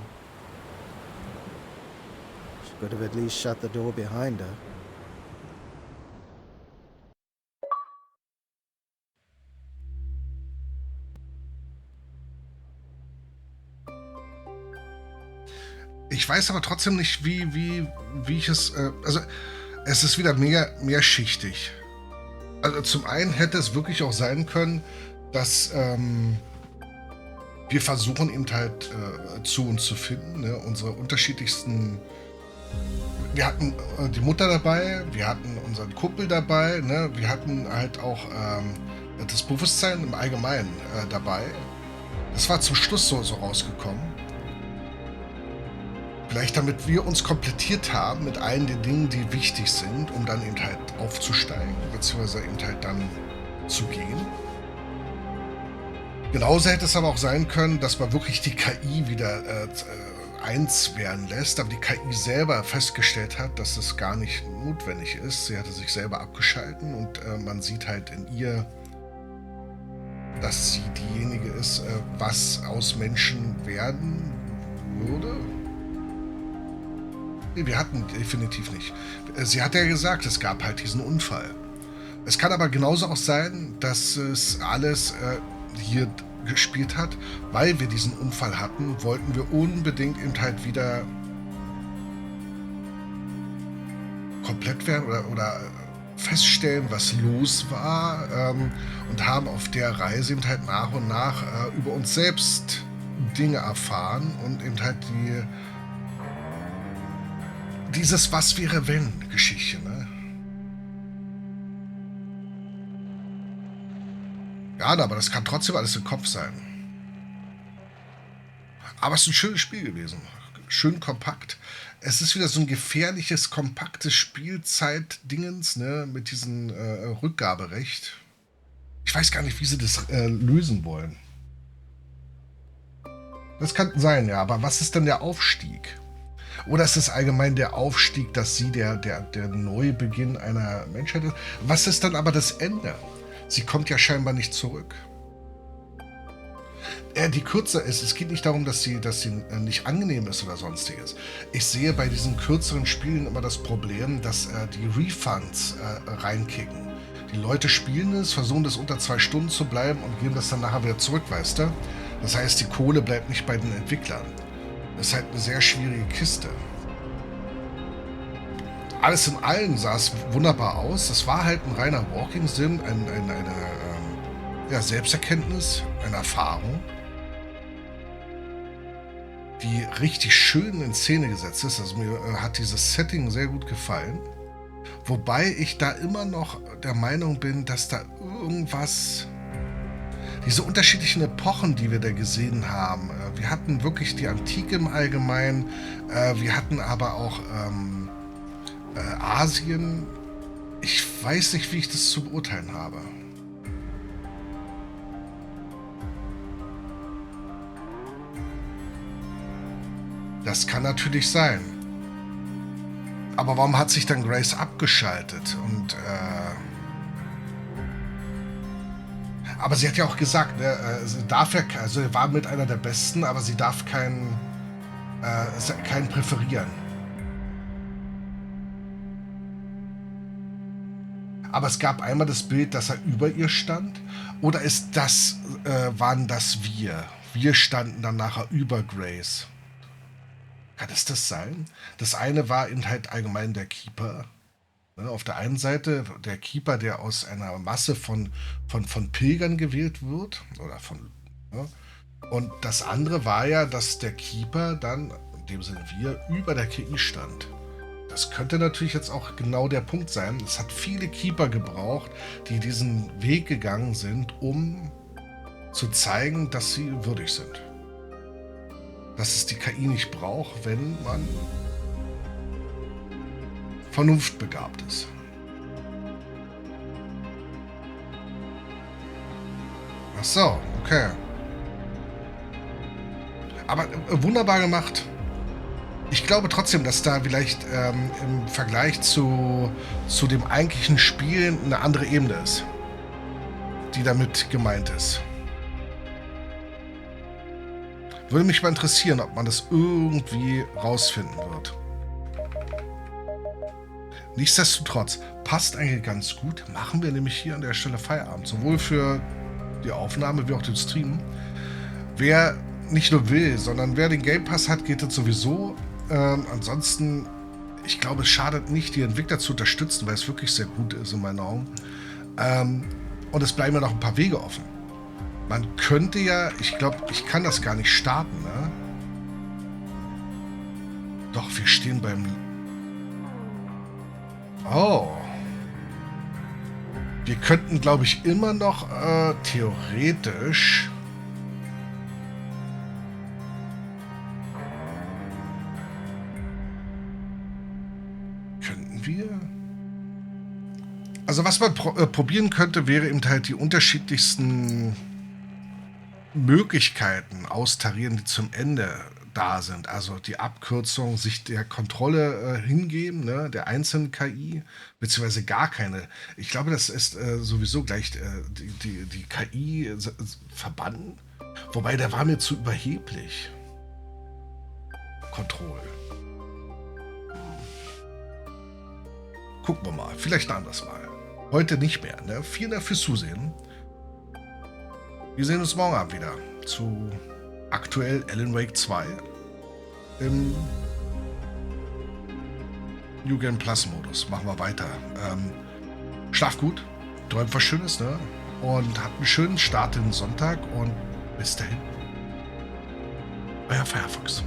She could have at least shut the door behind her. Ich weiß aber trotzdem nicht, wie ich es. Also, es ist wieder mehrschichtig. Also, zum einen hätte es wirklich auch sein können, dass wir versuchen, eben halt zu uns zu finden. Ne? Unsere unterschiedlichsten. Wir hatten die Mutter dabei, wir hatten unseren Kumpel dabei, ne? Wir hatten halt auch das Bewusstsein im Allgemeinen dabei. Das war zum Schluss so rausgekommen. Vielleicht damit wir uns komplettiert haben mit allen den Dingen, die wichtig sind, um dann eben halt aufzusteigen, beziehungsweise eben halt dann zu gehen. Genauso hätte es aber auch sein können, dass man wirklich die KI wieder eins werden lässt, aber die KI selber festgestellt hat, dass es gar nicht notwendig ist. Sie hatte sich selber abgeschalten und man sieht halt in ihr, dass sie diejenige ist, was aus Menschen werden würde. Nee, wir hatten definitiv nicht. Sie hat ja gesagt, es gab halt diesen Unfall. Es kann aber genauso auch sein, dass es alles hier gespielt hat, weil wir diesen Unfall hatten, wollten wir unbedingt eben halt wieder komplett werden oder feststellen, was los war und haben auf der Reise eben halt nach und nach über uns selbst Dinge erfahren und eben halt dieses Was wäre wenn Geschichte, ne? Ja, aber das kann trotzdem alles im Kopf sein. Aber es ist ein schönes Spiel gewesen. schön kompakt. Es ist wieder so ein gefährliches, kompaktes Spielzeit-Dingens, ne, mit diesem Rückgaberecht. Ich weiß gar nicht, wie sie das lösen wollen. Das kann sein, ja, aber was ist denn der Aufstieg? Oder ist es allgemein der Aufstieg, dass sie der Neubeginn einer Menschheit ist? Was ist dann aber das Ende? Sie kommt ja scheinbar nicht zurück. Die kürzer ist, es geht nicht darum, dass sie nicht angenehm ist oder sonstiges. Ich sehe bei diesen kürzeren Spielen immer das Problem, dass die Refunds reinkicken. Die Leute spielen es, versuchen das unter 2 Stunden zu bleiben und geben das dann nachher wieder zurück, weißt du? Das heißt, die Kohle bleibt nicht bei den Entwicklern. Das ist halt eine sehr schwierige Kiste. Alles in allem sah es wunderbar aus. Das war halt ein reiner Walking-Sim, eine Selbsterkenntnis, eine Erfahrung, die richtig schön in Szene gesetzt ist. Also mir hat dieses Setting sehr gut gefallen. Wobei ich da immer noch der Meinung bin, dass da irgendwas... Diese unterschiedlichen Epochen, die wir da gesehen haben. Wir hatten wirklich die Antike im Allgemeinen. Wir hatten aber auch Asien. Ich weiß nicht, wie ich das zu beurteilen habe. Das kann natürlich sein. Aber warum hat sich dann Grace abgeschaltet? Und aber sie hat ja auch gesagt, ne, sie darf ja, also er war mit einer der Besten, aber sie darf keinen präferieren. Aber es gab einmal das Bild, dass er über ihr stand. Oder waren das wir? Wir standen dann nachher über Grace. Kann es das sein? Das eine war eben halt allgemein der Keeper. Auf der einen Seite der Keeper, der aus einer Masse von Pilgern gewählt wird. Und das andere war ja, dass der Keeper dann, in dem Sinne wir, über der KI stand. Das könnte natürlich jetzt auch genau der Punkt sein. Es hat viele Keeper gebraucht, die diesen Weg gegangen sind, um zu zeigen, dass sie würdig sind. Dass es die KI nicht braucht, wenn man vernunftbegabt ist. Ach so, okay. Aber wunderbar gemacht. Ich glaube trotzdem, dass da vielleicht im Vergleich zu dem eigentlichen Spiel eine andere Ebene ist, die damit gemeint ist. Würde mich mal interessieren, ob man das irgendwie rausfinden wird. Nichtsdestotrotz, passt eigentlich ganz gut. Machen wir nämlich hier an der Stelle Feierabend. Sowohl für die Aufnahme wie auch den Stream. Wer nicht nur will, sondern wer den Game Pass hat, geht das sowieso. Ansonsten, ich glaube, es schadet nicht, die Entwickler zu unterstützen, weil es wirklich sehr gut ist in meinen Augen. Und es bleiben ja noch ein paar Wege offen. Man könnte ja, ich glaube, ich kann das gar nicht starten, ne? Doch, wir stehen beim... Oh. Wir könnten, glaube ich, immer noch theoretisch... Könnten wir... Also was man probieren könnte, wäre eben halt die unterschiedlichsten Möglichkeiten austarieren, die zum Ende da sind. Also die Abkürzung, sich der Kontrolle hingeben, ne, der einzelnen KI, beziehungsweise gar keine. Ich glaube, das ist sowieso gleich die KI verbannen. Wobei, der war mir zu überheblich. Control. Gucken wir mal. Vielleicht ein anderes Mal. Heute nicht mehr. Ne? Vielen Dank fürs Zusehen. Wir sehen uns morgen Abend wieder zu aktuell Alan Wake 2 im New Game Plus Modus. Machen wir weiter. Schlaf gut, träumt was Schönes, ne? Und habt einen schönen Start in den Sonntag und bis dahin. Euer FireFox.